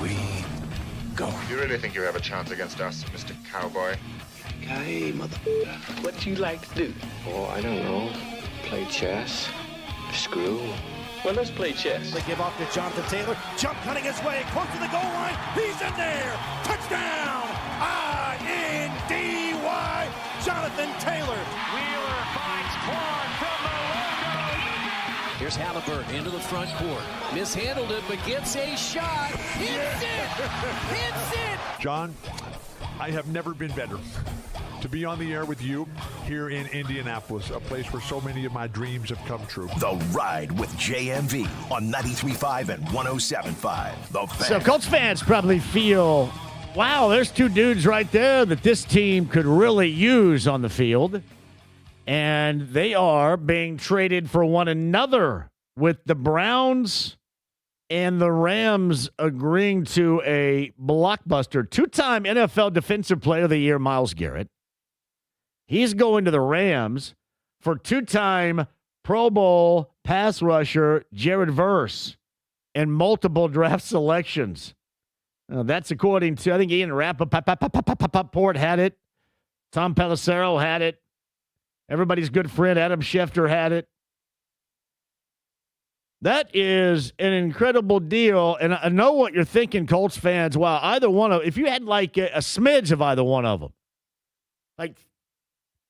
we go. You really think you have a chance against us, Mr. Cowboy? Hey, motherfucker. What you like to do? Oh, I don't know. Play chess. Screw. Well, let's play chess. They give off to Jonathan Taylor. Jump cutting his way close to the goal line. He's in there. Touchdown. I-N-D-Y. Jonathan Taylor. Wheeler finds Quan from the logo. Here's Halliburton into the front court. Mishandled it, but gets a shot. Hits it. Hits it. John, I have never been better to be on the air with you here in Indianapolis, a place where so many of my dreams have come true. The Ride with JMV on 93.5 and 107.5. The Fan. So Colts fans probably feel, wow, there's two dudes right there that this team could really use on the field. And they are being traded for one another, with the Browns and the Rams agreeing to a blockbuster. Two-time NFL Defensive Player of the Year, Myles Garrett. He's going to the Rams for two-time Pro Bowl pass rusher Jared Verse and multiple draft selections. That's according to, I think Ian Rappaport had it. Tom Pelissero had it. Everybody's good friend Adam Schefter had it. That is an incredible deal, and I know what you're thinking, Colts fans. Wow, either one of, if you had like a smidge of either one of them, like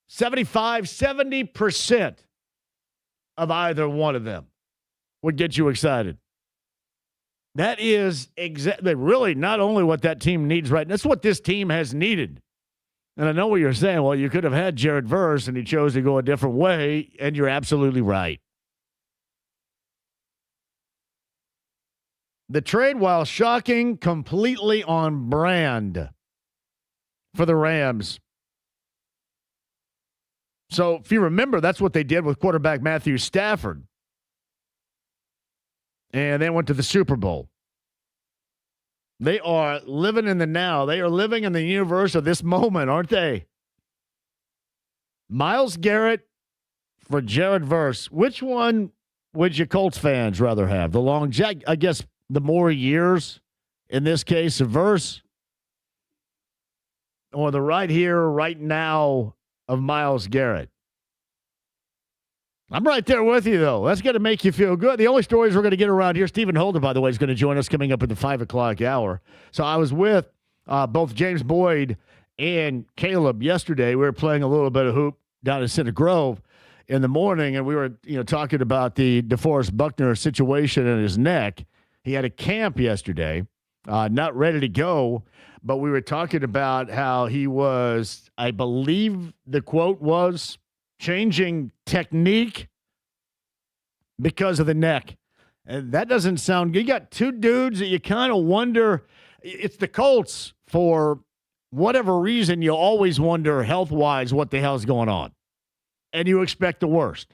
70% of either one of them would get you excited. That is exactly really not only what that team needs right now, that's what this team has needed. And I know what you're saying. Well, you could have had Jared Verse, and he chose to go a different way, and you're absolutely right. The trade, while shocking, completely on brand for the Rams. So if you remember, that's what they did with quarterback Matthew Stafford. And they went to the Super Bowl. They are living in the now. They are living in the universe of this moment, aren't they? Myles Garrett for Jared Verse. Which one would you Colts fans rather have? The long, I guess the more years, in this case, of Verse, or the right here, right now of Myles Garrett? I'm right there with you, though. That's going to make you feel good. The only stories we're going to get around here, Stephen Holder, by the way, is going to join us coming up at the 5 o'clock hour. So I was with both James Boyd and Caleb yesterday. We were playing a little bit of hoop down at Center Grove in the morning, and we were talking about the DeForest Buckner situation in his neck. He had a camp yesterday, not ready to go, but we were talking about how he was, I believe the quote was, changing technique because of the neck. And that doesn't sound good. You got two dudes that you kind of wonder. It's the Colts, for whatever reason, you always wonder health-wise what the hell's going on. And you expect the worst.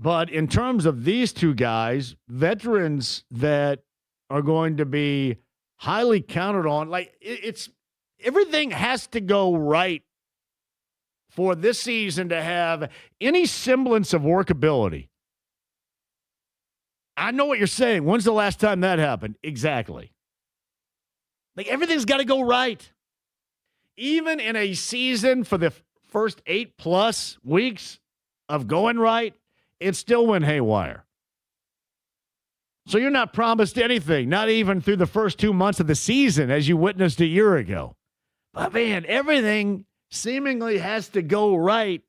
But in terms of these two guys, veterans that are going to be highly counted on, like it's everything has to go right for this season to have any semblance of workability. I know what you're saying. When's the last time that happened? Exactly. Like, everything's got to go right. Even in a season for the first 8+ weeks of going right, it still went haywire. So you're not promised anything, not even through the first 2 months of the season, as you witnessed a year ago. But, man, everything seemingly has to go right.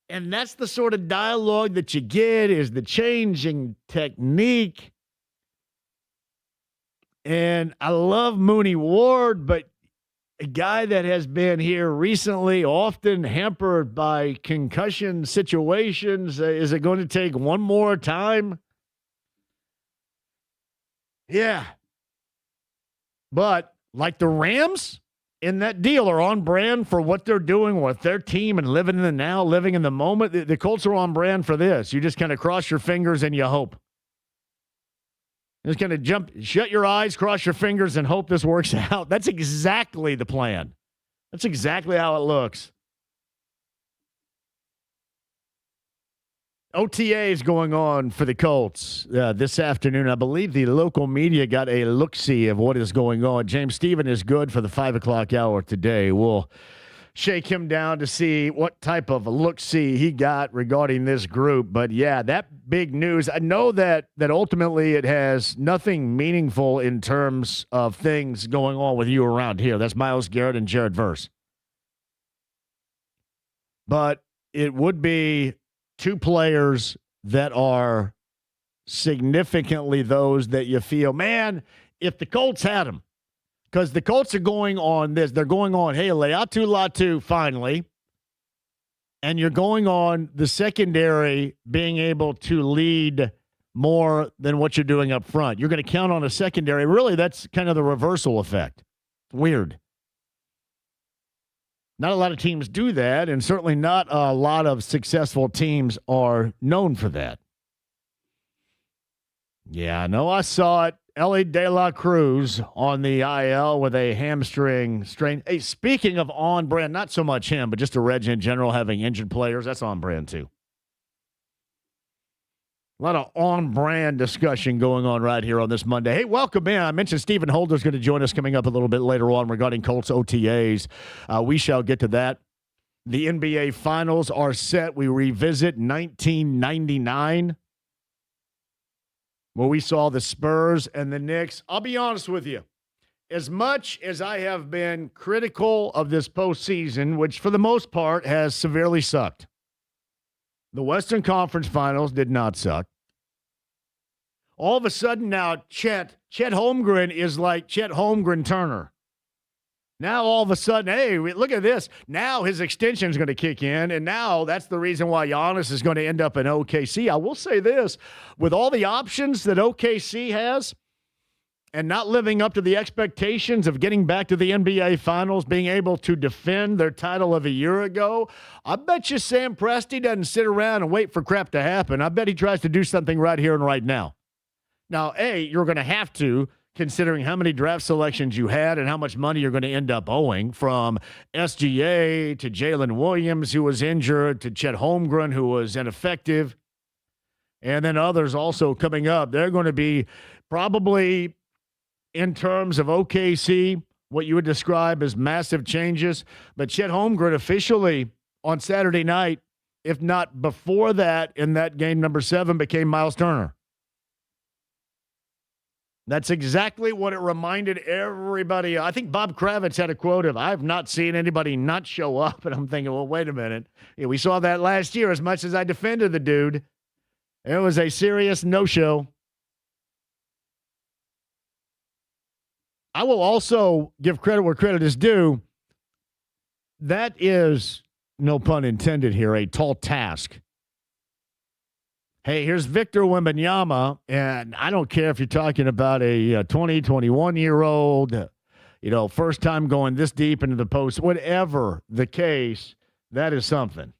And that's the sort of dialogue that you get, is the changing technique. And I love Mooney Ward, but a guy that has been here recently, often hampered by concussion situations, is it going to take one more time? Yeah. But like the Rams in that deal are on brand for what they're doing with their team and living in the now, living in the moment. The Colts are on brand for this. You just kind of cross your fingers and you hope. Just kind of shut your eyes, cross your fingers, and hope this works out. That's exactly the plan. That's exactly how it looks. OTA is going on for the Colts this afternoon. I believe the local media got a look-see of what is going on. James Stephen is good for the 5 o'clock hour today. We'll shake him down to see what type of look-see he got regarding this group. But, yeah, that big news. I know that ultimately it has nothing meaningful in terms of things going on with you around here. That's Myles Garrett and Jared Verse. But it would be two players that are significantly those that you feel, man, if the Colts had them, because the Colts are going on this, they're going on, hey, Latu finally, and you're going on the secondary being able to lead more than what you're doing up front. You're going to count on a secondary. Really, that's kind of the reversal effect. Weird. Not a lot of teams do that, and certainly not a lot of successful teams are known for that. Yeah, I know I saw it. Ellie De La Cruz on the IL with a hamstring strain. Hey, speaking of on brand, not so much him, but just a Reg in general having injured players, that's on brand too. A lot of on-brand discussion going on right here on this Monday. Hey, welcome in. I mentioned Stephen Holder's going to join us coming up a little bit later on regarding Colts OTAs. We shall get to that. The NBA Finals are set. We revisit 1999, where we saw the Spurs and the Knicks. I'll be honest with you. As much as I have been critical of this postseason, which for the most part has severely sucked, the Western Conference Finals did not suck. All of a sudden now, Chet Holmgren is like Chet Holmgren Turner. Now all of a sudden, hey, look at this. Now his extension is going to kick in, and now that's the reason why Giannis is going to end up in OKC. I will say this, with all the options that OKC has and not living up to the expectations of getting back to the NBA Finals, being able to defend their title of a year ago, I bet you Sam Presti doesn't sit around and wait for crap to happen. I bet he tries to do something right here and right now. Now, you're going to have to, considering how many draft selections you had and how much money you're going to end up owing, from SGA to Jalen Williams, who was injured, to Chet Holmgren, who was ineffective, and then others also coming up. They're going to be probably, in terms of OKC, what you would describe as massive changes. But Chet Holmgren officially on Saturday night, if not before that, in that game number 7, became Myles Turner. That's exactly what it reminded everybody. I think Bob Kravitz had a quote of, I've not seen anybody not show up. And I'm thinking, well, wait a minute. Yeah, we saw that last year. As much as I defended the dude, it was a serious no-show. I will also give credit where credit is due. That is, no pun intended here, a tall task. Hey, here's Victor Wembanyama, and I don't care if you're talking about a 20, 21-year-old, first time going this deep into the post, whatever the case, that is something.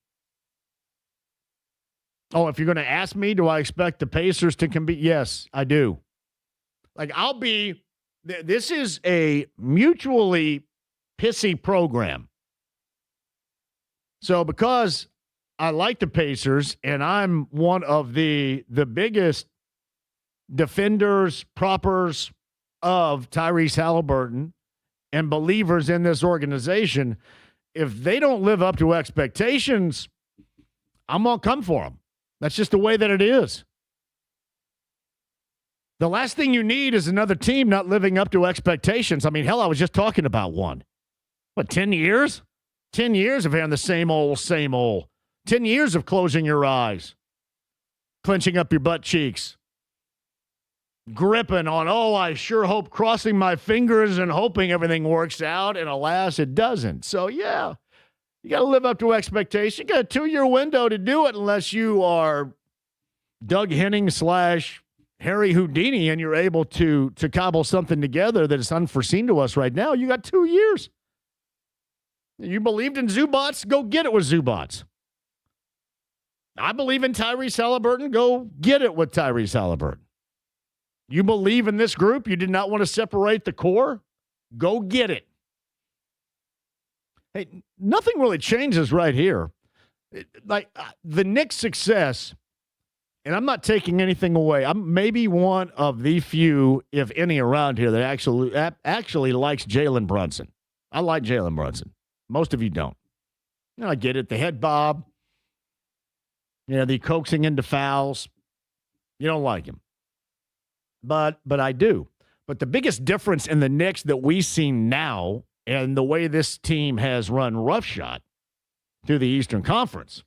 Oh, if you're going to ask me, do I expect the Pacers to compete? Yes, I do. This is a mutually pissy program. So because I like the Pacers, and I'm one of the biggest defenders, proppers of Tyrese Halliburton and believers in this organization, if they don't live up to expectations, I'm going to come for them. That's just the way that it is. The last thing you need is another team not living up to expectations. I mean, hell, I was just talking about one. 10 years? 10 years of having the same old. 10 years of closing your eyes, clenching up your butt cheeks, gripping on, I sure hope, crossing my fingers and hoping everything works out, and alas, it doesn't. So, yeah, you got to live up to expectations. You got a 2-year window to do it unless you are Doug Henning / Harry Houdini and you're able to cobble something together that is unforeseen to us right now. You got 2 years. You believed in Zubats? Go get it with Zubats. I believe in Tyrese Halliburton. Go get it with Tyrese Halliburton. You believe in this group? You did not want to separate the core? Go get it. Hey, nothing really changes right here. The Knicks' success And I'm not taking anything away. I'm maybe one of the few, if any, around here that actually likes Jalen Brunson. I like Jalen Brunson. Most of you don't. I get it. The head bob, the coaxing into fouls. You don't like him. But I do. But the biggest difference in the Knicks that we see now and the way this team has run roughshod through the Eastern Conference,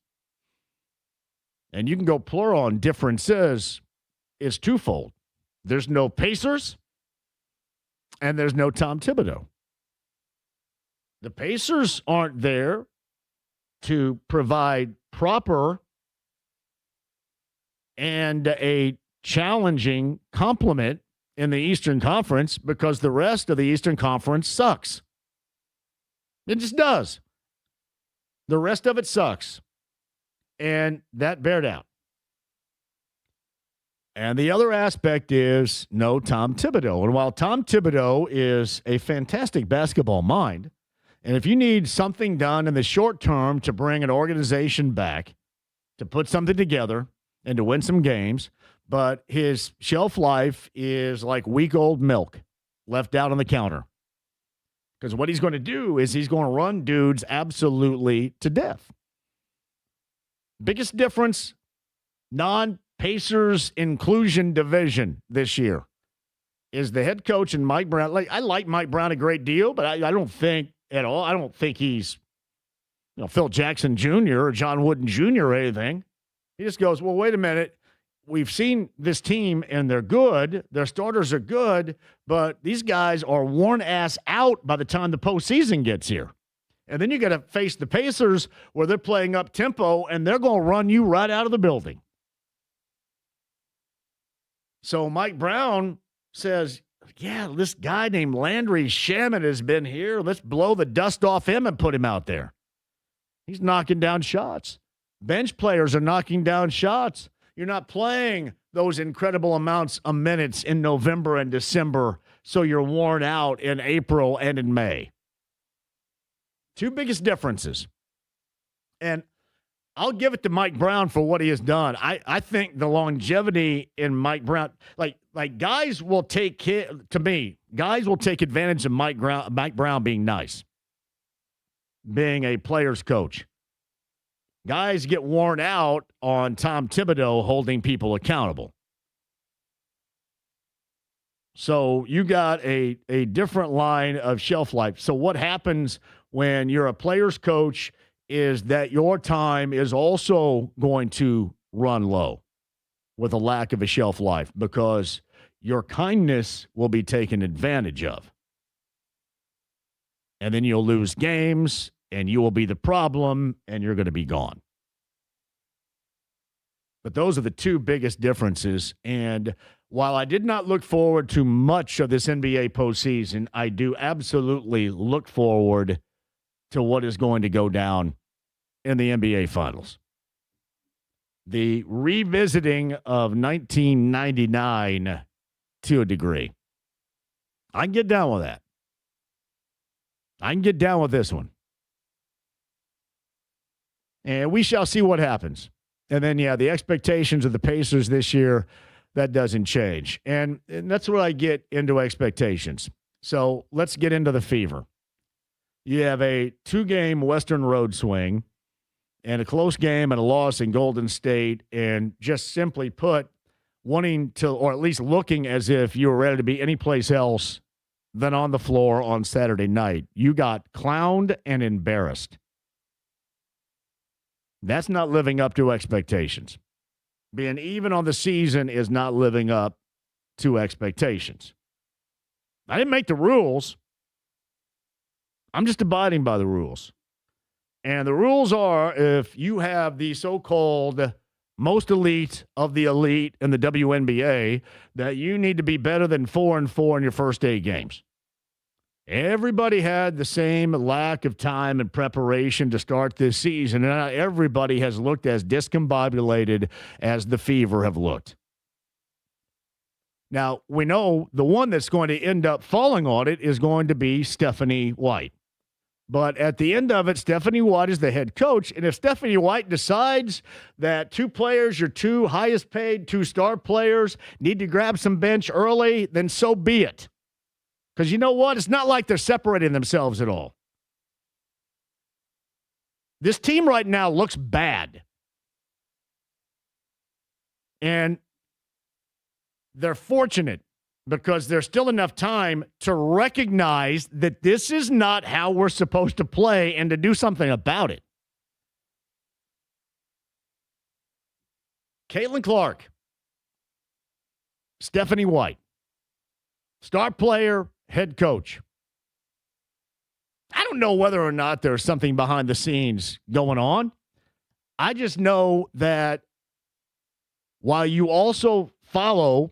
and you can go plural on differences, is twofold. There's no Pacers, and there's no Tom Thibodeau. The Pacers aren't there to provide proper and a challenging complement in the Eastern Conference because the rest of the Eastern Conference sucks. It just does. The rest of it sucks. And that bared out. And the other aspect is no Tom Thibodeau. And while Tom Thibodeau is a fantastic basketball mind, and if you need something done in the short term to bring an organization back, to put something together and to win some games, but his shelf life is like week-old milk left out on the counter. Because what he's going to do is he's going to run dudes absolutely to death. Biggest difference, non-Pacers inclusion division this year is the head coach and Mike Brown. I like Mike Brown a great deal, but I don't think at all. I don't think he's Phil Jackson Jr. or John Wooden Jr. or anything. He just goes, well, wait a minute. We've seen this team, and they're good. Their starters are good, but these guys are worn ass out by the time the postseason gets here. And then you got to face the Pacers where they're playing up tempo, and they're going to run you right out of the building. So Mike Brown says, yeah, this guy named Landry Shamet has been here. Let's blow the dust off him and put him out there. He's knocking down shots. Bench players are knocking down shots. You're not playing those incredible amounts of minutes in November and December, so you're worn out in April and in May. Two biggest differences. And I'll give it to Mike Brown for what he has done. I think the longevity in Mike Brown, like guys will take guys will take advantage of Mike Brown being nice, being a player's coach. Guys get worn out on Tom Thibodeau holding people accountable. So you got a different line of shelf life. So what happens when you're a player's coach is that your time is also going to run low with a lack of a shelf life because your kindness will be taken advantage of. And then you'll lose games, and you will be the problem, and you're going to be gone. But those are the two biggest differences. And while I did not look forward to much of this NBA postseason, I do absolutely look forward to what is going to go down in the NBA Finals. The revisiting of 1999 to a degree. I can get down with that. I can get down with this one. And we shall see what happens. And then, the expectations of the Pacers this year, that doesn't change. And that's where I get into expectations. So let's get into the fever. You have a 2-game Western road swing and a close game and a loss in Golden State, and just simply put, wanting to, or at least looking as if you were ready to be anyplace else than on the floor on Saturday night. You got clowned and embarrassed. That's not living up to expectations. Being even on the season is not living up to expectations. I didn't make the rules. I'm just abiding by the rules. And the rules are, if you have the so-called most elite of the elite in the WNBA, that you need to be better than 4-4 in your first 8 games. Everybody had the same lack of time and preparation to start this season, and not everybody has looked as discombobulated as the Fever have looked. Now, we know the one that's going to end up falling on it is going to be Stephanie White. But at the end of it, Stephanie White is the head coach. And if Stephanie White decides that two players, your two highest paid, two star players, need to grab some bench early, then so be it. Because you know what? It's not like they're separating themselves at all. This team right now looks bad. And they're fortunate because there's still enough time to recognize that this is not how we're supposed to play and to do something about it. Caitlin Clark, Stephanie White, star player, head coach. I don't know whether or not there's something behind the scenes going on. I just know that while you also follow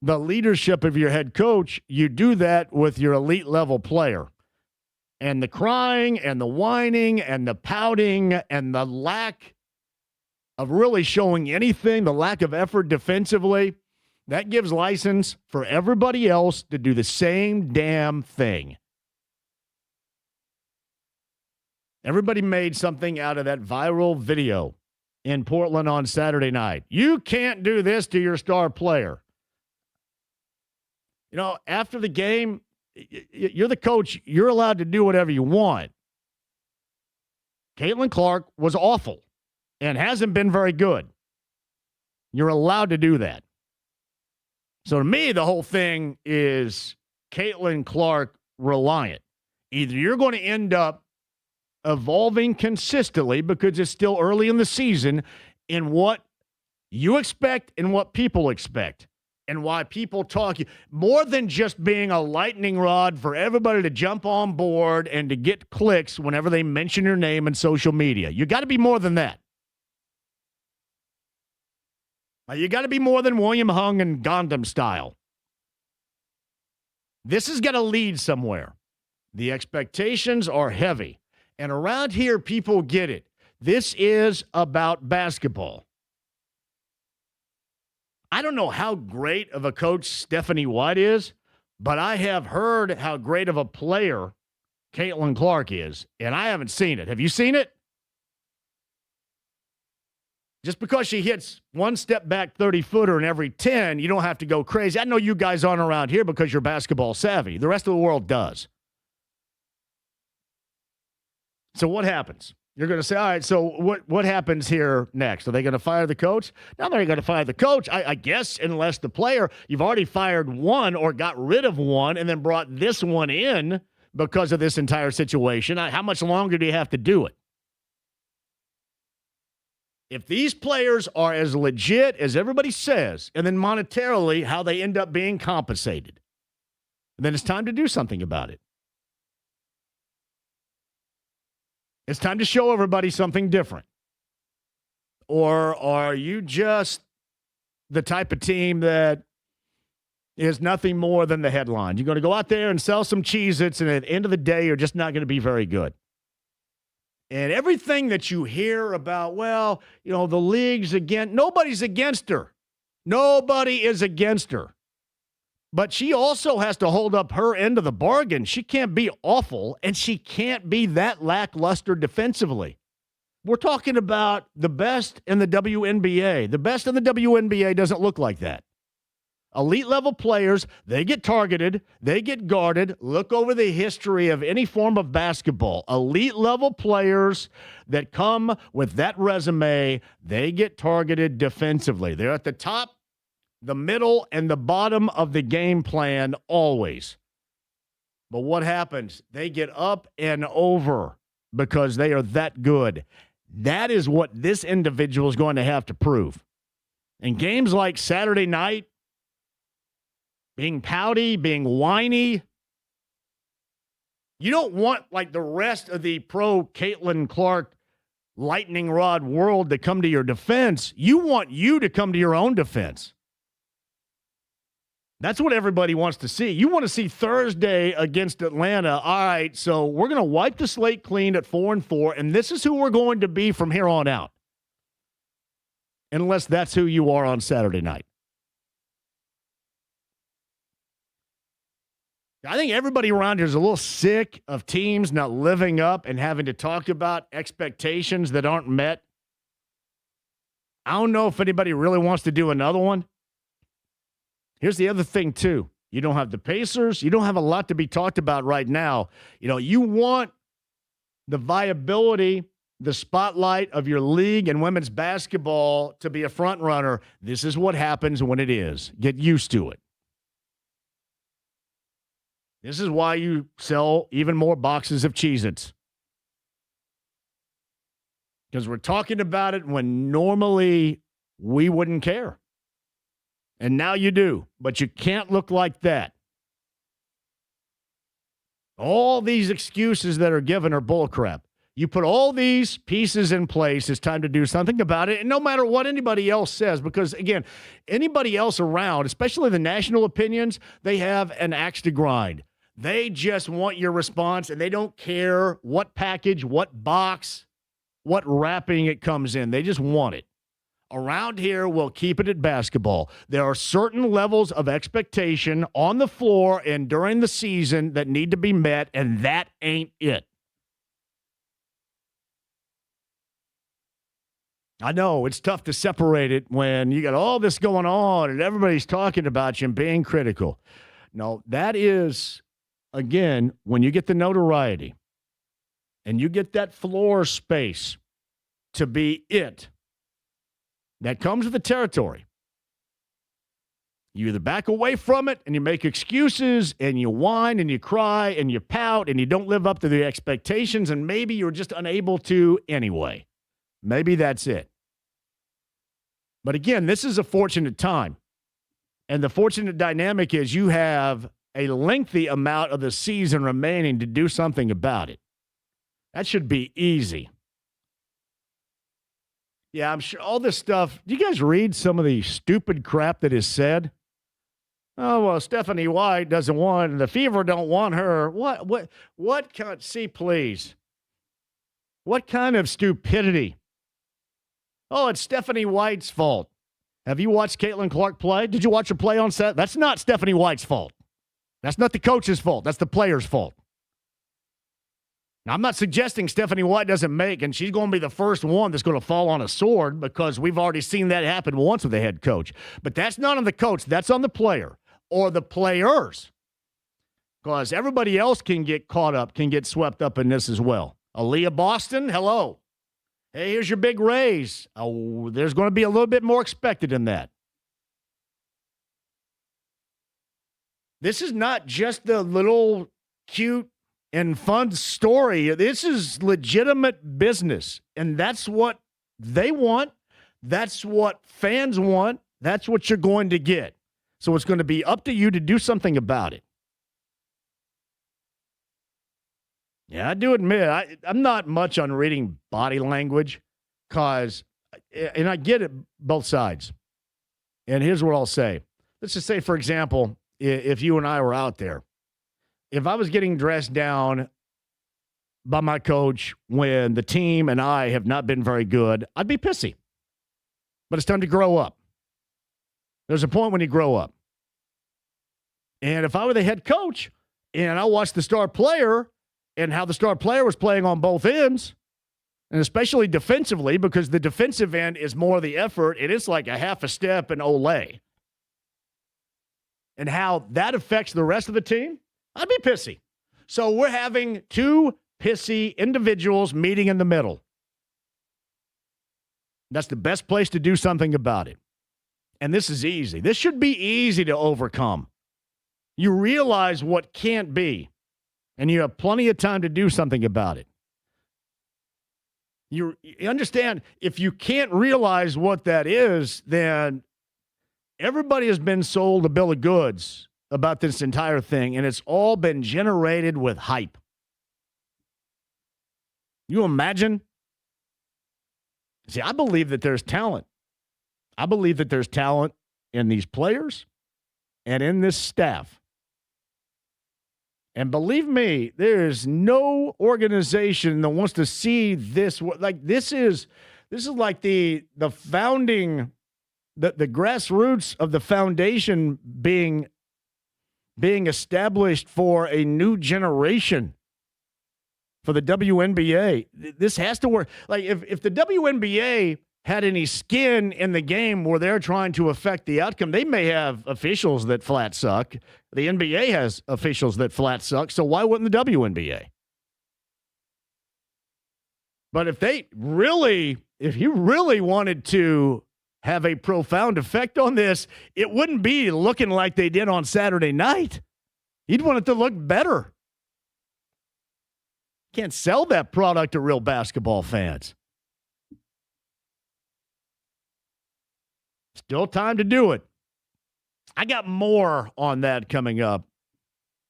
the leadership of your head coach, you do that with your elite level player. And the crying and the whining and the pouting and the lack of really showing anything, the lack of effort defensively, that gives license for everybody else to do the same damn thing. Everybody made something out of that viral video in Portland on Saturday night. You can't do this to your star player. You know, after the game, you're the coach. You're allowed to do whatever you want. Caitlin Clark was awful and hasn't been very good. You're allowed to do that. So to me, the whole thing is Caitlin Clark reliant. Either you're going to end up evolving consistently because it's still early in the season in what you expect and what people expect. And why people talk more than just being a lightning rod for everybody to jump on board and to get clicks whenever they mention your name in social media. You got to be more than that. You got to be more than William Hung and Gundam style. This is going to lead somewhere. The expectations are heavy. And around here, people get it. This is about basketball. I don't know how great of a coach Stephanie White is, but I have heard how great of a player Caitlin Clark is, and I haven't seen it. Have you seen it? Just because she hits one step back 30-footer in every 10, you don't have to go crazy. I know you guys aren't around here because you're basketball savvy. The rest of the world does. So what happens? You're going to say, all right, so what happens here next? Are they going to fire the coach? No, they're going to fire the coach, I guess, unless the player, you've already fired one or got rid of one and then brought this one in because of this entire situation. How much longer do you have to do it? If these players are as legit as everybody says, and then monetarily how they end up being compensated, then it's time to do something about it. It's time to show everybody something different. Or are you just the type of team that is nothing more than the headline? You're going to go out there and sell some Cheez-Its, and at the end of the day, you're just not going to be very good. And everything that you hear about, well, you know, the league's against, nobody's against her. Nobody is against her. But she also has to hold up her end of the bargain. She can't be awful, and she can't be that lackluster defensively. We're talking about the best in the WNBA. The best in the WNBA doesn't look like that. Elite level players, they get targeted, they get guarded. Look over the history of any form of basketball. Elite level players that come with that resume, they get targeted defensively. They're at the top, the middle, and the bottom of the game plan always. But what happens? They get up and over because they are that good. That is what this individual is going to have to prove. In games like Saturday night, being pouty, being whiny, you don't want like the rest of the pro Caitlin Clark lightning rod world to come to your defense. You want you to come to your own defense. That's what everybody wants to see. You want to see Thursday against Atlanta. All right, so we're going to wipe the slate clean at 4-4, and this is who we're going to be from here on out. Unless that's who you are on Saturday night. I think everybody around here is a little sick of teams not living up and having to talk about expectations that aren't met. I don't know if anybody really wants to do another one. Here's the other thing, too. You don't have the Pacers. You don't have a lot to be talked about right now. You want the viability, the spotlight of your league and women's basketball to be a front runner. This is what happens when it is. Get used to it. This is why you sell even more boxes of Cheez-Its. Because we're talking about it when normally we wouldn't care. And now you do. But you can't look like that. All these excuses that are given are bullcrap. You put all these pieces in place, it's time to do something about it. And no matter what anybody else says, because, again, anybody else around, especially the national opinions, they have an axe to grind. They just want your response, and they don't care what package, what box, what wrapping it comes in. They just want it. Around here, we'll keep it at basketball. There are certain levels of expectation on the floor and during the season that need to be met, and that ain't it. I know it's tough to separate it when you got all this going on and everybody's talking about you and being critical. No, that is, again, when you get the notoriety and you get that floor space to be it, that comes with the territory. You either back away from it and you make excuses and you whine and you cry and you pout and you don't live up to the expectations, and maybe you're just unable to anyway. Maybe that's it. But again, this is a fortunate time. And the fortunate dynamic is you have a lengthy amount of the season remaining to do something about it. That should be easy. Yeah, I'm sure all this stuff. Do you guys read some of the stupid crap that is said? Oh, well, Stephanie White doesn't want, and the Fever don't want her. What kind, see, please. What kind of stupidity? Oh, it's Stephanie White's fault. Have you watched Caitlin Clark play? Did you watch her play on set? That's not Stephanie White's fault. That's not the coach's fault. That's the player's fault. Now, I'm not suggesting Stephanie White doesn't make, and she's going to be the first one that's going to fall on a sword, because we've already seen that happen once with the head coach. But that's not on the coach. That's on the player or the players, because everybody else can get caught up, can get swept up in this as well. Aaliyah Boston, hello. Hey, here's your big raise. Oh, there's going to be a little bit more expected in that. This is not just the little cute and fun story. This is legitimate business, and that's what they want. That's what fans want. That's what you're going to get. So it's going to be up to you to do something about it. Yeah, I do admit, I'm not much on reading body language, and I get it both sides. And here's what I'll say. Let's just say, for example, if you and I were out there, if I was getting dressed down by my coach when the team and I have not been very good, I'd be pissy. But it's time to grow up. There's a point when you grow up. And if I were the head coach and I watched the star player and how the star player was playing on both ends, and especially defensively, because the defensive end is more of the effort, and it's like a half a step and Olay. And how that affects the rest of the team, I'd be pissy. So we're having two pissy individuals meeting in the middle. That's the best place to do something about it. And this is easy. This should be easy to overcome. You realize what can't be, and you have plenty of time to do something about it. You understand, if you can't realize what that is, then everybody has been sold a bill of goods about this entire thing, and it's all been generated with hype. You imagine? See, I believe that there's talent. I believe that there's talent in these players and in this staff. And believe me, there's no organization that wants to see this. Like, this is like the founding, the grassroots of the foundation being being established for a new generation for the WNBA. This has to work. Like, if the WNBA had any skin in the game where they're trying to affect the outcome, they may have officials that flat suck. The NBA has officials that flat suck, so why wouldn't the WNBA? But if you really wanted to have a profound effect on this, it wouldn't be looking like they did on Saturday night. You'd want it to look better. Can't sell that product to real basketball fans. Still time to do it. I got more on that coming up.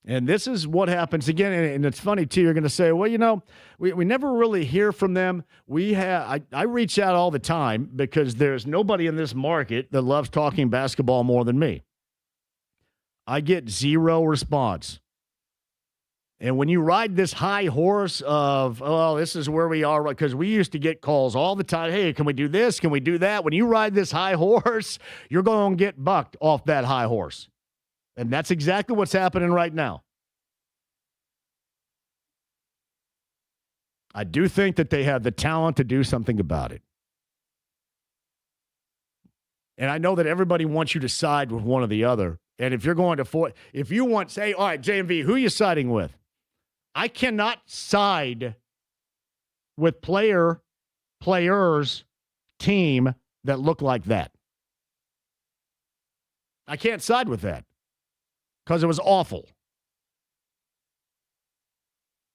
And this is what happens again. And it's funny, too. You're going to say, well, you know, we never really hear from them. I reach out all the time because there's nobody in this market that loves talking basketball more than me. I get zero response. And when you ride this high horse of, oh, this is where we are, because we used to get calls all the time. Hey, can we do this? Can we do that? When you ride this high horse, you're going to get bucked off that high horse. And that's exactly what's happening right now. I do think that they have the talent to do something about it. And I know that everybody wants you to side with one or the other. And if you're going to, if you want, say, all right, JMV, who are you siding with? I cannot side with players, team that look like that. I can't side with that because it was awful.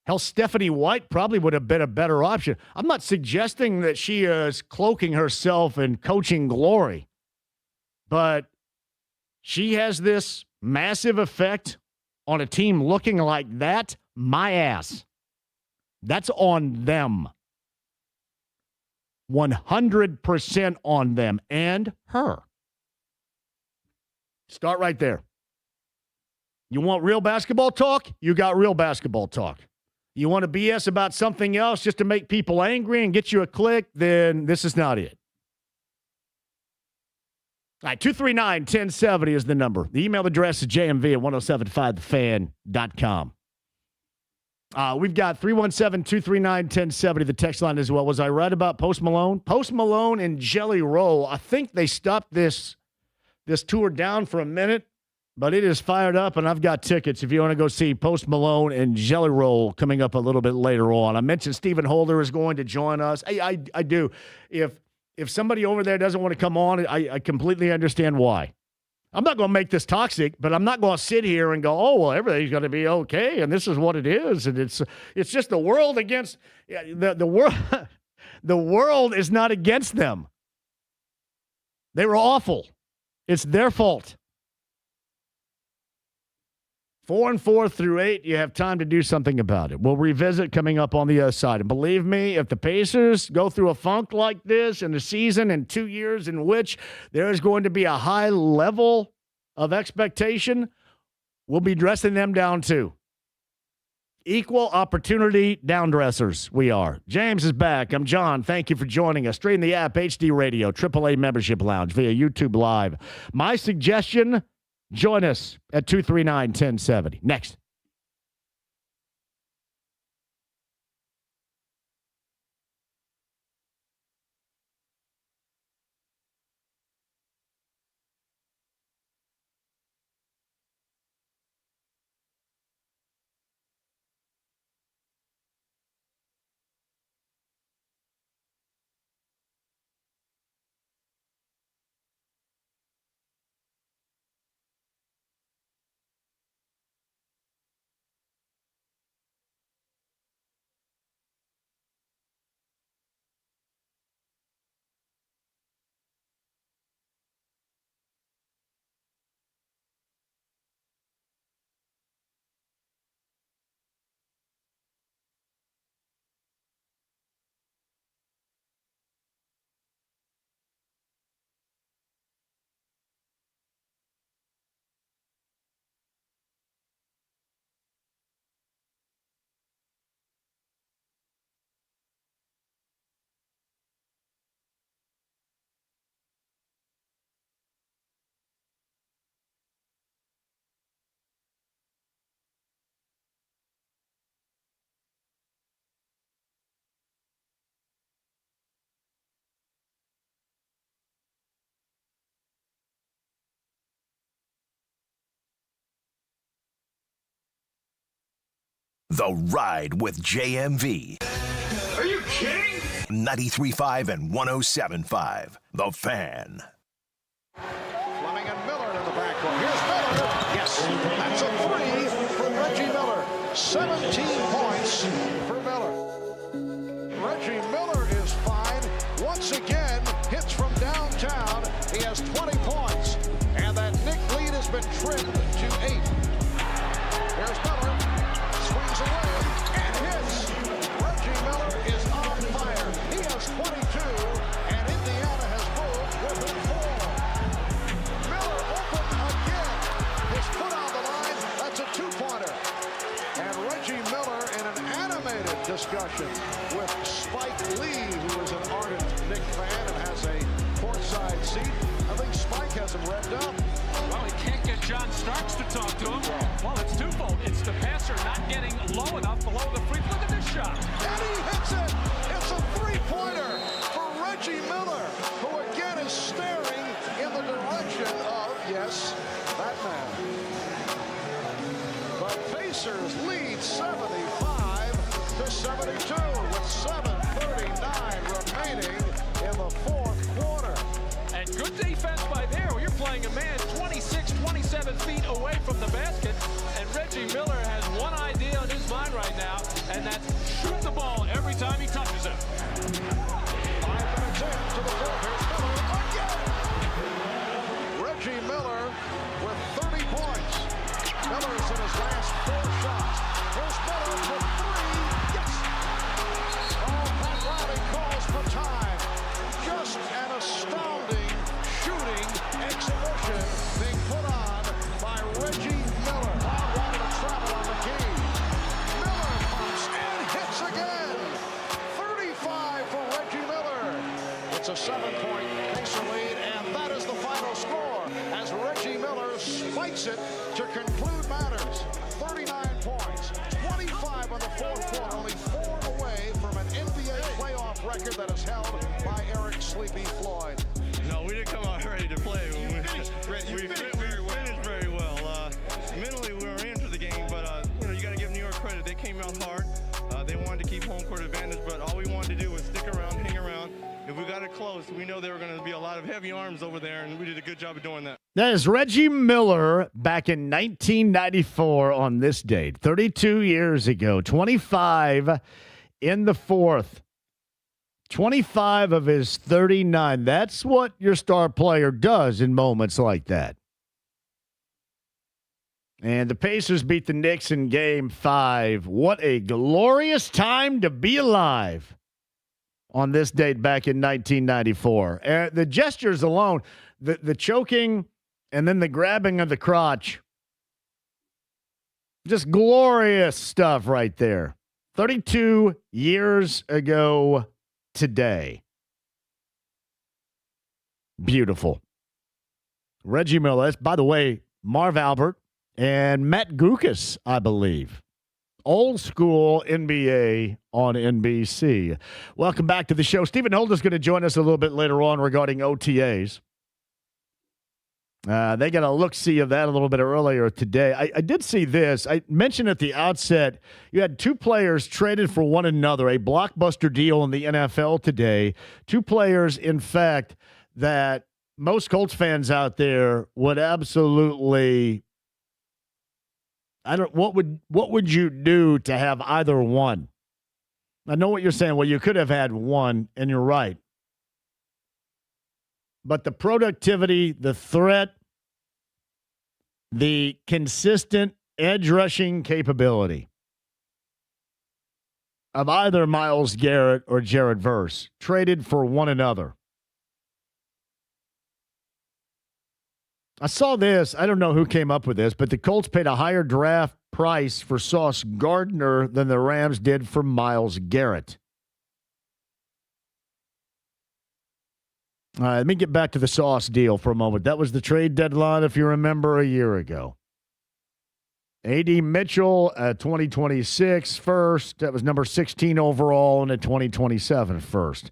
Hell, Stephanie White probably would have been a better option. I'm not suggesting that she is cloaking herself in coaching glory, but she has this massive effect on a team looking like that. My ass. That's on them. 100% on them and her. Start right there. You want real basketball talk? You got real basketball talk. You want to BS about something else just to make people angry and get you a click? Then this is not it. All right, 239-1070 is the number. The email address is jmv at 1075thefan.com. We've got 317-239-1070, the text line as well. Was I right about Post Malone? Post Malone and Jelly Roll. I think they stopped this tour down for a minute, but it is fired up, and I've got tickets if you want to go see Post Malone and Jelly Roll coming up a little bit later on. I mentioned Stephen Holder is going to join us. I do. If somebody over there doesn't want to come on, I completely understand why. I'm not going to make this toxic, but I'm not going to sit here and go, oh, well, everything's going to be okay, and this is what it is, and it's just the world against the world. The world is not against them. They were awful. It's their fault. 4 and 4 through 8, you have time to do something about it. We'll revisit coming up on the other side. And believe me, if the Pacers go through a funk like this in the season in 2 years in which there is going to be a high level of expectation, we'll be dressing them down too. Equal opportunity down dressers, we are. James is back. I'm John. Thank you for joining us. Stream the app, HD Radio, AAA Membership Lounge via YouTube Live. My suggestion, join us at 239-1070. Next. The Ride with JMV. Are you kidding? 93.5 and 107.5. The Fan. Fleming and Miller in the backcourt. Here's Miller. Yes, that's a three from Reggie Miller. 17 points for Miller. Reggie Miller is fine. Once again, hits from downtown. He has 20 points. And that Knick lead has been trimmed to 8. Here's Miller. Swings away and hits. Reggie Miller is on fire. He has 22, and Indiana has moved within 4. Miller open again. His foot on the line. That's a two-pointer. And Reggie Miller in an animated discussion with Spike Lee, who is an ardent Knick fan and has a courtside seat. I think Spike has him revved up. Well, he can't get John Starks to talk to him. Well, it's twofold. It's the passer not getting low enough below the free. Look at this shot. And he hits it. It's a three-pointer for Reggie Miller, who again is staring in the direction of, yes, that man. The Pacers lead 75-72 with 7:39 remaining in the fourth quarter. And good defense by there. You're playing a man 26, 27 feet away from the basket. And Reggie Miller has one idea on his mind right now, and that's shoot the ball every time he touches it. 5 minutes into the fourth. Here's Miller again. Reggie Miller with 30 points. Miller's in his last 4 shots. Here's Miller for 3. Yes! Oh, Pat Riley calls for time. Just an astounding shooting exhibition being put on by Reggie Miller. Todd wanted to travel on the game. Miller pumps and hits again. 35 for Reggie Miller. It's a 7-point Pacer lead, and that is the final score as Reggie Miller spikes it to conclude matters. 39 points, 25 on the fourth quarter, only 4 away from an NBA playoff record that is held by Eric Sleepy Floyd. No, we didn't come out ready to play. We finished very well. Mentally, we were into the game, but you got to give New York credit. They came out hard. They wanted to keep home court advantage, but all we wanted to do was stick around, hang around. If we got it close, we know there were going to be a lot of heavy arms over there, and we did a good job of doing that. That is Reggie Miller back in 1994 on this date, 32 years ago, 25 in the fourth. 25 of his 39. That's what your star player does in moments like that. And the Pacers beat the Knicks in Game 5. What a glorious time to be alive on this date back in 1994. The gestures alone, the choking and then the grabbing of the crotch, just glorious stuff right there. 32 years ago today. Beautiful. Reggie Miller. That's, by the way, Marv Albert and Matt Gukas, I believe. Old school NBA on NBC. Welcome back to the show. Stephen Holder's going to join us a little bit later on regarding OTAs. They got a look-see of that a little bit earlier today. I did see this. I mentioned at the outset, you had 2 players traded for one another, a blockbuster deal in the NFL today. 2 players, in fact, that most Colts fans out there would absolutely, what would you do to have either one? I know what you're saying. Well, you could have had one, and you're right. But the productivity, the threat, the consistent edge rushing capability of either Myles Garrett or Jared Verse traded for one another. I saw this. I don't know who came up with this, but the Colts paid a higher draft price for Sauce Gardner than the Rams did for Myles Garrett. All right, let me get back to the Sauce deal for a moment. That was the trade deadline, if you remember, a year ago. A.D. Mitchell, 2026 first. That was number 16 overall, and a 2027 first.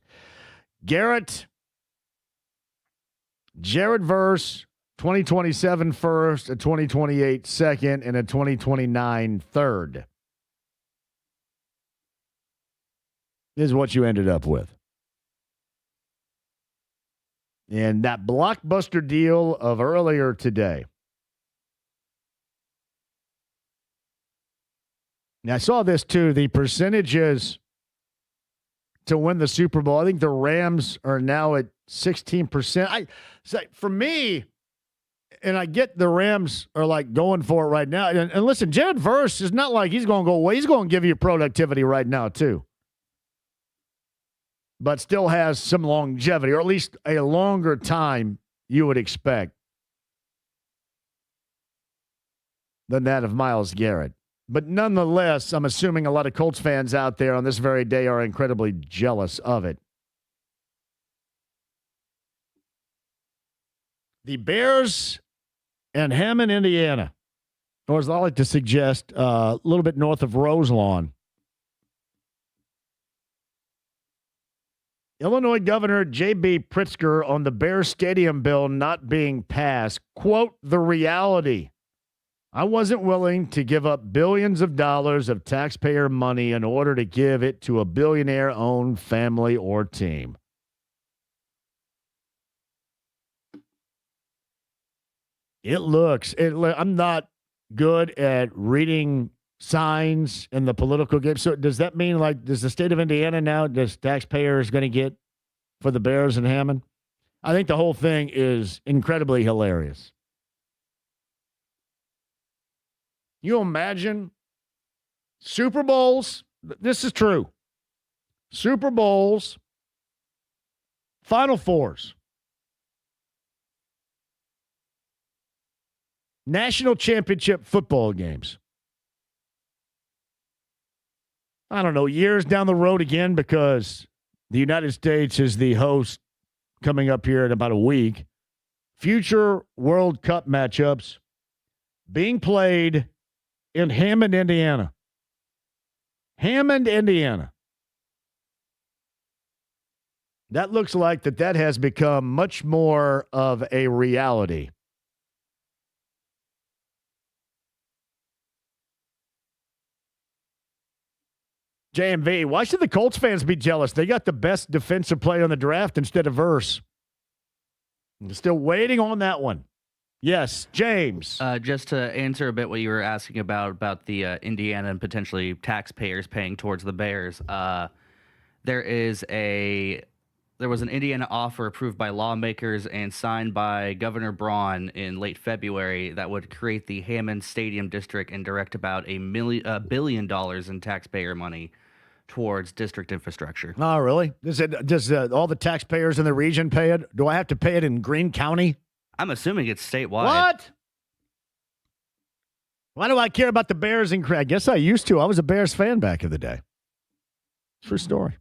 Garrett, Jared Verse, 2027 first, a 2028 second, and a 2029 third. is what you ended up with. And that blockbuster deal of earlier today. Now, I saw this too. The percentages to win the Super Bowl, I think the Rams are now at 16%. For me, and I get the Rams are like going for it right now. And listen, Jared Verse is not like he's going to go away. He's going to give you productivity right now too. But still has some longevity, or at least a longer time you would expect than that of Myles Garrett. But nonetheless, I'm assuming a lot of Colts fans out there on this very day are incredibly jealous of it. The Bears and Hammond, Indiana, or as I like to suggest, a little bit north of Roselawn. Illinois Governor J.B. Pritzker on the Bears stadium bill not being passed. Quote, the reality. I wasn't willing to give up billions of dollars of taxpayer money in order to give it to a billionaire-owned family or team. I'm not good at reading signs in the political game. So does that mean, like, does the state of Indiana now, does taxpayers going to get for the Bears and Hammond? I think the whole thing is incredibly hilarious. You imagine Super Bowls, this is true, Super Bowls, Final Fours, national championship football games. I don't know, years down the road again, because the United States is the host coming up here in about a week. Future World Cup matchups being played in Hammond, Indiana. Hammond, Indiana. That looks like that has become much more of a reality. JMV, why should the Colts fans be jealous? They got the best defensive player in the draft instead of Verse. I'm still waiting on that one. Yes, James. Just to answer a bit what you were asking about the Indiana and potentially taxpayers paying towards the Bears. There was an Indiana offer approved by lawmakers and signed by Governor Braun in late February that would create the Hammond Stadium District and direct about $1 billion in taxpayer money towards district infrastructure. Oh, really? Does all the taxpayers in the region pay it? Do I have to pay it in Greene County? I'm assuming it's statewide. What? Why do I care about the Bears? I guess I used to. I was a Bears fan back in the day. True story.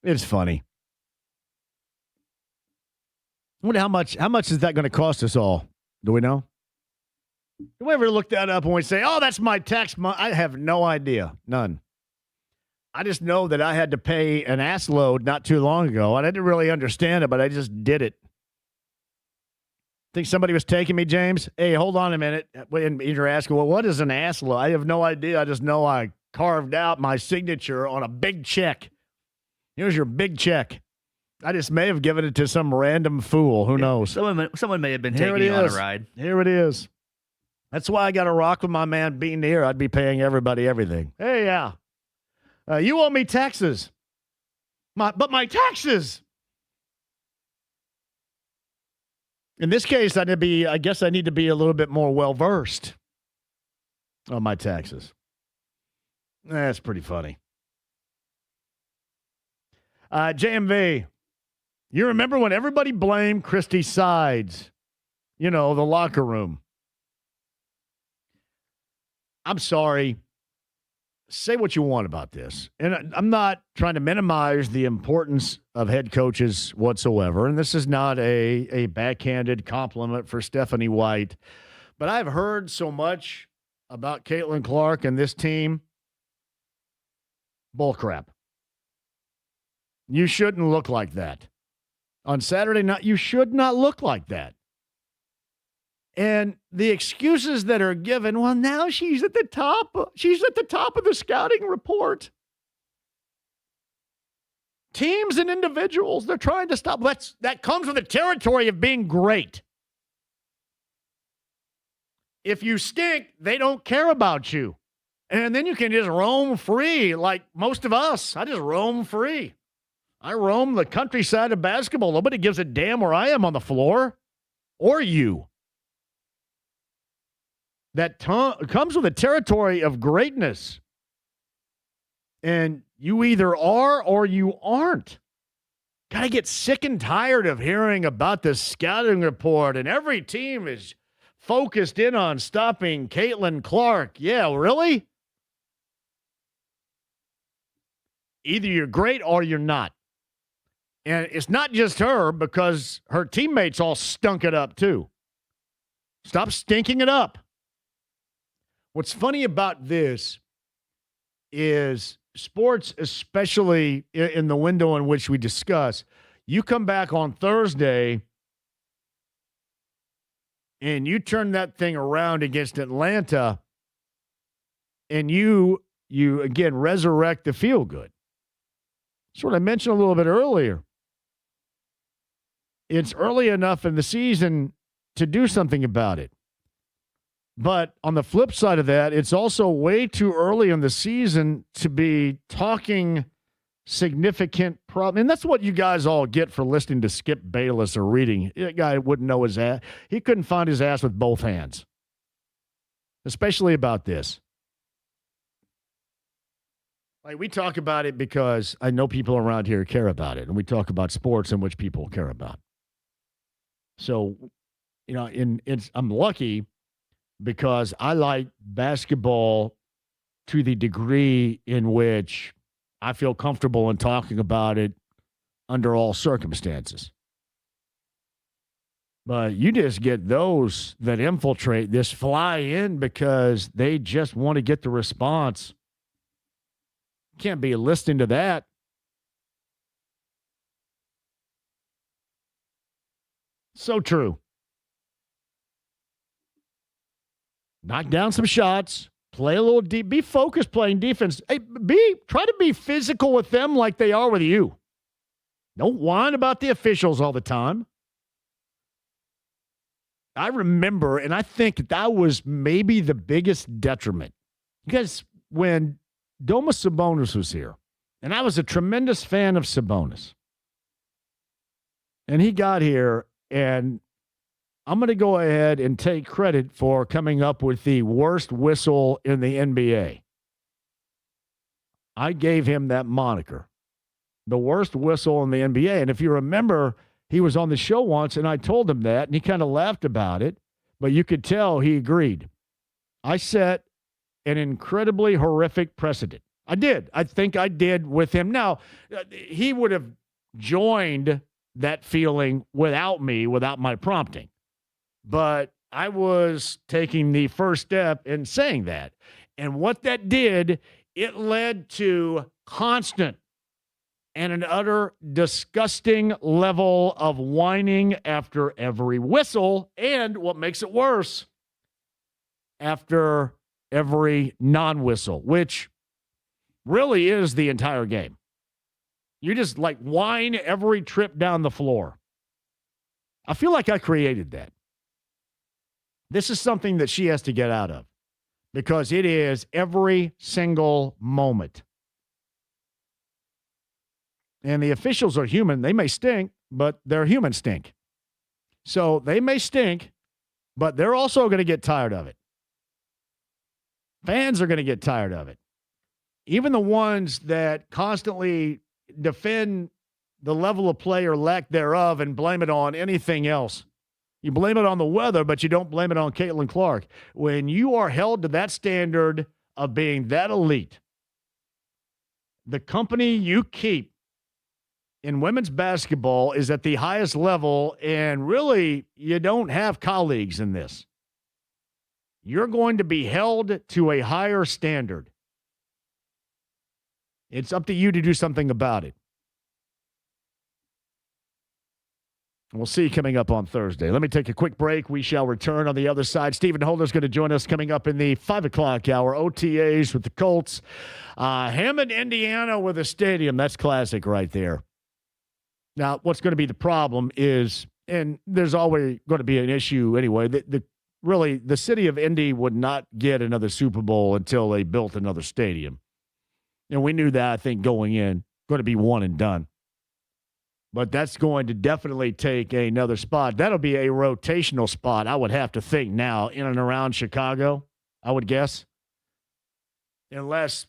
It's funny. I wonder how much is that going to cost us all? Do we know? Do we ever look that up and we say, oh, that's my tax money? I have no idea. None. I just know that I had to pay an ass load not too long ago, and I didn't really understand it, but I just did it. Think somebody was taking me, James? Hey, hold on a minute. And you're asking, well, what is an ass load? I have no idea. I just know I carved out my signature on a big check. Here's your big check. I just may have given it to some random fool. Who knows? Someone may have been taking you on a ride. Here it is. That's why I got to rock with my man Bean here. I'd be paying everybody everything. Hey, yeah. You owe me taxes. But my taxes. In this case, I guess I need to be a little bit more well-versed on my taxes. That's pretty funny. JMV, you remember when everybody blamed Christy Sides? You know, the locker room. I'm sorry. Say what you want about this. And I'm not trying to minimize the importance of head coaches whatsoever. And this is not a backhanded compliment for Stephanie White. But I've heard so much about Caitlin Clark and this team. Bullcrap. You shouldn't look like that. On Saturday night, you should not look like that. And the excuses that are given, well, now she's at the top. She's at the top of the scouting report. Teams and individuals, they're trying to stop. That comes with the territory of being great. If you stink, they don't care about you. And then you can just roam free like most of us. I just roam free. I roam the countryside of basketball. Nobody gives a damn where I am on the floor or you. That comes with the territory of greatness. And you either are or you aren't. Got to get sick and tired of hearing about this scouting report, and every team is focused in on stopping Caitlin Clark. Yeah, really? Either you're great or you're not. And it's not just her, because her teammates all stunk it up too. Stop stinking it up. What's funny about this is sports, especially in the window in which we discuss, you come back on Thursday and you turn that thing around against Atlanta and you again resurrect the feel good. That's what I mentioned a little bit earlier. It's early enough in the season to do something about it. But on the flip side of that, it's also way too early in the season to be talking significant problem. And that's what you guys all get for listening to Skip Bayless or reading. That guy wouldn't know his ass. He couldn't find his ass with both hands, especially about this. Like, we talk about it because I know people around here care about it, and we talk about sports in which people care about. So, you know, I'm lucky because I like basketball to the degree in which I feel comfortable in talking about it under all circumstances. But you just get those that infiltrate this, fly in because they just want to get the response. Can't be listening to that. So true. Knock down some shots, play a little deep, be focused playing defense. Hey, try to be physical with them like they are with you. Don't whine about the officials all the time. I remember, and I think that was maybe the biggest detriment. Because when Domas Sabonis was here, and I was a tremendous fan of Sabonis, and he got here, and I'm going to go ahead and take credit for coming up with the worst whistle in the NBA. I gave him that moniker, the worst whistle in the NBA. And if you remember, he was on the show once, and I told him that, and he kind of laughed about it, but you could tell he agreed. I set an incredibly horrific precedent. I did. I think I did with him. Now, he would have joined that feeling without me, without my prompting. But I was taking the first step in saying that. And what that did, it led to constant and an utter disgusting level of whining after every whistle. And what makes it worse, after every non-whistle, which really is the entire game. You just like whine every trip down the floor. I feel like I created that. This is something that she has to get out of because it is every single moment. And the officials are human. They may stink, but they're human stink. So they may stink, but they're also going to get tired of it. Fans are going to get tired of it. Even the ones that constantly defend the level of play or lack thereof and blame it on anything else. You blame it on the weather, but you don't blame it on Caitlin Clark. When you are held to that standard of being that elite, the company you keep in women's basketball is at the highest level, and really, you don't have colleagues in this. You're going to be held to a higher standard. It's up to you to do something about it. We'll see you coming up on Thursday. Let me take a quick break. We shall return on the other side. Stephen Holder's going to join us coming up in the 5 o'clock hour. OTAs with the Colts. Hammond, Indiana with a stadium. That's classic right there. Now, what's going to be the problem is, and there's always going to be an issue anyway, really, the city of Indy would not get another Super Bowl until they built another stadium. And we knew that, I think, going in, going to be one and done. But that's going to definitely take another spot. That'll be a rotational spot, I would have to think now, in and around Chicago, I would guess. Unless,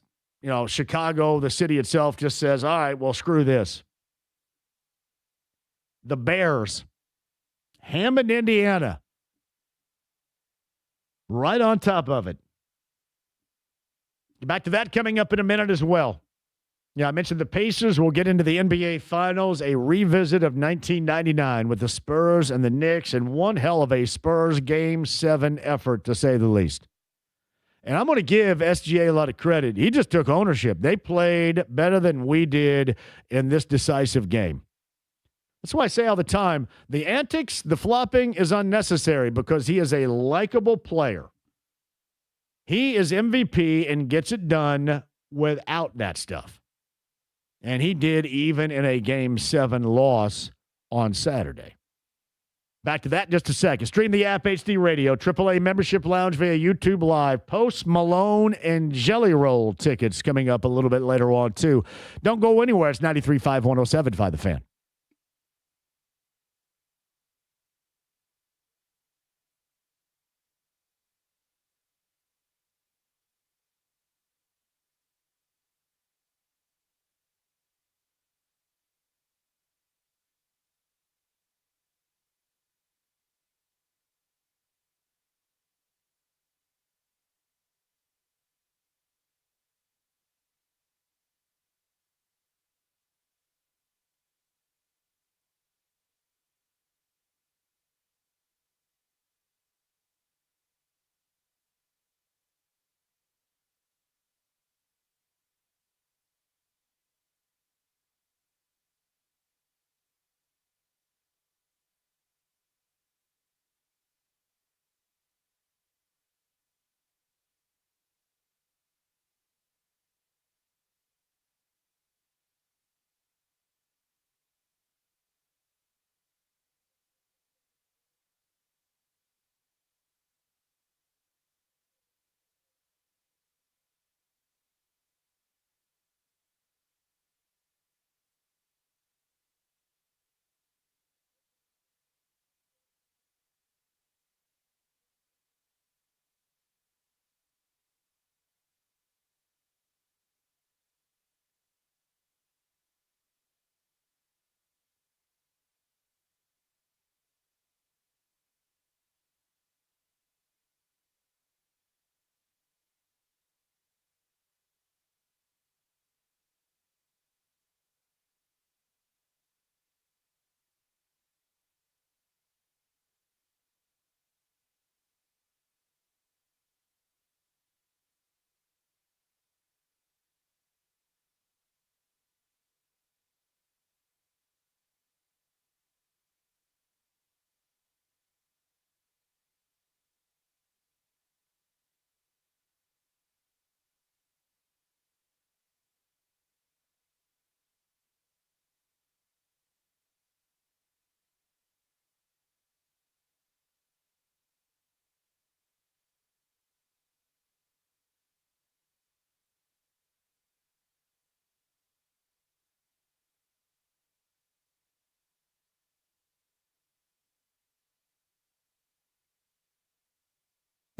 Chicago, the city itself, just says, all right, well, screw this. The Bears, Hammond, Indiana, right on top of it. Back to that coming up in a minute as well. Yeah, I mentioned the Pacers will get into the NBA Finals, a revisit of 1999 with the Spurs and the Knicks, and one hell of a Spurs Game 7 effort, to say the least. And I'm going to give SGA a lot of credit. He just took ownership. They played better than we did in this decisive game. That's why I say all the time, the antics, the flopping is unnecessary because he is a likable player. He is MVP and gets it done without that stuff. And he did even in a Game 7 loss on Saturday. Back to that in just a second. Stream the app, HD Radio, AAA Membership Lounge via YouTube Live. Post Malone and Jelly Roll tickets coming up a little bit later on, too. Don't go anywhere. It's 93.5, 107.5 The Fan.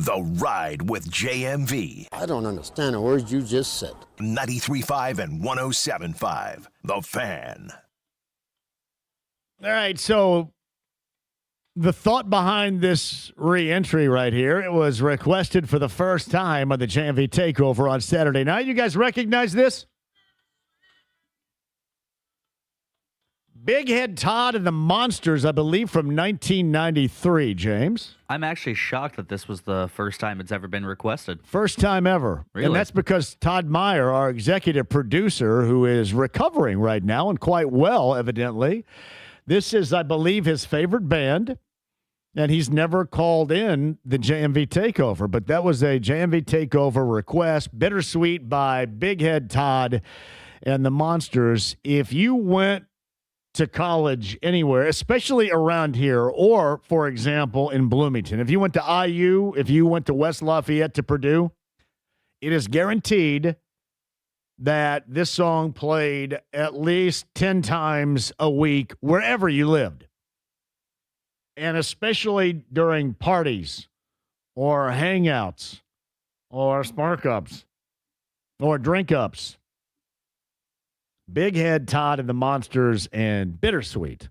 The Ride with JMV. I don't understand a word you just said. 93.5 and 107.5. The Fan. All right, so the thought behind this re-entry right here, it was requested for the first time on the JMV Takeover on Saturday night. You guys recognize this? Big Head Todd and the Monsters, I believe, from 1993, James. I'm actually shocked that this was the first time it's ever been requested. First time ever. Really? And that's because Todd Meyer, our executive producer, who is recovering right now and quite well, evidently, This is, I believe, his favorite band, and he's never called in the JMV Takeover, but that was a JMV Takeover request, Bittersweet by Big Head Todd and the Monsters. If you went to college anywhere, especially around here, or, for example, in Bloomington, if you went to IU, if you went to West Lafayette to Purdue, it is guaranteed that this song played at least 10 times a week wherever you lived. And especially during parties or hangouts or spark ups or drink ups. Big Head Todd and the Monsters and Bittersweet.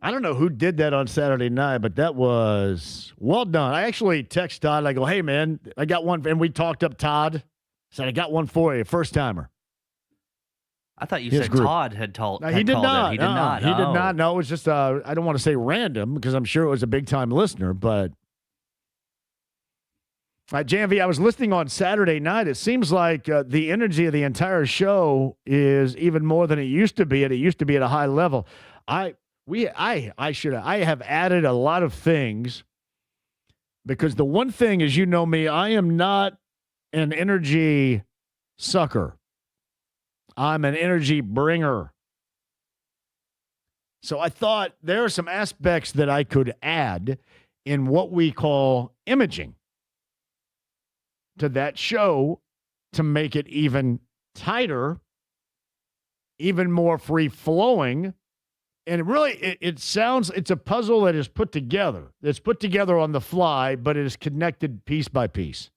I don't know who did that on Saturday night, but that was well done. I actually text Todd. I go, hey, man, I got one. And we talked up Todd. Said, I got one for you, first timer. I thought you said Todd had told. No, he did not. He did not. He did not. No, it was just, I don't want to say random because I'm sure it was a big time listener, but. JMV, I was listening on Saturday night. It seems like the energy of the entire show is even more than it used to be. And it used to be at a high level. I have added a lot of things because the one thing is, you know me, I am not an energy sucker. I'm an energy bringer. So I thought there are some aspects that I could add in what we call imaging to that show to make it even tighter, even more free-flowing. And really, it sounds, it's a puzzle that is put together. It's put together on the fly, but it is connected piece by piece.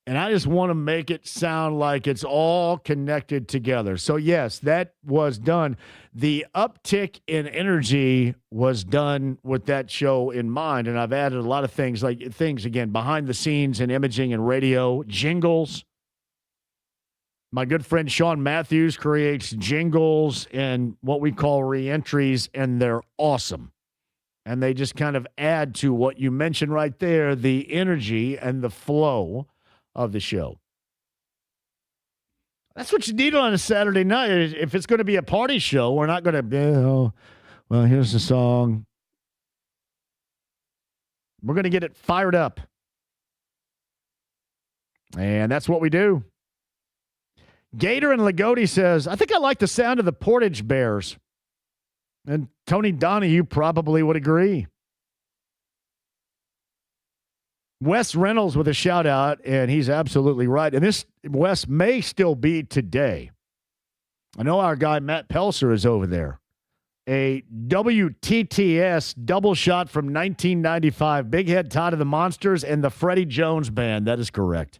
And I just want to make it sound like it's all connected together. So, yes, that was done. The uptick in energy was done with that show in mind. And I've added a lot of things, again, behind the scenes in imaging and radio, jingles. My good friend Sean Matthews creates jingles and what we call reentries, and they're awesome. And they just kind of add to what you mentioned right there, the energy and the flow of the show. That's what you need on a Saturday night. If it's going to be a party show, we're not going to, well, here's the song. We're going to get it fired up. And that's what we do. Gator and Lagodi says, I think I like the sound of the Portage Bears. And Tony Donahue probably would agree. Wes Reynolds with a shout out, and he's absolutely right. And this, Wes, may still be today. I know our guy Matt Pelser is over there. A WTTS double shot from 1995. Big Head Todd of the Monsters and the Freddie Jones Band. That is correct.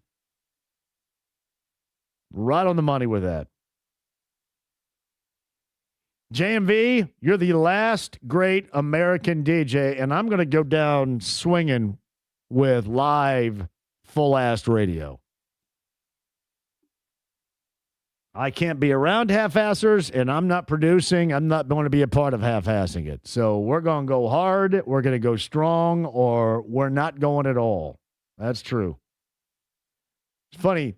Right on the money with that. JMV, you're the last great American DJ, and I'm going to go down swinging with live full-ass radio. I can't be around half-assers, and I'm not producing. I'm not going to be a part of half-assing it. So we're going to go hard, we're going to go strong, or we're not going at all. That's true. It's funny,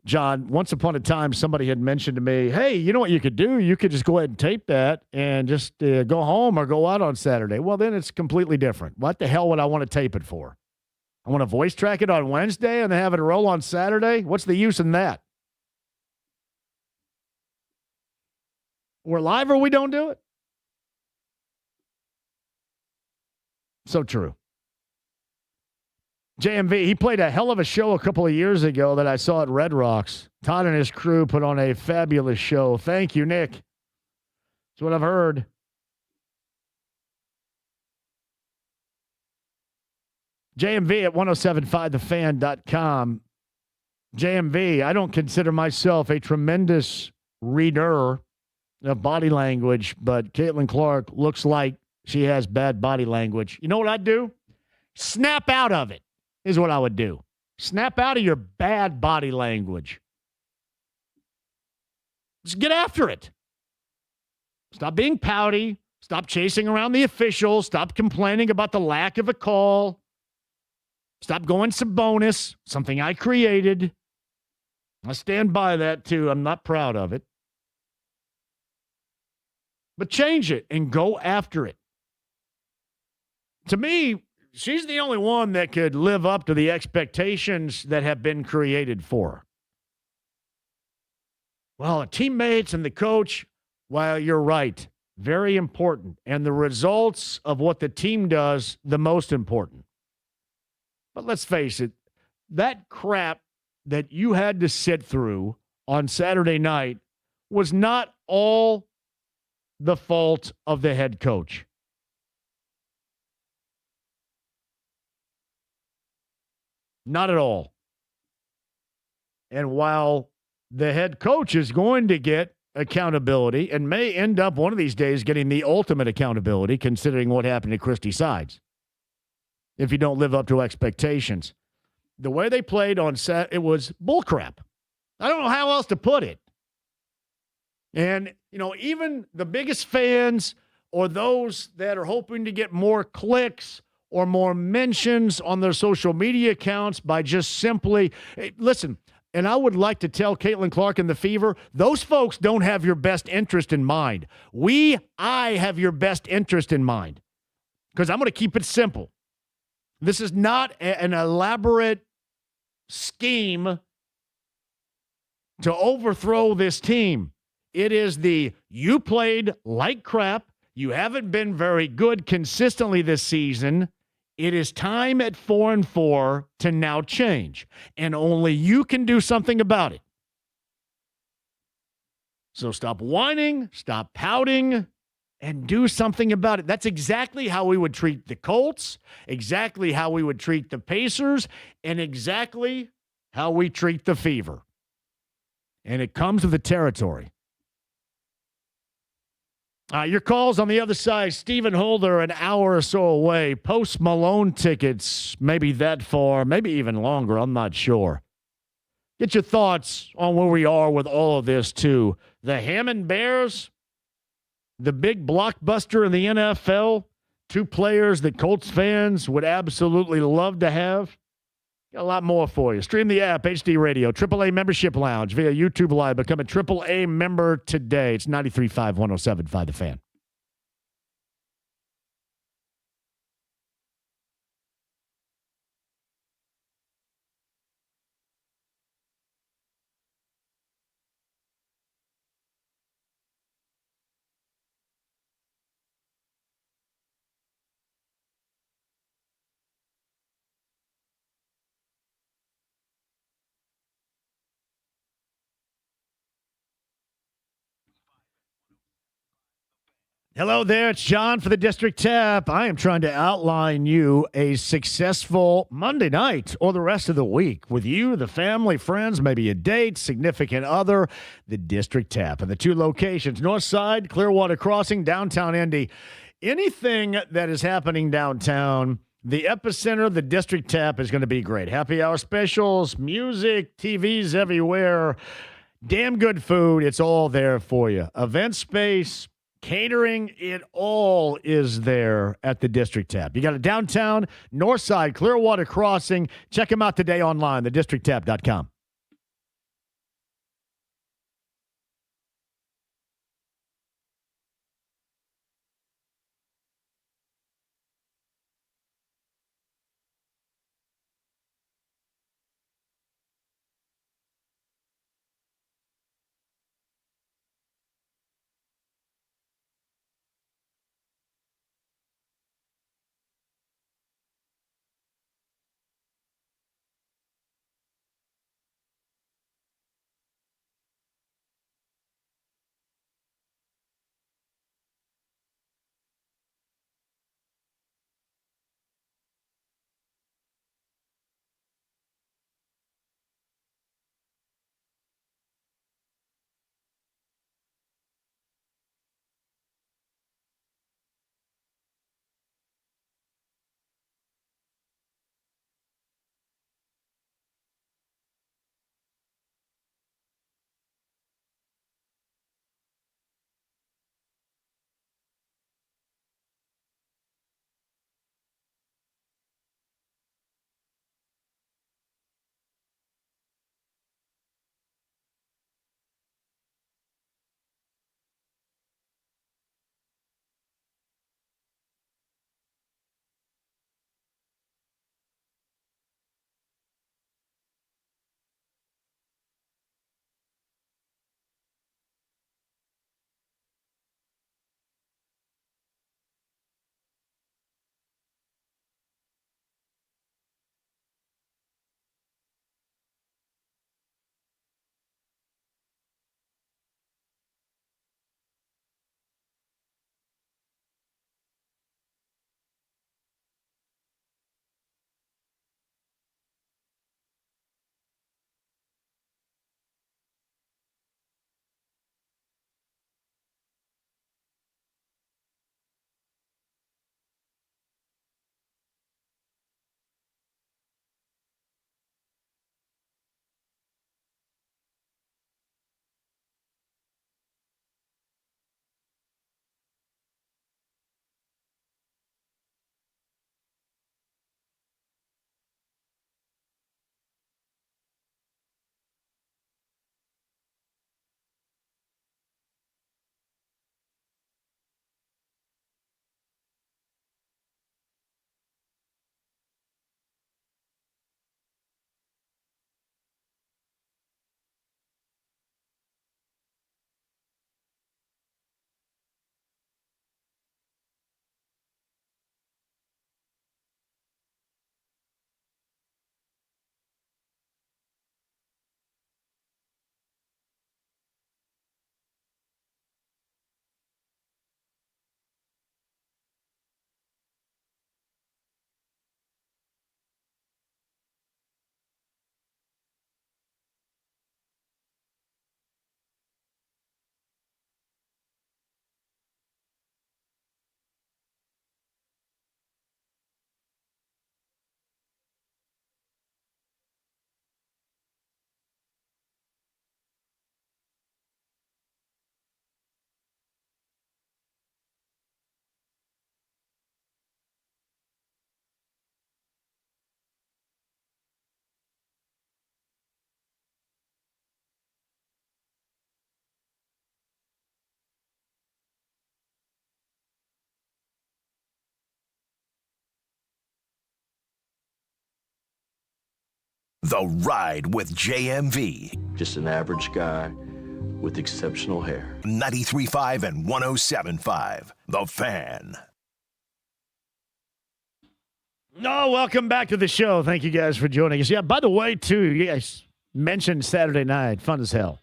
John, once upon a time, somebody had mentioned to me, hey, you know what you could do? You could just go ahead and tape that and just go home or go out on Saturday. Well, then it's completely different. What the hell would I want to tape it for? I want to voice track it on Wednesday and then have it roll on Saturday? What's the use in that? We're live or we don't do it? So true. JMV, he played a hell of a show a couple of years ago that I saw at Red Rocks. Todd and his crew put on a fabulous show. Thank you, Nick. That's what I've heard. JMV at 1075thefan.com. JMV, I don't consider myself a tremendous reader of body language, but Caitlin Clark looks like she has bad body language. You know what I'd do? Snap out of it is what I would do. Snap out of your bad body language. Just get after it. Stop being pouty. Stop chasing around the officials. Stop complaining about the lack of a call. Stop going Sabonis, something I created. I stand by that, too. I'm not proud of it. but change it and go after it. To me, she's the only one that could live up to the expectations that have been created for her. Well, the teammates and the coach, well, you're right. Very important. And the results of what the team does, the most important. But let's face it, that crap that you had to sit through on Saturday night was not all the fault of the head coach. Not at all. And while the head coach is going to get accountability and may end up one of these days getting the ultimate accountability, considering what happened to Christy Sides, if you don't live up to expectations. The way they played on set, it was bullcrap. I don't know how else to put it. And, even the biggest fans or those that are hoping to get more clicks or more mentions on their social media accounts by just simply, hey, listen, and I would like to tell Caitlin Clark and the Fever, those folks don't have your best interest in mind. I have your best interest in mind. Because I'm going to keep it simple. This is not an elaborate scheme to overthrow this team. It is you played like crap. You haven't been very good consistently this season. It is time at 4-4 to now change. And only you can do something about it. So stop whining, stop pouting, and do something about it. That's exactly how we would treat the Colts, exactly how we would treat the Pacers, and exactly how we treat the Fever. And it comes with the territory. Your calls on the other side. Stephen Holder, an hour or so away. Post Malone tickets, maybe that far, maybe even longer. I'm not sure. Get your thoughts on where we are with all of this, too. The Hammond Bears, the big blockbuster in the NFL, two players that Colts fans would absolutely love to have. Got a lot more for you. Stream the app, HD Radio, AAA Membership Lounge via YouTube Live. Become a AAA member today. It's 93.5, 107.5 The Fan. Hello there, it's John for the District Tap. I am trying to outline you a successful Monday night or the rest of the week with you, the family, friends, maybe a date, significant other, the District Tap. And the two locations, North Side, Clearwater Crossing, downtown Indy. Anything that is happening downtown, the epicenter, the District Tap is going to be great. Happy hour specials, music, TVs everywhere, damn good food. It's all there for you. Event space, catering, it all is there at the District Tap. You got a downtown, North Side, Clearwater Crossing. Check them out today online, thedistricttap.com. The Ride with JMV. Just an average guy with exceptional hair. 93.5 and 107.5. The Fan. No, welcome back to the show. Thank you guys for joining us. Yeah, by the way, too, you guys mentioned Saturday night. Fun as hell.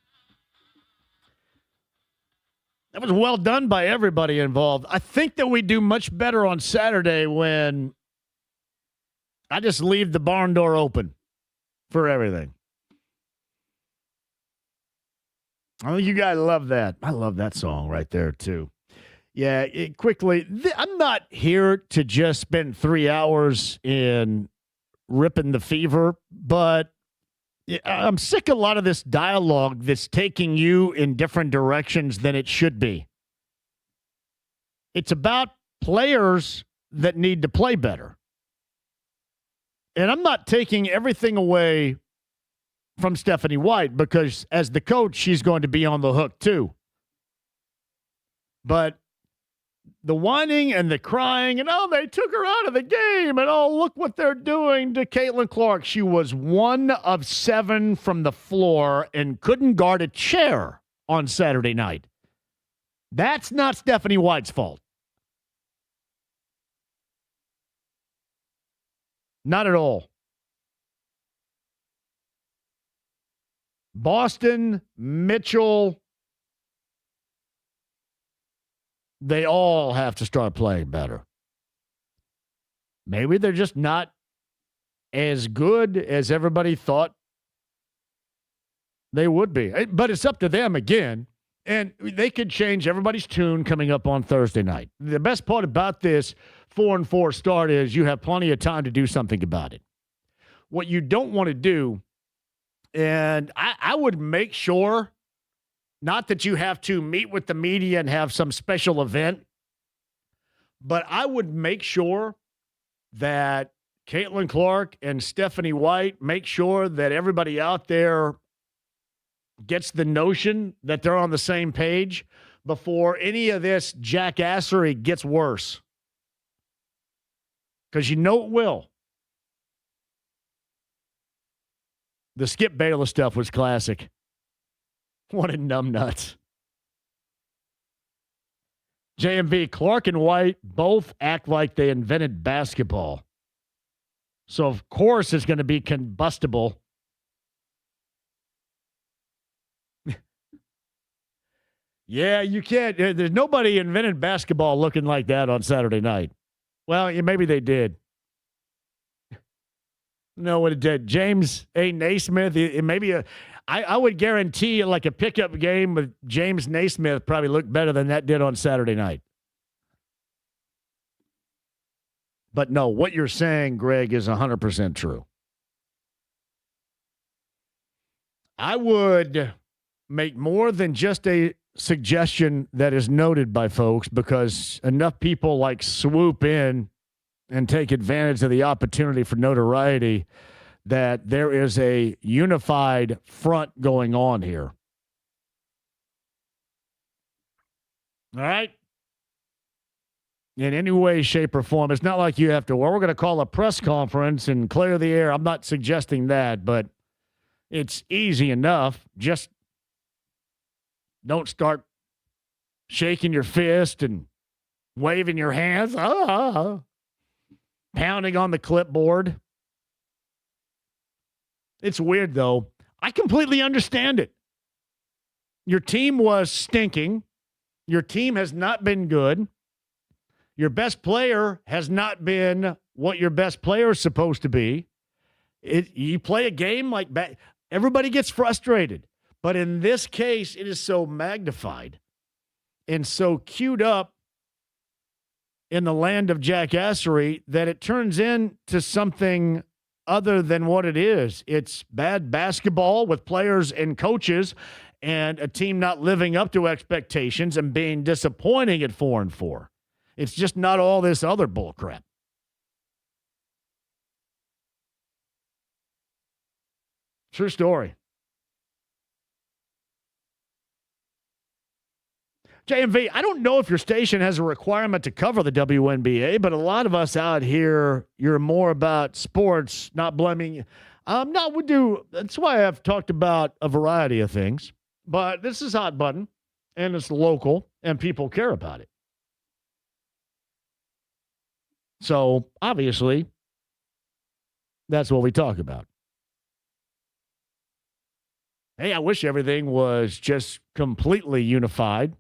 That was well done by everybody involved. I think that we do much better on Saturday when I just leave the barn door open for everything. I think you guys love that. I love that song right there, too. Yeah, quickly, I'm not here to just spend 3 hours in ripping the fever, but I'm sick of a lot of this dialogue that's taking you in different directions than it should be. It's about players that need to play better. And I'm not taking everything away from Stephanie White because as the coach, she's going to be on the hook too. But the whining and the crying and, oh, they took her out of the game and, oh, look what they're doing to Caitlin Clark. She was 1 of 7 from the floor and couldn't guard a chair on Saturday night. That's not Stephanie White's fault. Not at all. Boston, Mitchell, they all have to start playing better. Maybe they're just not as good as everybody thought they would be. But it's up to them again. And they could change everybody's tune coming up on Thursday night. The best part about this 4-4 start is you have plenty of time to do something about it. What you don't want to do, and I would make sure, not that you have to meet with the media and have some special event, but I would make sure that Caitlin Clark and Stephanie White make sure that everybody out there gets the notion that they're on the same page before any of this jackassery gets worse. Because you know it will. The Skip Bayless stuff was classic. What a numbnuts. JMV, Clark and White both act like they invented basketball. So, of course, it's going to be combustible. Yeah, you can't. There's nobody invented basketball looking like that on Saturday night. Well, maybe they did. No, what it did. James A. Naismith, I would guarantee like a pickup game with James Naismith probably looked better than that did on Saturday night. But no, what you're saying, Greg, is 100% true. I would make more than just a suggestion that is noted by folks because enough people like swoop in and take advantage of the opportunity for notoriety that there is a unified front going on here. All right? In any way, shape, or form. It's not like you have to, well, we're going to call a press conference and clear the air. I'm not suggesting that, but it's easy enough. Just don't start shaking your fist and waving your hands, pounding on the clipboard. It's weird, though. I completely understand it. Your team was stinking. Your team has not been good. Your best player has not been what your best player is supposed to be. You play a game like that, everybody gets frustrated. But in this case, it is so magnified and so queued up in the land of jackassery that it turns into something other than what it is. It's bad basketball with players and coaches and a team not living up to expectations and being disappointing at 4-4. It's just not all this other bullcrap. True story. JMV, I don't know if your station has a requirement to cover the WNBA, but a lot of us out here, you're more about sports, not blaming. No, we do. That's why I've talked about a variety of things. But this is Hot Button, and it's local, and people care about it. So, obviously, that's what we talk about. Hey, I wish everything was just completely unified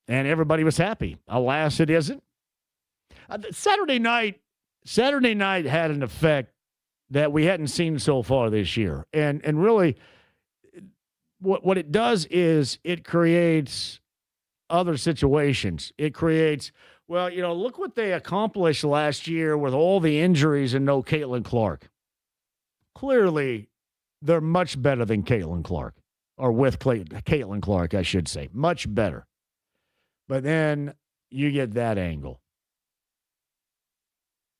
and everybody was happy. Alas, it isn't. Saturday night had an effect that we hadn't seen so far this year. And really, what it does is it creates other situations. It creates, well, look what they accomplished last year with all the injuries and no Caitlin Clark. Clearly, they're much better than Caitlin Clark, or with Caitlin Clark, I should say. Much better. But then you get that angle.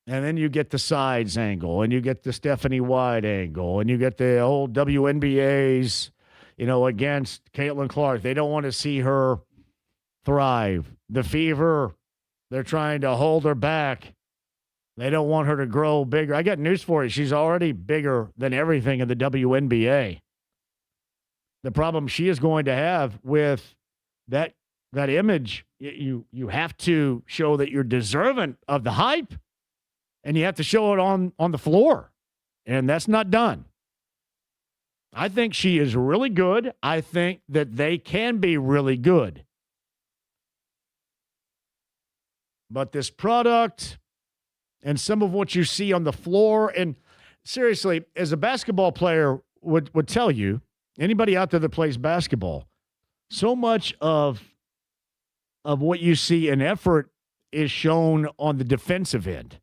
And then you get the sides angle, and you get the Stephanie White angle, and you get the old WNBAs, against Caitlin Clark. They don't want to see her thrive. The Fever, they're trying to hold her back. They don't want her to grow bigger. I got news for you. She's already bigger than everything in the WNBA. The problem she is going to have with that image, you have to show that you're deserving of the hype, and you have to show it on the floor, and that's not done. I think she is really good. I think that they can be really good. But this product and some of what you see on the floor, and seriously, as a basketball player would tell you, anybody out there that plays basketball, so much of what you see in effort is shown on the defensive end.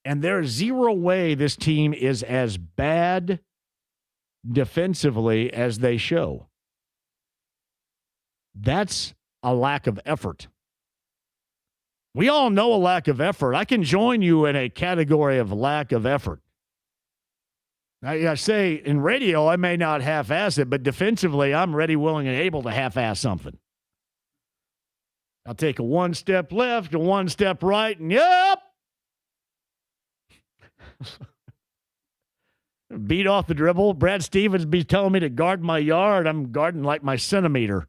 And there's zero way this team is as bad defensively as they show. That's a lack of effort. We all know a lack of effort. I can join you in a category of lack of effort. I say in radio, I may not half-ass it, but defensively, I'm ready, willing, and able to half-ass something. I'll take a one step left, a one step right, and yep. Beat off the dribble. Brad Stevens be telling me to guard my yard. I'm guarding like my centimeter.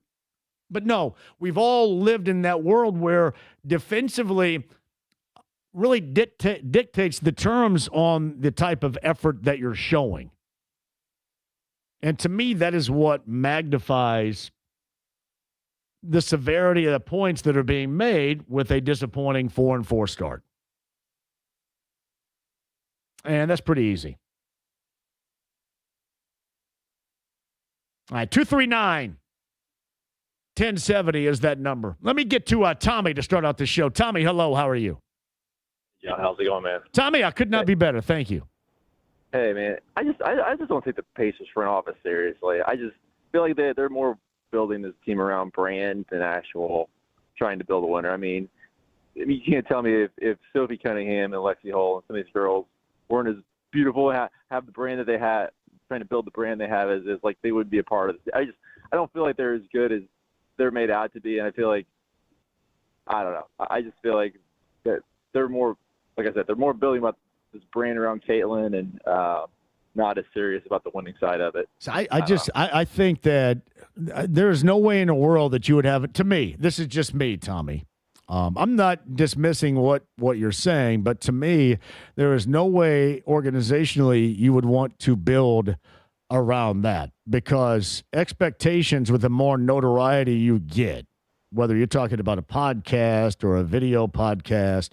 But no, we've all lived in that world where defensively really dictates the terms on the type of effort that you're showing. And to me, that is what magnifies the severity of the points that are being made with a disappointing 4-4 start. And that's pretty easy. All right, 239-1070 is that number. Let me get to Tommy to start out the show. Tommy, hello. How are you? Yeah, how's it going, man? Tommy, I could not be better. Thank you. Hey, man, I just don't take the Pacers front office seriously. I just feel like they're more building this team around brand than actual trying to build a winner. I mean, you can't tell me if Sophie Cunningham and Lexi Hull and some of these girls weren't as beautiful, have the brand that they had, trying to build the brand they have as like they would be a part of this. I don't feel like they're as good as they're made out to be, and I feel like, I don't know. I just feel like that they're more, like I said, they're more building about this brand around Caitlin and not as serious about the winning side of it. So I think that there's no way in the world that you would have it. To me, this is just me, Tommy. I'm not dismissing what you're saying, but to me, there is no way organizationally you would want to build around that, because expectations with the more notoriety you get, whether you're talking about a podcast or a video podcast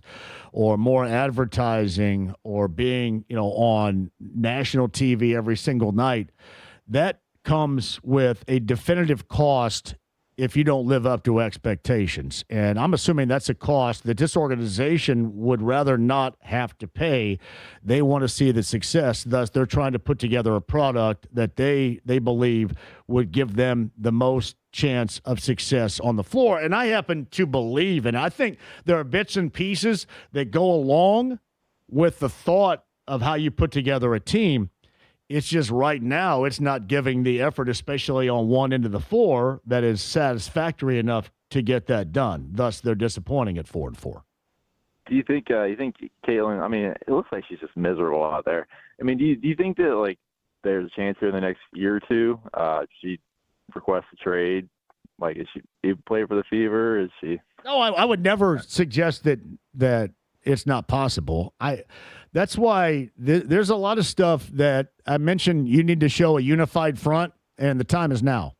or more advertising or being, on national TV every single night, that comes with a definitive cost if you don't live up to expectations. And I'm assuming that's a cost that this organization would rather not have to pay. They want to see the success. Thus, they're trying to put together a product that they believe would give them the most chance of success on the floor. And I happen to believe, and I think there are bits and pieces that go along with the thought of how you put together a team. It's just right now it's not giving the effort, especially on one end of the floor, that is satisfactory enough to get that done. Thus, they're disappointing at 4-4. do you think Caitlin? I mean, it looks like she's just miserable out there. I mean, do you think that like there's a chance here in the next year or two she requests a trade? Like, is she play for the Fever? Is she? No, I would never suggest that it's not possible. That's why there's a lot of stuff that I mentioned. You need to show a unified front, and the time is now.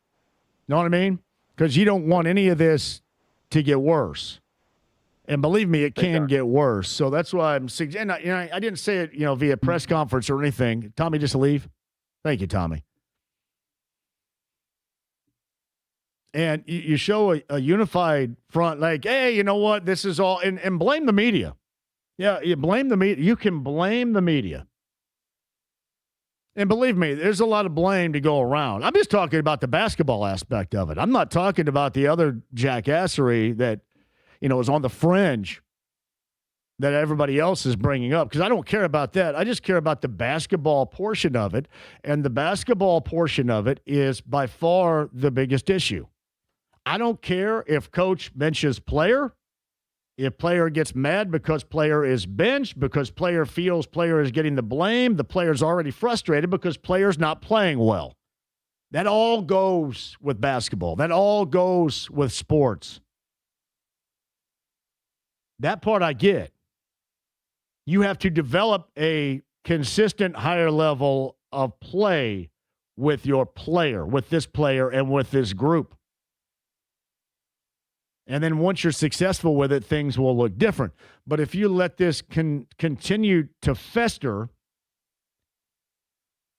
Know what I mean? Because you don't want any of this to get worse. And believe me, it can get worse. So that's why I'm suggesting. I didn't say it, via press conference or anything. Tommy, just leave. Thank you, Tommy. And you show a unified front, like, hey, you know what? This is all, and blame the media. Yeah, you blame the media. You can blame the media. And believe me, there's a lot of blame to go around. I'm just talking about the basketball aspect of it. I'm not talking about the other jackassery that, is on the fringe that everybody else is bringing up, because I don't care about that. I just care about the basketball portion of it, and the basketball portion of it is by far the biggest issue. I don't care if coach benches player, if player gets mad because player is benched, because player feels player is getting the blame, the player's already frustrated because player's not playing well. That all goes with basketball. That all goes with sports. That part I get. You have to develop a consistent higher level of play with your player, with this player, and with this group. And then once you're successful with it, things will look different. But if you let this continue to fester,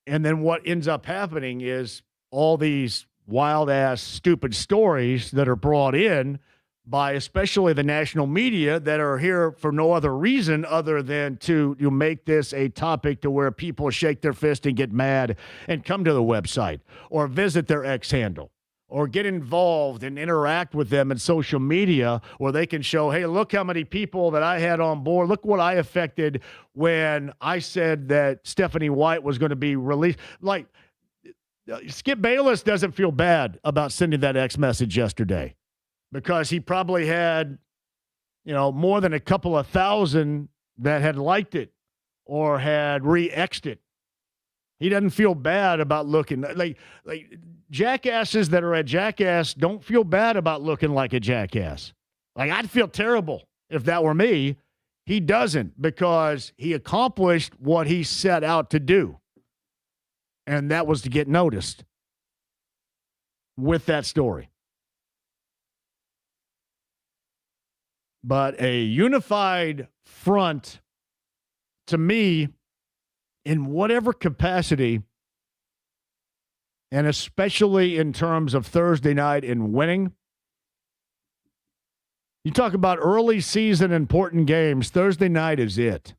and then what ends up happening is all these wild-ass, stupid stories that are brought in by especially the national media that are here for no other reason other than to make this a topic to where people shake their fist and get mad and come to the website or visit their X handle or get involved and interact with them in social media where they can show, hey, look how many people that I had on board. Look what I affected when I said that Stephanie White was going to be released. Like, Skip Bayless doesn't feel bad about sending that X message yesterday, because he probably had, more than a couple of thousand that had liked it or had re-X'd it. He doesn't feel bad about looking like jackasses that are a jackass don't feel bad about looking like a jackass. Like, I'd feel terrible if that were me. He doesn't, because he accomplished what he set out to do. And that was to get noticed with that story. But a unified front, to me, in whatever capacity, and especially in terms of Thursday night and winning, you talk about early season important games, Thursday night is it.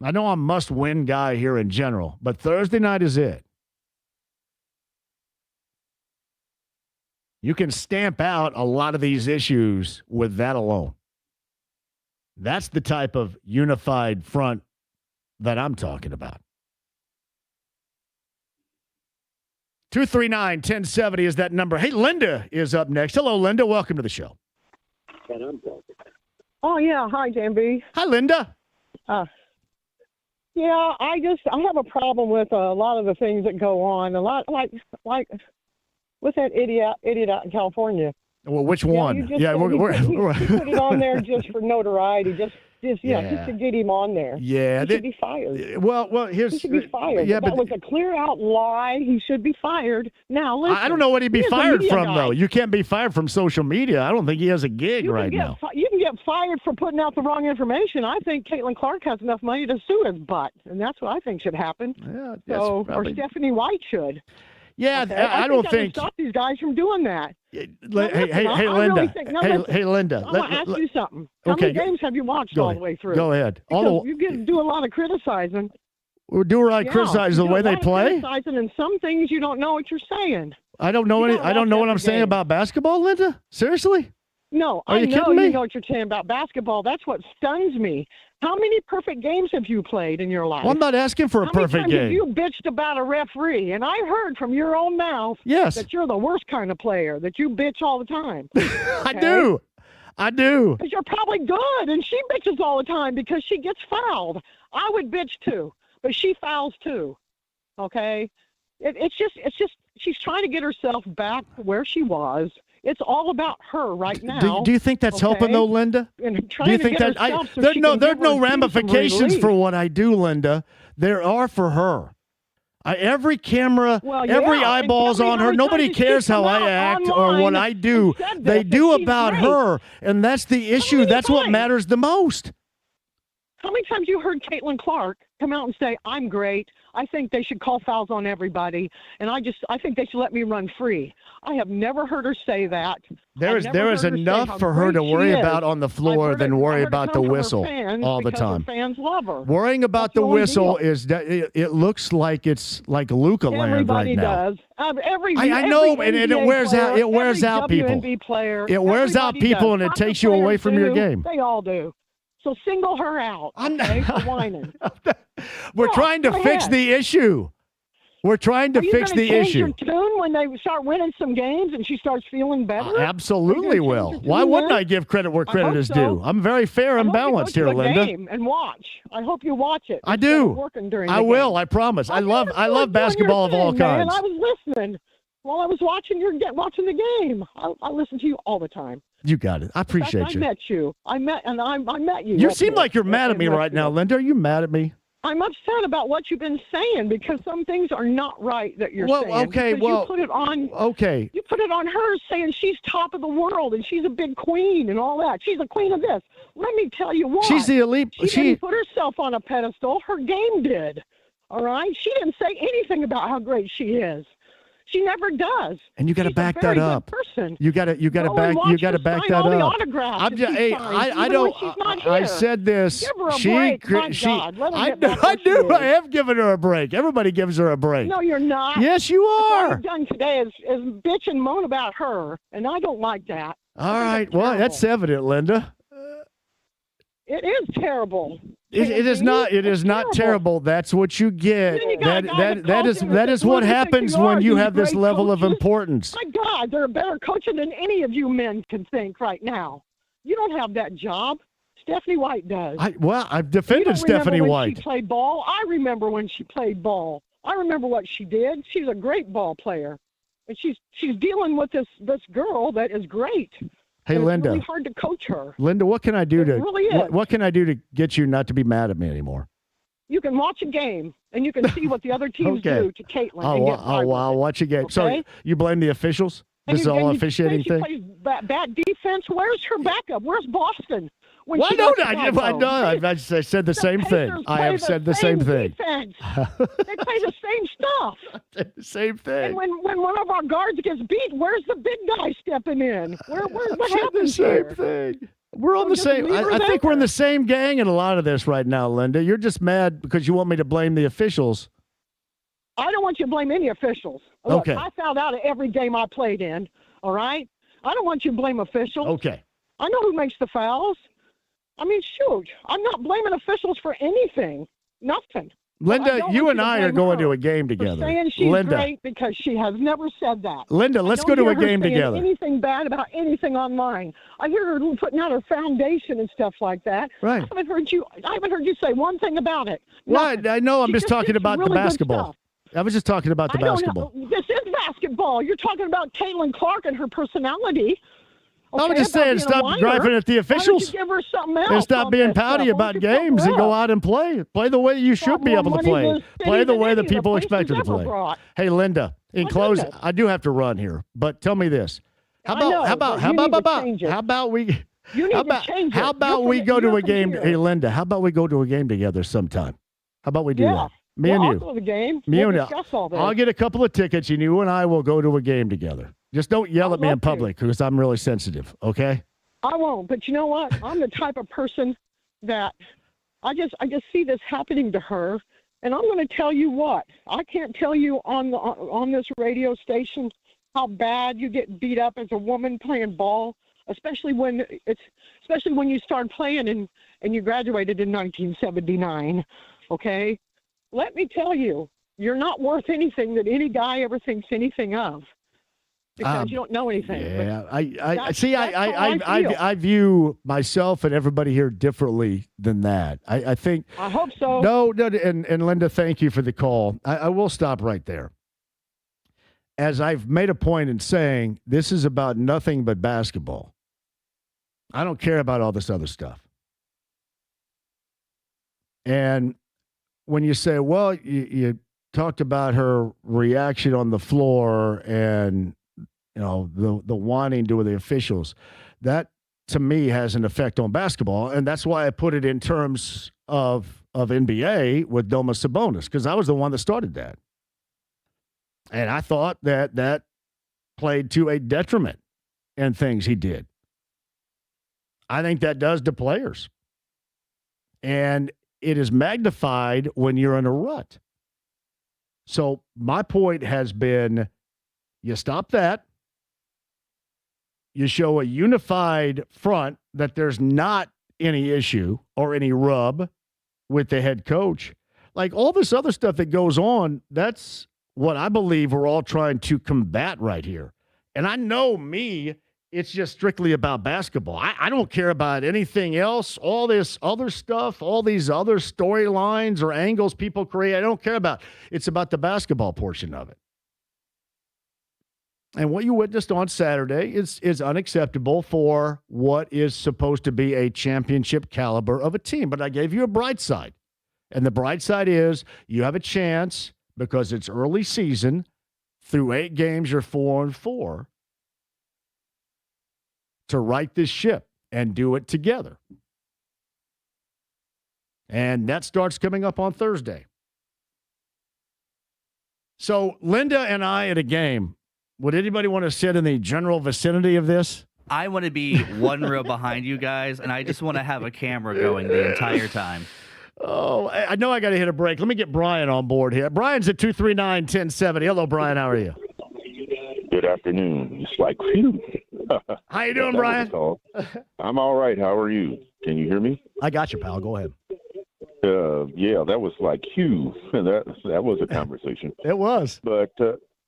I know I'm a must-win guy here in general, but Thursday night is it. You can stamp out a lot of these issues with that alone. That's the type of unified front that I'm talking about. 239-1070 is that number. Hey, Linda is up next. Hello, Linda. Welcome to the show. Oh, yeah. Hi, JMV. Hi, Linda. Yeah, I have a problem with a lot of the things that go on. A lot like with that idiot out in California. Well, which one? He put it on there just for notoriety, just to get him on there. Yeah, he should be fired. Well, he should be fired. Yeah, that was a clear out lie. He should be fired. Now, listen, I don't know what he'd be fired from, guy. though. You can't be fired from social media. I don't think he has a gig right now. You can get fired for putting out the wrong information. I think Caitlin Clark has enough money to sue his butt, and that's what I think should happen. Yeah, or Stephanie White should. Yeah, okay? I don't think stop these guys from doing that. Hey, Linda. Hey, Linda. I want to ask you something. How many games have you watched all the way through? Go ahead. You get to do a lot of criticizing. Criticize the way they play? Criticizing, and some things you don't know what you're saying. I don't know what I'm saying about basketball, Linda. Seriously? No, Are you I know kidding me? you know what you're saying about basketball. That's what stuns me. How many perfect games have you played in your life? Well, I'm not asking for a perfect game. Have you bitched about a referee? And I heard from your own mouth that you're the worst kind of player, that you bitch all the time. I do. I do. Because you're probably good, and she bitches all the time because she gets fouled. I would bitch too, but she fouls too. Okay? It's just she's trying to get herself back to where she was. It's all about her right now. Do you think that's helping though, Linda? And Do you think that there's no ramifications for what I do, Linda? There are for her. Every camera, every eyeball's on her. Nobody cares how I act or what I do. They do about her, and that's the issue. That's what matters the most. How many times you heard Caitlin Clark come out and say, "I'm great. I think they should call fouls on everybody, and I think they should let me run free." I have never heard her say that. There is enough for her to worry about on the floor than worry about the whistle all the time. Fans love her. Worrying about the whistle is that it looks like it's like Luca land right now. Everybody does. I know, and it wears out. It wears out people. It wears out people, and it takes you away from your game. They all do. So single her out. I'm not for whining. We're trying to fix the issue. We're trying to fix the issue. Are you going to change your tune when they start winning some games and she starts feeling better? Absolutely will. Why wouldn't I give credit where credit is due? I'm very fair and balanced here, Linda. Game and watch. I hope you watch it. I do. I will. I promise. I love basketball of all kinds. Man, I was listening while I was watching the game. I listen to you all the time. You got it. I appreciate you. I met you. I met you. You seem like you're mad at me right now, Linda. Are you mad at me? I'm upset about what you've been saying because some things are not right that you're saying. Okay, well, you put it on. Okay. You put it on her saying she's top of the world and she's a big queen and all that. She's a queen of this. Let me tell you what. She's the elite. She didn't put herself on a pedestal. Her game did. All right. She didn't say anything about how great she is. She never does. And you got to back that up. You got to back that up. I'm just, hey, I don't. I said this. Give her a break. I do. I have given her a break. Everybody gives her a break. No, you're not. Yes, you are. What you've done today is bitch and moan about her, and I don't like that. All right. Well, that's evident, Linda. It is terrible. It is not. It is not terrible. That's what you get. That is what happens when you have this level of importance. My God, they're a better coacher than any of you men can think right now. You don't have that job. Stephanie White does. I've defended Stephanie White. When she played ball. I remember when she played ball. I remember what she did. She's a great ball player, and she's dealing with this girl that is great. Hey, Linda. It's really hard to coach her. Linda, what can I do what can I do to get you not to be mad at me anymore? You can watch a game, and you can see what the other teams do to Caitlin. I'll watch a game. Okay? So you blame the officials? This is all officiating thing? She plays bad defense. Where's her backup? Where's Boston? Why don't I said the same thing. I have said the same thing. They play the same stuff. Same thing. And when one of our guards gets beat, where's the big guy stepping in? What happens the here? same thing. We're on the same. I think we're in the same gang in a lot of this right now, Linda. You're just mad because you want me to blame the officials. I don't want you to blame any officials. Look, I fouled out at every game I played in. All right. I don't want you to blame officials. Okay. I know who makes the fouls. I mean, shoot, I'm not blaming officials for anything. Nothing. Linda, you and I are going to a game together. Saying she's great because she has never said that. Linda, let's go to a game together. Anything bad about anything online? I hear her putting out her foundation and stuff like that. Right. I haven't heard you say one thing about it. What? I know. I'm just talking about the basketball. I was just talking about the basketball. This is basketball. You're talking about Caitlin Clark and her personality. Okay, I'm just saying, stop driving at the officials. Give her something else and stop being pouty about games and go out and play. Play the way you should be able to play. Play the way that people expect you to play. Hey, Linda, in closing, I do have to run here, but tell me this. How about we go to a game? Hey, Linda, how about we go to a game together sometime? How about we do that? Me and you. I'll go to the game. Me and you. All this. I'll get a couple of tickets, and you and I will go to a game together. Just don't yell at me in public because I'm really sensitive, okay? I won't, but you know what? I'm the type of person that I just see this happening to her, and I'm going to tell you what. I can't tell you on this radio station how bad you get beat up as a woman playing ball, especially when you start playing and you graduated in 1979, okay? Let me tell you, you're not worth anything that any guy ever thinks anything of. because you don't know anything. Yeah, I That's see. how I feel. I view myself and everybody here differently than that. I think. I hope so. No, and Linda, thank you for the call. I will stop right there. As I've made a point in saying, this is about nothing but basketball. I don't care about all this other stuff. And when you say, well, you talked about her reaction on the floor and the whining to the officials, that to me has an effect on basketball, and that's why I put it in terms of NBA with Domas Sabonis, because I was the one that started that. And I thought that played to a detriment in things he did. I think that does to players. And it is magnified when you're in a rut. So my point has been, you stop that. You show a unified front that there's not any issue or any rub with the head coach. Like all this other stuff that goes on, that's what I believe we're all trying to combat right here. And I know me, it's just strictly about basketball. I don't care about anything else, all this other stuff, all these other storylines or angles people create. I don't care about. It's about the basketball portion of it. And what you witnessed on Saturday is unacceptable for what is supposed to be a championship caliber of a team. But I gave you a bright side. And the bright side is you have a chance, because it's early season, through 8 games, you're 4-4, to right this ship and do it together. And that starts coming up on Thursday. So Linda and I at a game, would anybody want to sit in the general vicinity of this? I want to be one row behind you guys, and I just want to have a camera going the entire time. Oh, I know I got to hit a break. Let me get Brian on board here. Brian's at 239-1070. Hello, Brian. How are you? Good afternoon. It's like, phew. How you doing, Brian? I'm all right. How are you? Can you hear me? I got you, pal. Go ahead. Yeah, that was like, phew. That was a conversation. It was. But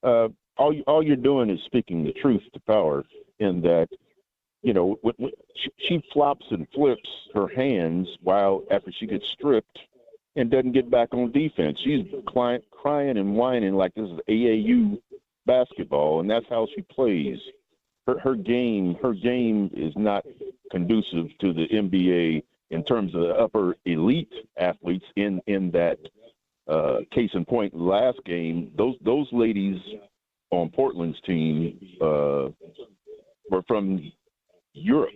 all you're doing is speaking the truth to power, in that, when she flops and flips her hands after she gets stripped and doesn't get back on defense. She's crying and whining like this is AAU basketball, and that's how she plays. Her game is not conducive to the NBA in terms of the upper elite athletes. In that case in point, last game, those ladies on Portland's team were from Europe.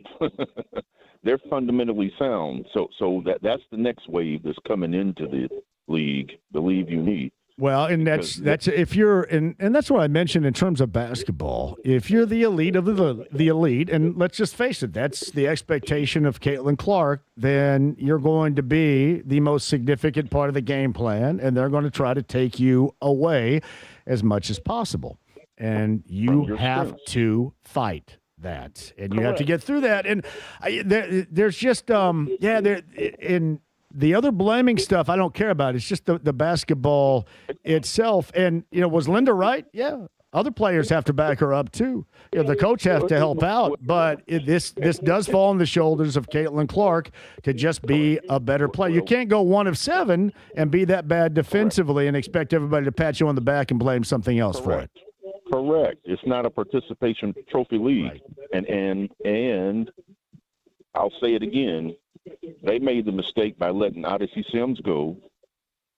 They're fundamentally sound. So that's the next wave that's coming into the league. Believe you me. Well, and that's if you're and that's what I mentioned in terms of basketball. If you're the elite of the elite, and let's just face it, that's the expectation of Caitlin Clark, then you're going to be the most significant part of the game plan, and they're going to try to take you away as much as possible. And you have to fight that, and you have to get through that. And there's just in the other blaming stuff I don't care about. It's just the basketball itself. And was Linda right? Yeah, other players have to back her up too. The coach has to help out. But this does fall on the shoulders of Caitlin Clark to just be a better player. You can't go 1 of 7 and be that bad defensively and expect everybody to pat you on the back and blame something else for it. Correct. It's not a participation trophy league. Right. And I'll say it again. They made the mistake by letting Odyssey Sims go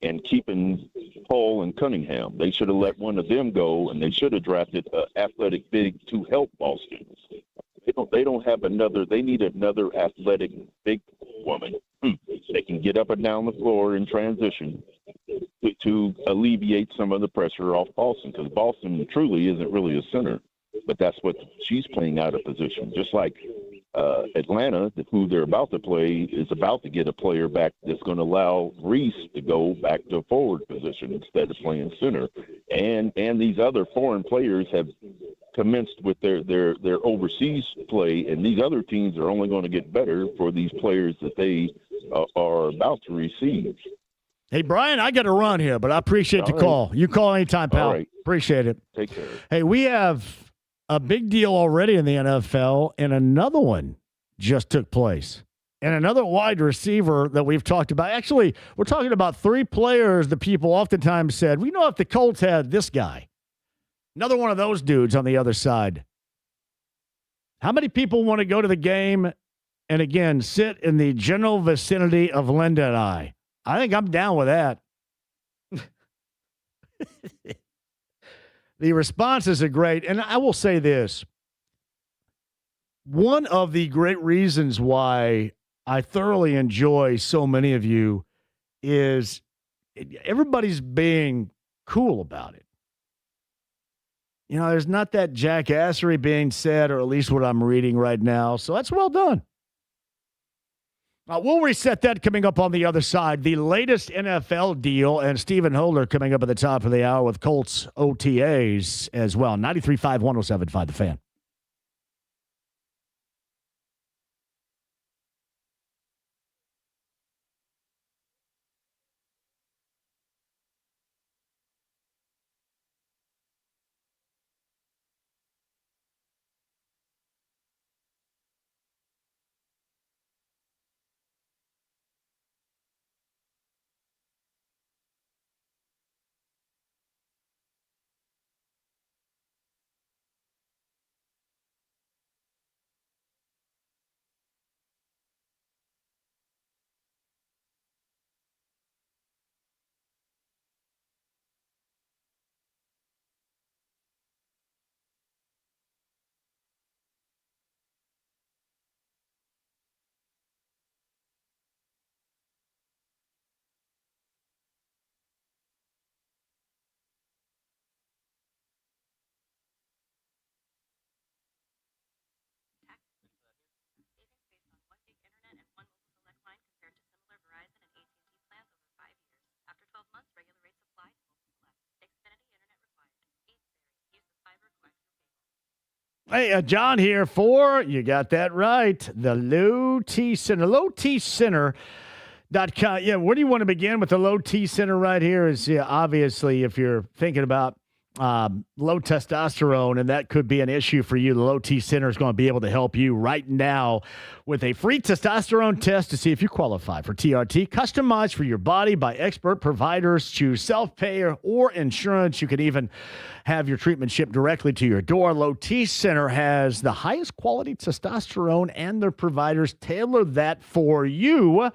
and keeping Hull and Cunningham. They should have let one of them go, and they should have drafted an athletic big to help Boston. They don't have another. They need another athletic big woman. They can get up and down the floor in transition to alleviate some of the pressure off Boston, because Boston truly isn't really a center, but that's what she's playing out of position. Just like Atlanta, who they're about to play, is about to get a player back that's going to allow Reese to go back to a forward position instead of playing center. And these other foreign players have commenced with their overseas play, and these other teams are only going to get better for these players that they are about to receive. Hey, Brian, I got to run here, but I appreciate the call. You call anytime, pal. All right. Appreciate it. Take care. Hey, we have a big deal already in the NFL, and another one just took place. And another wide receiver that we've talked about. Actually, we're talking about three players that people oftentimes said, we know if the Colts had this guy. Another one of those dudes on the other side. How many people want to go to the game and, again, sit in the general vicinity of Linda and I? I think I'm down with that. The responses are great. And I will say this. One of the great reasons why I thoroughly enjoy so many of you is everybody's being cool about it. You know, there's not that jackassery being said, or at least what I'm reading right now. So that's well done. We'll reset that coming up on the other side. The latest NFL deal, and Stephen Holder coming up at the top of the hour with Colts OTAs as well. 93.5, 107.5, The Fan. Hey, John here for, you got that right, the Low T Center. LowTCenter.com. Yeah, where do you want to begin with the Low T Center right here? Is obviously, if you're thinking about low testosterone, and that could be an issue for you, the Low T Center is going to be able to help you right now with a free testosterone test to see if you qualify for TRT, customized for your body by expert providers. Choose self-pay or insurance. You can even have your treatment shipped directly to your door. Low T Center has the highest quality testosterone, and their providers tailor that for you.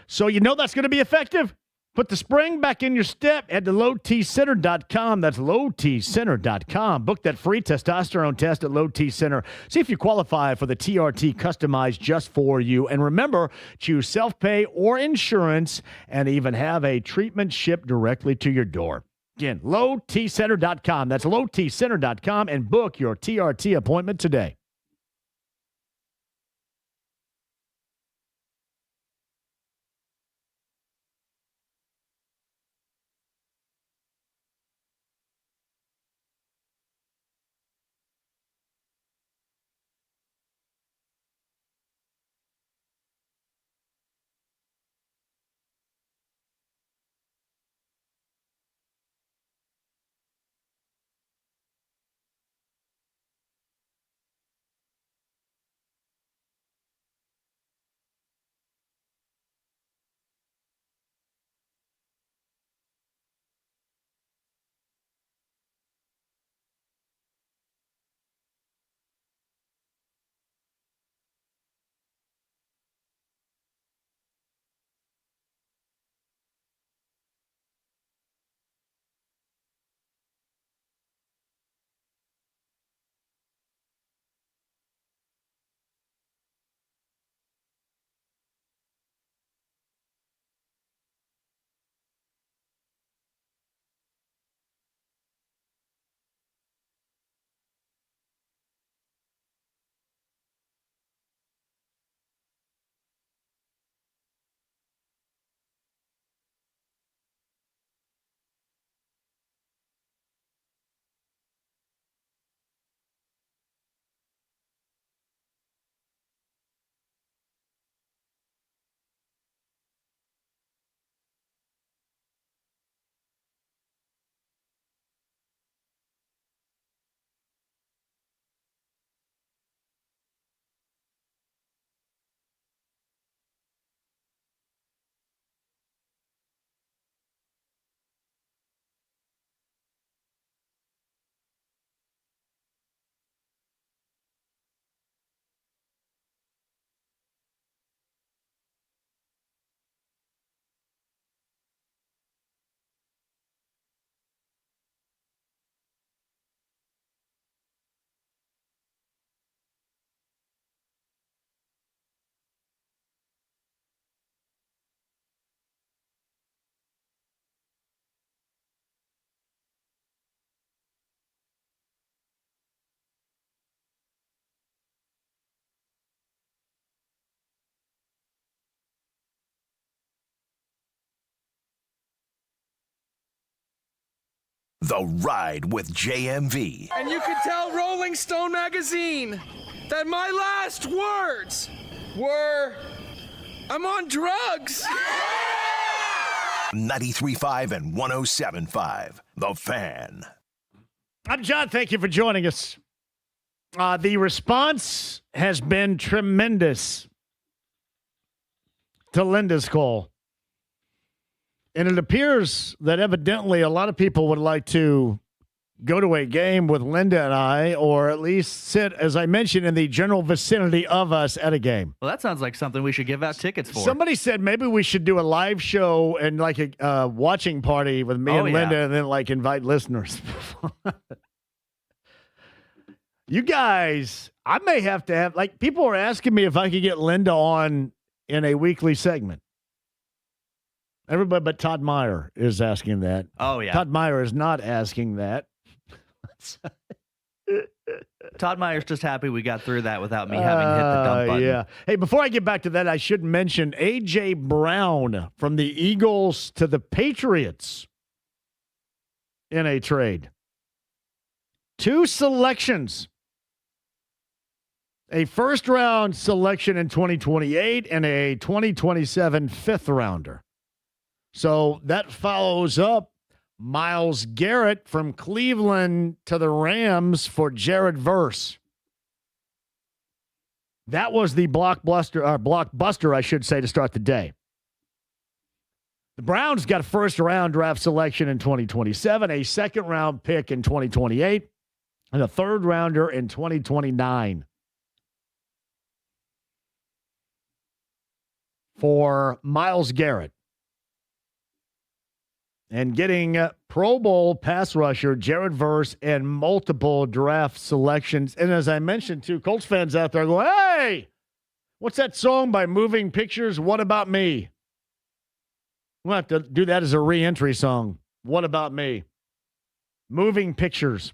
So you know that's going to be effective. Put the spring back in your step. Head to lowtcenter.com. That's lowtcenter.com. Book that free testosterone test at Low T Center. See if you qualify for the TRT customized just for you. And remember, choose self-pay or insurance, and even have a treatment shipped directly to your door. Again, lowtcenter.com. That's lowtcenter.com, and book your TRT appointment today. The Ride with JMV. And you could tell Rolling Stone magazine that my last words were, I'm on drugs. 93.5 and 107.5. The Fan. I'm John. Thank you for joining us. The response has been tremendous to Linda's call. And it appears that evidently a lot of people would like to go to a game with Linda and I, or at least sit, as I mentioned, in the general vicinity of us at a game. Well, that sounds like something we should give out tickets for. Somebody said maybe we should do a live show and like a watching party with me and Linda, and then like invite listeners. You guys, I may have to have, like, people are asking me if I could get Linda on in a weekly segment. Everybody but Todd Meyer is asking that. Oh, yeah. Todd Meyer is not asking that. Todd Meyer's just happy we got through that without me having hit the dump button. Yeah. Hey, before I get back to that, I should mention A.J. Brown from the Eagles to the Patriots in a trade. 2 selections. A first-round selection in 2028 and a 2027 fifth-rounder. So that follows up Myles Garrett from Cleveland to the Rams for Jared Verse. That was the blockbuster, I should say, to start the day. The Browns got a first-round draft selection in 2027, a second-round pick in 2028, and a third-rounder in 2029. For Myles Garrett. And getting Pro Bowl pass rusher Jared Verse and multiple draft selections. And as I mentioned, too, Colts fans out there go, hey, what's that song by Moving Pictures, What About Me? We'll have to do that as a re-entry song. What About Me? Moving Pictures.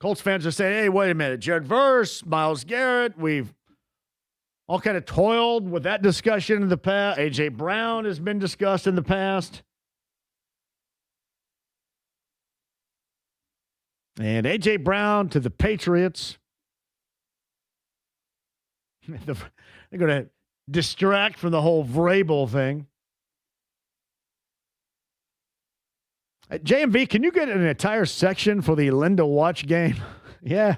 Colts fans are saying, hey, wait a minute. Jared Verse, Myles Garrett, we've all kind of toiled with that discussion in the past. A.J. Brown has been discussed in the past. And A.J. Brown to the Patriots. They're going to distract from the whole Vrabel thing. JMV, can you get an entire section for the Linda Watch game? Yeah.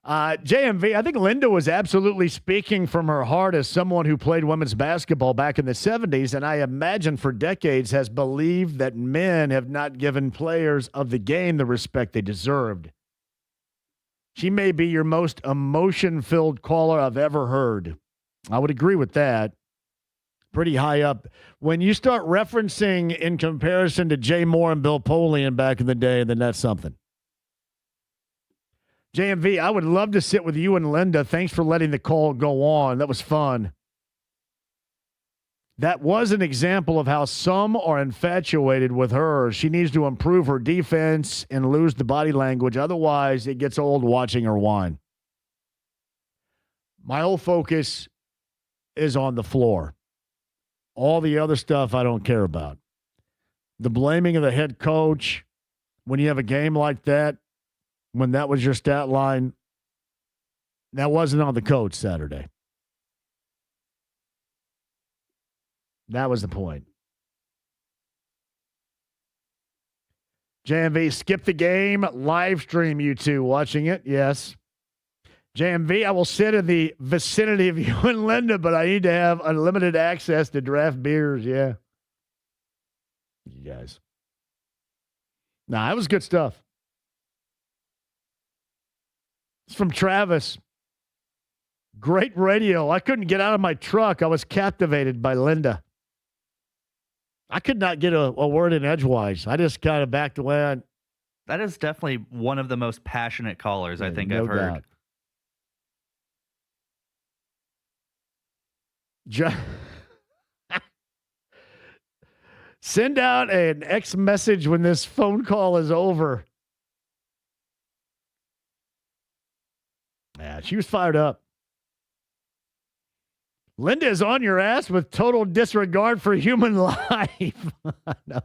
JMV, I think Linda was absolutely speaking from her heart as someone who played women's basketball back in the 70s, and I imagine for decades has believed that men have not given players of the game the respect they deserved. She may be your most emotion-filled caller I've ever heard. I would agree with that. Pretty high up. When you start referencing in comparison to Jay Moore and Bill Polian back in the day, then that's something. JMV, I would love to sit with you and Linda. Thanks for letting the call go on. That was fun. That was an example of how some are infatuated with her. She needs to improve her defense and lose the body language. Otherwise, it gets old watching her whine. My whole focus is on the floor. All the other stuff I don't care about. The blaming of the head coach when you have a game like that, when that was your stat line, that wasn't on the coach Saturday. That was the point. JMV, skip the game, live stream you two watching it. Yes. JMV, I will sit in the vicinity of you and Linda, but I need to have unlimited access to draft beers. Yeah. You guys. Nah, that was good stuff. It's from Travis. Great radio. I couldn't get out of my truck. I was captivated by Linda. I could not get a word in edgewise. I just kind of backed away. That is definitely one of the most passionate callers I think I've heard. Send out an X message when this phone call is over. Yeah, she was fired up. Linda is on your ass with total disregard for human life. No.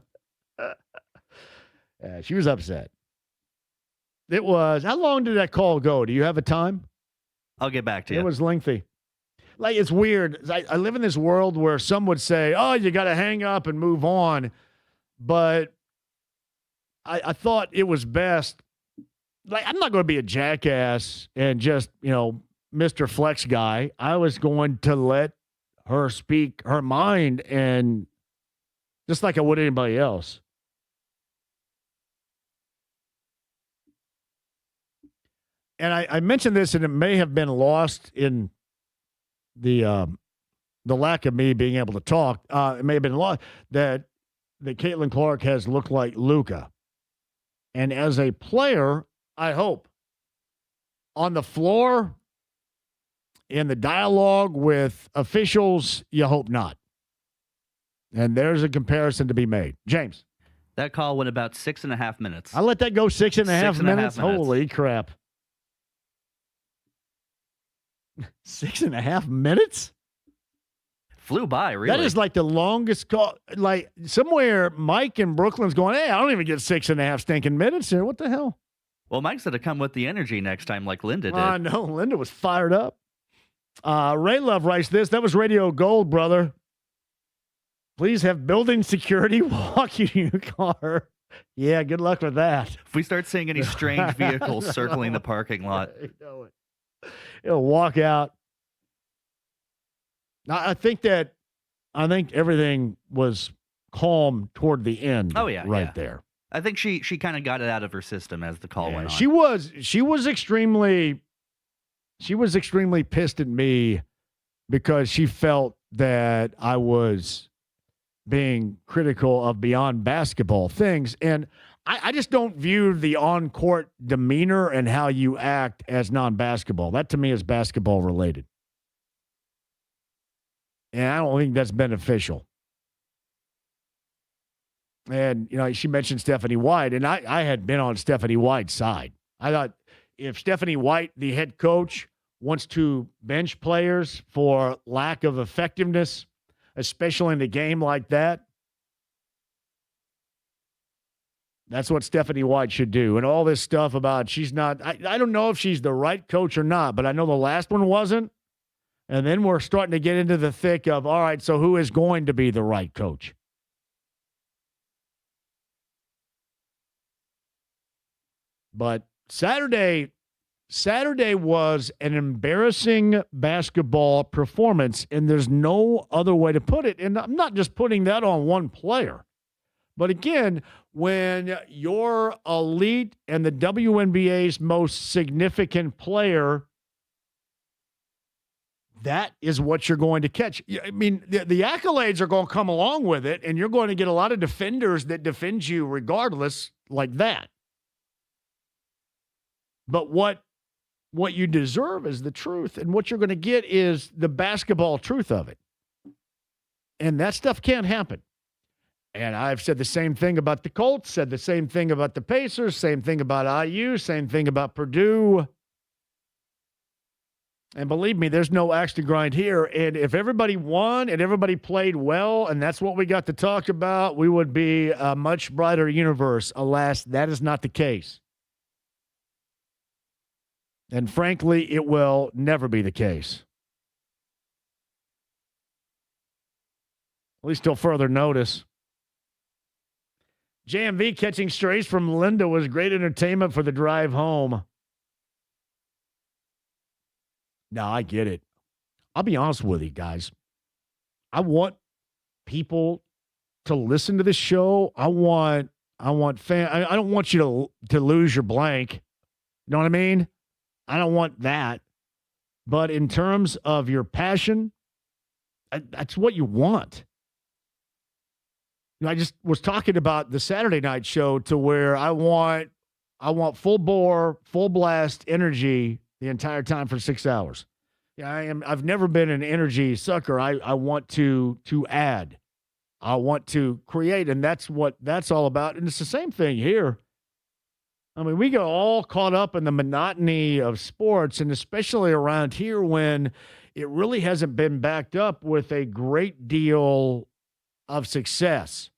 Yeah, she was upset. It was, how long did that call go? Do you have a time? I'll get back to you. It was lengthy. Like, it's weird. I live in this world where some would say, oh, you got to hang up and move on. But I thought it was best. Like, I'm not going to be a jackass and just, Mr. Flex guy. I was going to let her speak her mind, and just like I would anybody else. And I mentioned this, and it may have been lost in the lack of me being able to talk. It may have been lost that Caitlin Clark has looked like Luka. And as a player, I hope, on the floor, in the dialogue with officials, you hope not. And there's a comparison to be made. James. That call went about 6.5 minutes. I let that go 6.5 minutes? Holy crap. 6.5 minutes? Flew by, really. That is like the longest call. Like, somewhere Mike in Brooklyn's going, hey, I don't even get 6.5 stinking minutes here. What the hell? Well, Mike said to come with the energy next time like Linda did. No, Linda was fired up. Ray Love writes this. That was Radio Gold, brother. Please have building security walk you to your car. Yeah, good luck with that. If we start seeing any strange vehicles circling the parking lot. It'll walk out. I think everything was calm toward the end. Oh, yeah. Right there. I think she kind of got it out of her system as the call went on. She was extremely pissed at me because she felt that I was being critical of beyond basketball things. And I just don't view the on-court demeanor and how you act as non-basketball. That to me is basketball related. And I don't think that's beneficial. And, she mentioned Stephanie White, and I had been on Stephanie White's side. I thought if Stephanie White, the head coach, wants to bench players for lack of effectiveness, especially in a game like that, that's what Stephanie White should do. And all this stuff about she's not, I don't know if she's the right coach or not, but I know the last one wasn't. And then we're starting to get into the thick of, all right, so who is going to be the right coach? But Saturday was an embarrassing basketball performance, and there's no other way to put it. And I'm not just putting that on one player. But again, when your elite and the WNBA's most significant player, that is what you're going to catch. I mean, the accolades are going to come along with it, and you're going to get a lot of defenders that defend you regardless like that. But what you deserve is the truth, and what you're going to get is the basketball truth of it. And that stuff can't happen. And I've said the same thing about the Colts, said the same thing about the Pacers, same thing about IU, same thing about Purdue. And believe me, there's no axe to grind here. And if everybody won and everybody played well, and that's what we got to talk about, we would be a much brighter universe. Alas, that is not the case. And frankly, it will never be the case. At least till further notice. JMV catching strays from Linda was great entertainment for the drive home. No, I get it. I'll be honest with you guys. I want people to listen to this show. I want I don't want you to lose your blank. You know what I mean? I don't want that. But in terms of your passion, that's what you want. You know, I just was talking about the Saturday night show to where I want full bore, full blast energy the entire time for 6 hours. Yeah, I've never been an energy sucker. I want to add. I want to create, and that's what that's all about. And it's the same thing here. I mean, we get all caught up in the monotony of sports, and especially around here when it really hasn't been backed up with a great deal of success.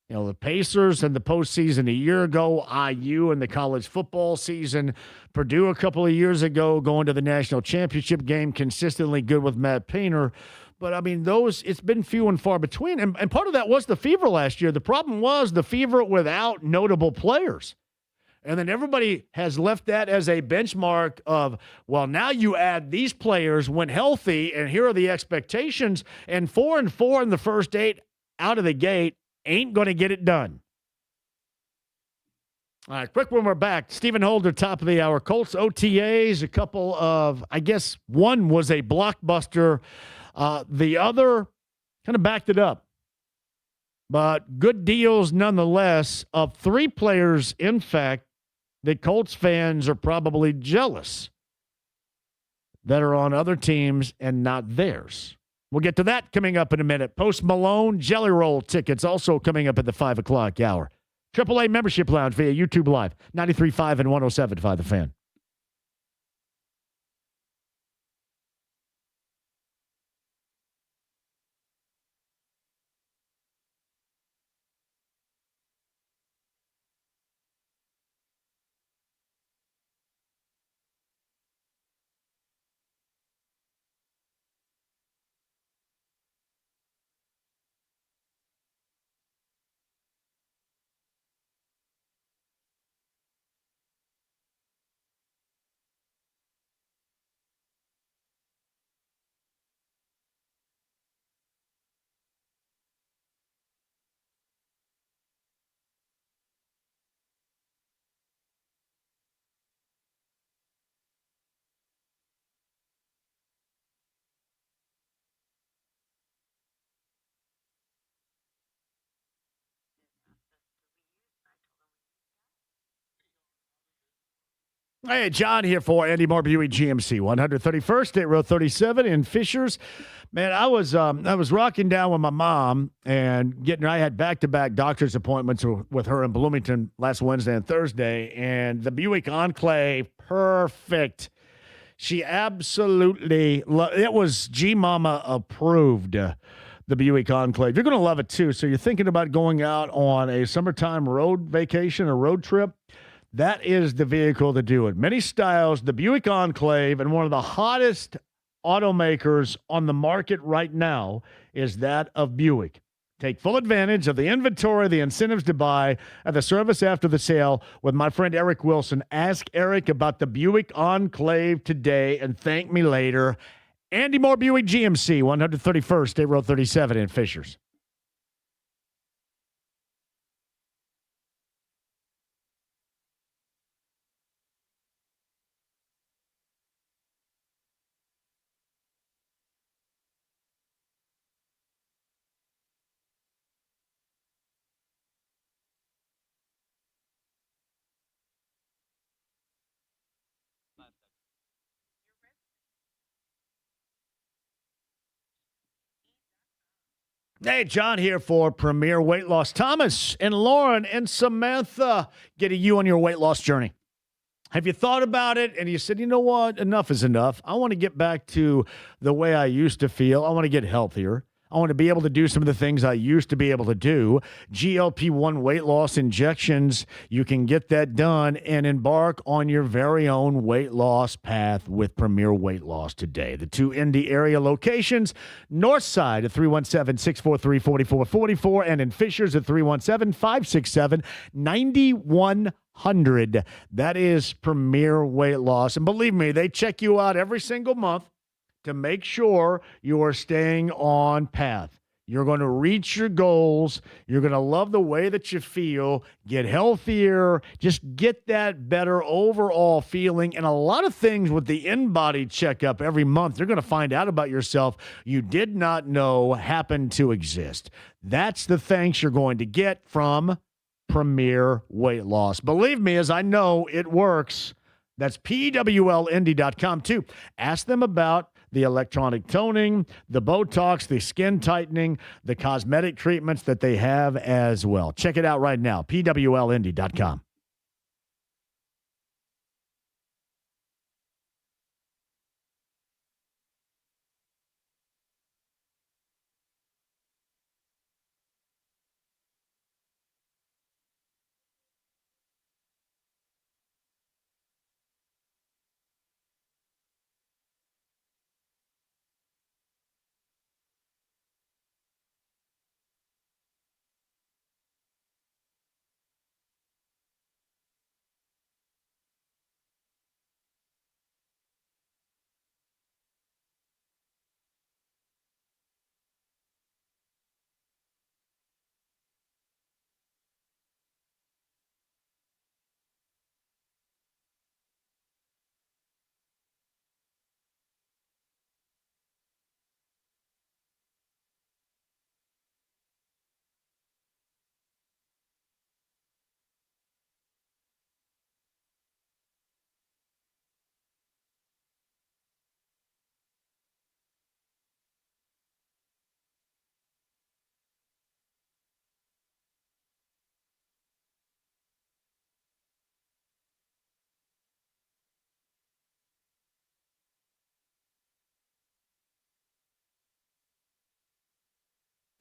The Pacers in the postseason a year ago, IU in the college football season, Purdue a couple of years ago going to the national championship game, consistently good with Matt Painter. But, I mean, it's been few and far between. And part of that was the Fever last year. The problem was the Fever without notable players. And then everybody has left that as a benchmark of, well, now you add these players when healthy, and here are the expectations. And 4-4 in the first 8 out of the gate ain't going to get it done. All right, quick when we're back. Stephen Holder, top of the hour. Colts OTAs, a couple of, I guess one was a blockbuster. The other kind of backed it up. But good deals nonetheless of 3 players, in fact, that Colts fans are probably jealous that are on other teams and not theirs. We'll get to that coming up in a minute. Post Malone Jelly Roll tickets also coming up at the 5 o'clock hour. AAA Membership Lounge via YouTube Live, 93.5 and 107.5 The Fan. Hey, John here for Andy Moore Buick GMC, 131st State Road 37 in Fishers. Man, I was rocking down with my mom and I had back-to-back doctor's appointments with her in Bloomington last Wednesday and Thursday, and the Buick Enclave, perfect. She absolutely it was G-Mama approved, the Buick Enclave. You're going to love it, too. So you're thinking about going out on a summertime road vacation, a road trip. That is the vehicle to do it. Many styles, the Buick Enclave, and one of the hottest automakers on the market right now is that of Buick. Take full advantage of the inventory, the incentives to buy, and the service after the sale with my friend Eric Wilson. Ask Eric about the Buick Enclave today and thank me later. Andy Moore Buick GMC, 131st State Road 37 in Fishers. Hey, John here for Premier Weight Loss. Thomas and Lauren and Samantha getting you on your weight loss journey. Have you thought about it and you said, you know what, enough is enough. I want to get back to the way I used to feel. I want to get healthier. I want to be able to do some of the things I used to be able to do. GLP-1 weight loss injections, you can get that done and embark on your very own weight loss path with Premier Weight Loss today. The 2 Indy area locations, north side at 317-643-4444 and in Fishers at 317-567-9100. That is Premier Weight Loss. And believe me, they check you out every single month to make sure you are staying on path. You're going to reach your goals. You're going to love the way that you feel, get healthier, just get that better overall feeling. And a lot of things with the in-body checkup every month, you're going to find out about yourself you did not know happened to exist. That's the thanks you're going to get from Premier Weight Loss. Believe me, as I know, it works. That's PWLindy.com too. Ask them about the electronic toning, the Botox, the skin tightening, the cosmetic treatments that they have as well. Check it out right now, PWLindy.com.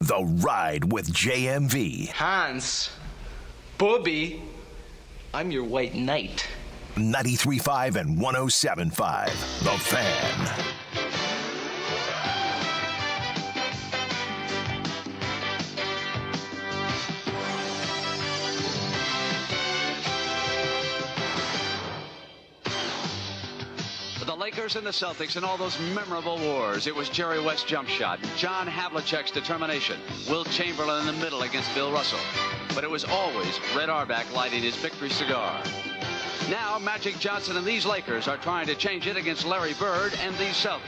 The Ride with JMV. Hans, Bobby, I'm your white knight. 93.5 and 107.5. The Fan. The Lakers and the Celtics in all those memorable wars. It was Jerry West's jump shot, John Havlicek's determination, Wilt Chamberlain in the middle against Bill Russell. But it was always Red Auerbach lighting his victory cigar. Now Magic Johnson and these Lakers are trying to change it against Larry Bird and these Celtics.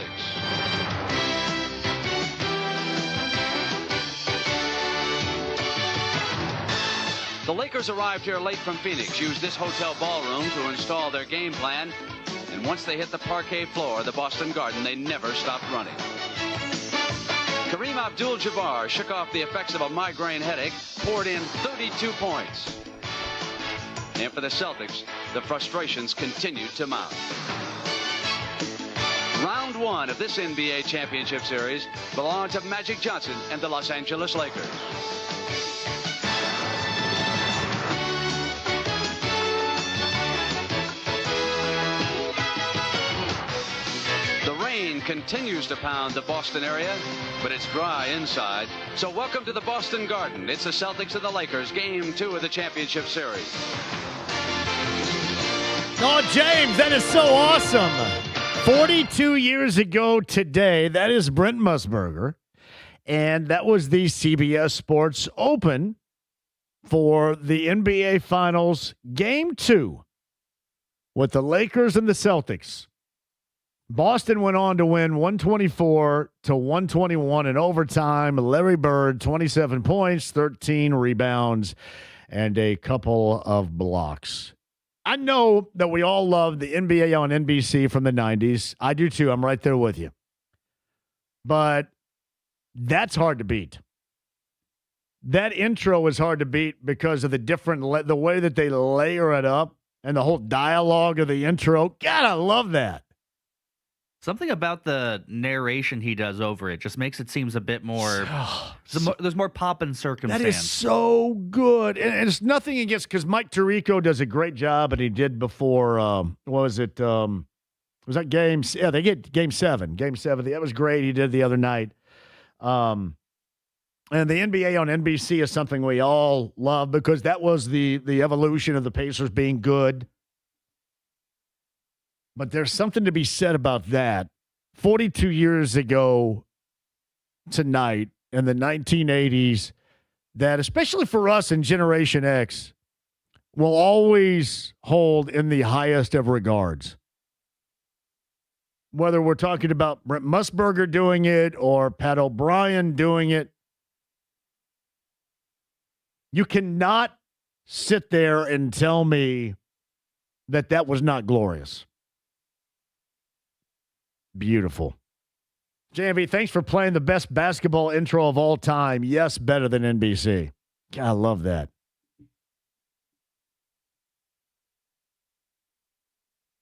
The Lakers arrived here late from Phoenix, used this hotel ballroom to install their game plan. And once they hit the parquet floor of the Boston Garden, they never stopped running. Kareem Abdul-Jabbar shook off the effects of a migraine headache, poured in 32 points. And for the Celtics, the frustrations continued to mount. Round one of this NBA championship series belonged to Magic Johnson and the Los Angeles Lakers. Continues to pound the Boston area, but it's dry inside. So welcome to the Boston Garden. It's the Celtics and the Lakers, game 2 of the championship series. Oh, James, that is so awesome. 42 years ago today, that is Brent Musburger, and that was the CBS Sports Open for the NBA Finals, game 2, with the Lakers and the Celtics. Boston went on to win 124-121 in overtime. Larry Bird, 27 points, 13 rebounds, and a couple of blocks. I know that we all love the NBA on NBC from the 90s. I do too. I'm right there with you. But that's hard to beat. That intro is hard to beat because of the way that they layer it up and the whole dialogue of the intro. God, I love that. Something about the narration he does over it just makes it seems a bit more. There's more pop and circumstance. That is so good, and it's nothing against because Mike Tirico does a great job, and he did before. What was it? Was that games? Yeah, they get game 7. Game 7. That was great. He did the other night. And the NBA on NBC is something we all love because that was the evolution of the Pacers being good. But there's something to be said about that. 42 years ago tonight in the 1980s, that especially for us in Generation X, will always hold in the highest of regards. Whether we're talking about Brent Musburger doing it or Pat O'Brien doing it, you cannot sit there and tell me that was not glorious. Beautiful. JMV, thanks for playing the best basketball intro of all time. Yes, better than NBC. God, I love that.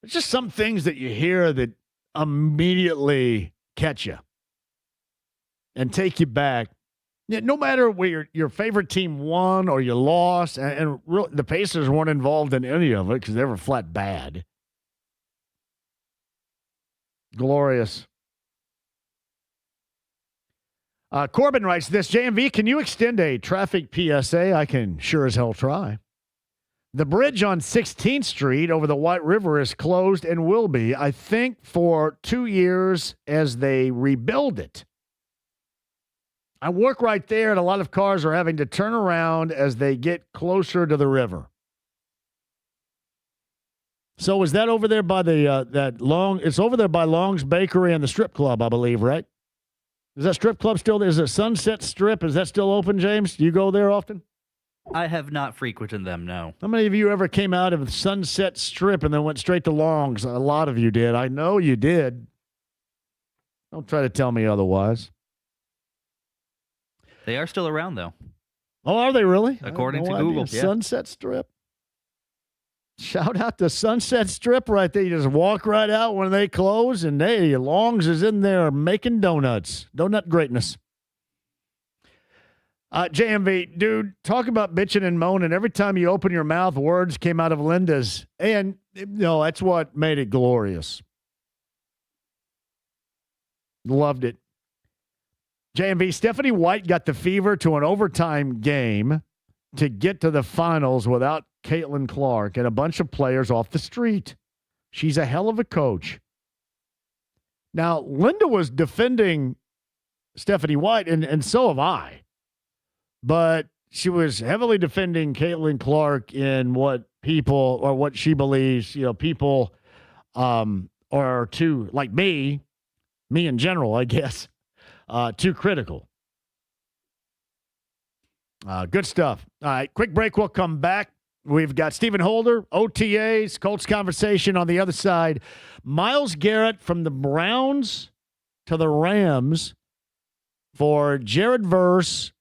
There's just some things that you hear that immediately catch you and take you back. No matter where your favorite team won or you lost, and really, the Pacers weren't involved in any of it because they were flat bad. Glorious. Corbin writes this, JMV, can you extend a traffic PSA? I can sure as hell try. The bridge on 16th Street over the White River is closed and will be, I think, for 2 years as they rebuild it. I work right there, and a lot of cars are having to turn around as they get closer to the river. So is that over there by the it's over there by Long's Bakery and the strip club, I believe, right? Is that strip club still there? Is it Sunset Strip? Is that still open, James? Do you go there often? I have not frequented them, no. How many of you ever came out of Sunset Strip and then went straight to Long's? A lot of you did. I know you did. Don't try to tell me otherwise. They are still around, though. Oh, are they really? According to Google. Yeah. Sunset Strip. Shout out to Sunset Strip right there. You just walk right out when they close, and hey, Long's is in there making donuts. Donut greatness. JMV, dude, talk about bitching and moaning. Every time you open your mouth, words came out of Linda's. And, that's what made it glorious. Loved it. JMV, Stephanie White got the fever to an overtime game to get to the finals without Caitlin Clark and a bunch of players off the street. She's a hell of a coach. Now, Linda was defending Stephanie White, and so have I. But she was heavily defending Caitlin Clark in what people, or what she believes, people are too, like me in general, I guess, too critical. Good stuff. All right, quick break. We'll come back. We've got Stephen Holder, OTAs, Colts conversation on the other side. Myles Garrett from the Browns to the Rams for Jared Verse.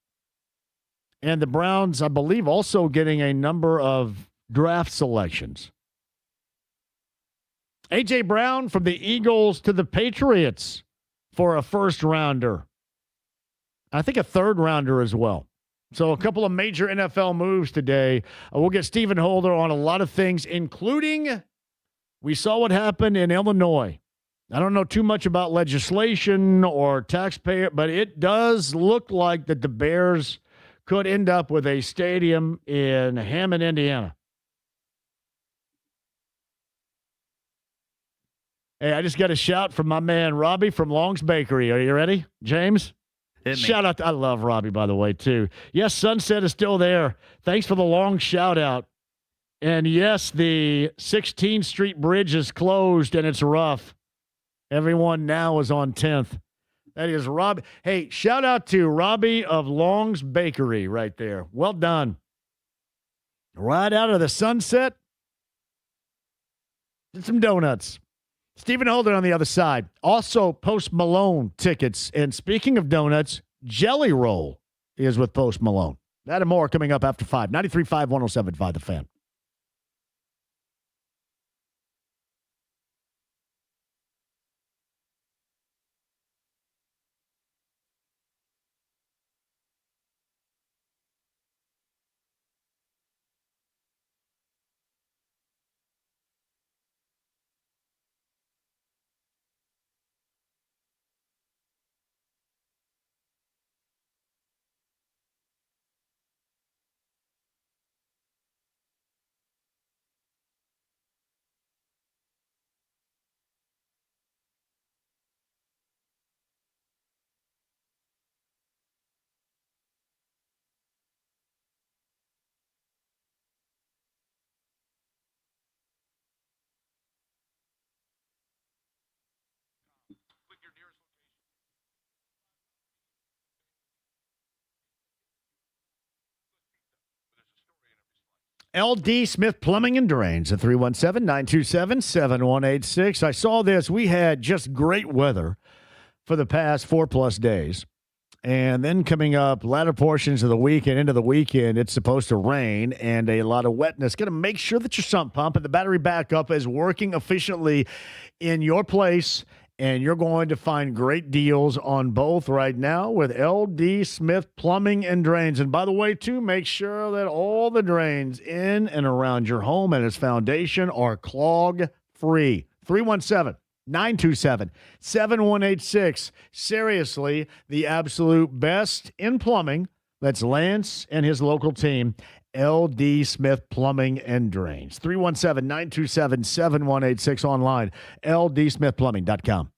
And the Browns, I believe, also getting a number of draft selections. A.J. Brown from the Eagles to the Patriots for a first-rounder. I think a third-rounder as well. So a couple of major NFL moves today. We'll get Stephen Holder on a lot of things, including we saw what happened in Illinois. I don't know too much about legislation or taxpayer, but it does look like that the Bears could end up with a stadium in Hammond, Indiana. Hey, I just got a shout from my man Robbie from Long's Bakery. Are you ready, James? Shout out. I love Robbie, by the way, too. Yes, Sunset is still there. Thanks for the long shout out. And yes, the 16th Street Bridge is closed and it's rough. Everyone now is on 10th. That is Robbie. Hey, shout out to Robbie of Long's Bakery right there. Well done. Right out of the Sunset. Did some donuts. Stephen Holder on the other side. Also, Post Malone tickets. And speaking of donuts, Jelly Roll is with Post Malone. That and more coming up after 5. 93.5, 107.5 The Fan. LD Smith Plumbing and Drains at 317-927-7186. I saw this. We had just great weather for the past 4+ days. And then coming up, latter portions of the week and into the weekend, it's supposed to rain and a lot of wetness. Got to make sure that your sump pump and the battery backup is working efficiently in your place. And you're going to find great deals on both right now with LD Smith Plumbing and Drains. And by the way, too, make sure that all the drains in and around your home and its foundation are clog-free. 317-927-7186. Seriously, the absolute best in plumbing. That's Lance and his local team. LD Smith Plumbing and Drains. 317-927-7186 online. LDSmithPlumbing.com.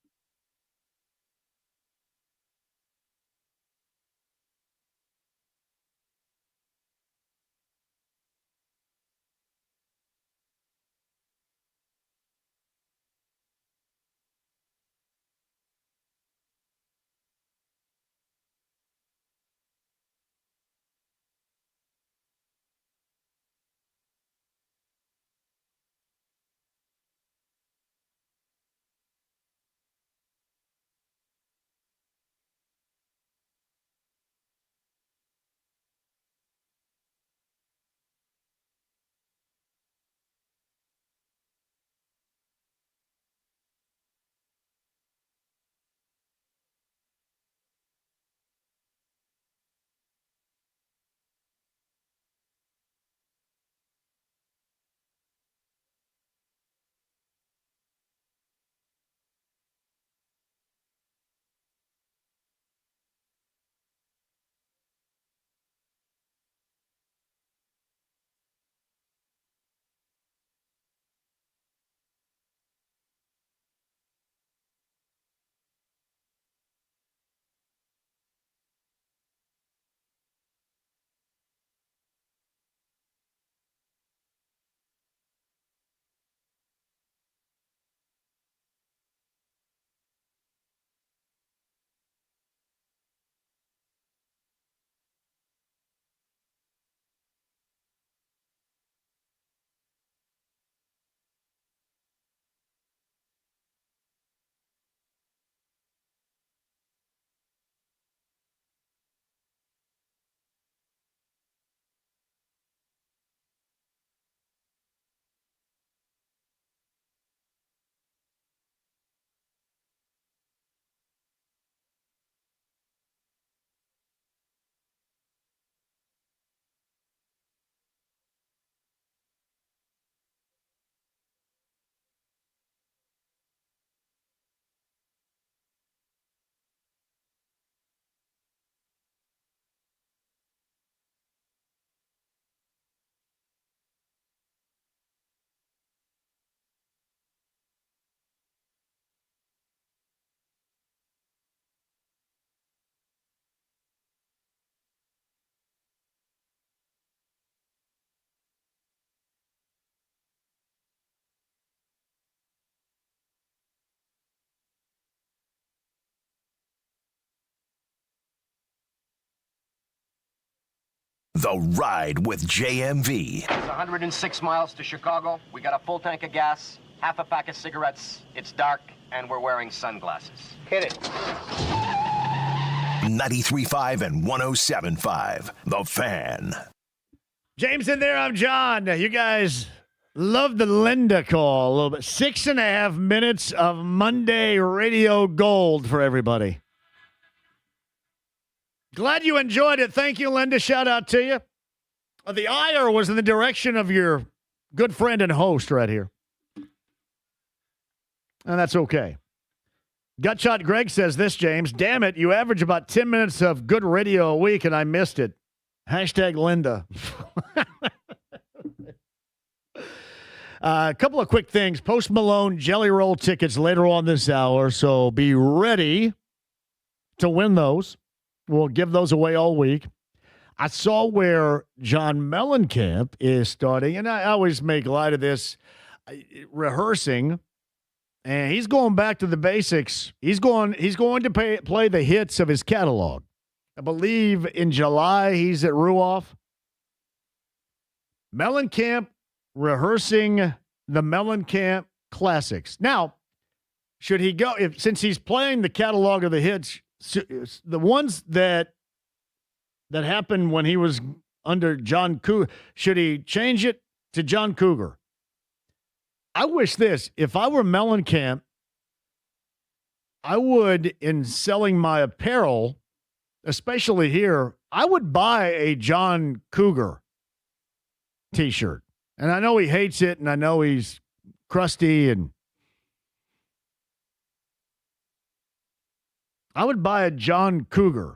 The Ride with JMV. It's 106 miles to Chicago. We got a full tank of gas, half a pack of cigarettes. It's dark, and we're wearing sunglasses. Hit it. 93.5 and 107.5. The Fan. James in there. I'm John. You guys love the Linda call a little bit. 6.5 minutes of Monday radio gold for everybody. Glad you enjoyed it. Thank you, Linda. Shout out to you. The ire was in the direction of your good friend and host right here. And that's okay. Gutshot Greg says this, James. Damn it, you average about 10 minutes of good radio a week, and I missed it. Hashtag Linda. A couple of quick things. Post Malone Jelly Roll tickets later on this hour, so be ready to win those. We'll give those away all week. I saw where John Mellencamp is starting, and I always make light of this, rehearsing, and he's going back to the basics. He's going to play the hits of his catalog. I believe in July he's at Ruoff. Mellencamp rehearsing the Mellencamp classics. Now, should he go, since he's playing the catalog of the hits, the ones that happened when he was under John Cougar, should he change it to John Cougar? I wish this. If I were Mellencamp, I would, in selling my apparel, especially here, I would buy a John Cougar t-shirt. And I know he hates it, and I know he's crusty, and I would buy a John Cougar.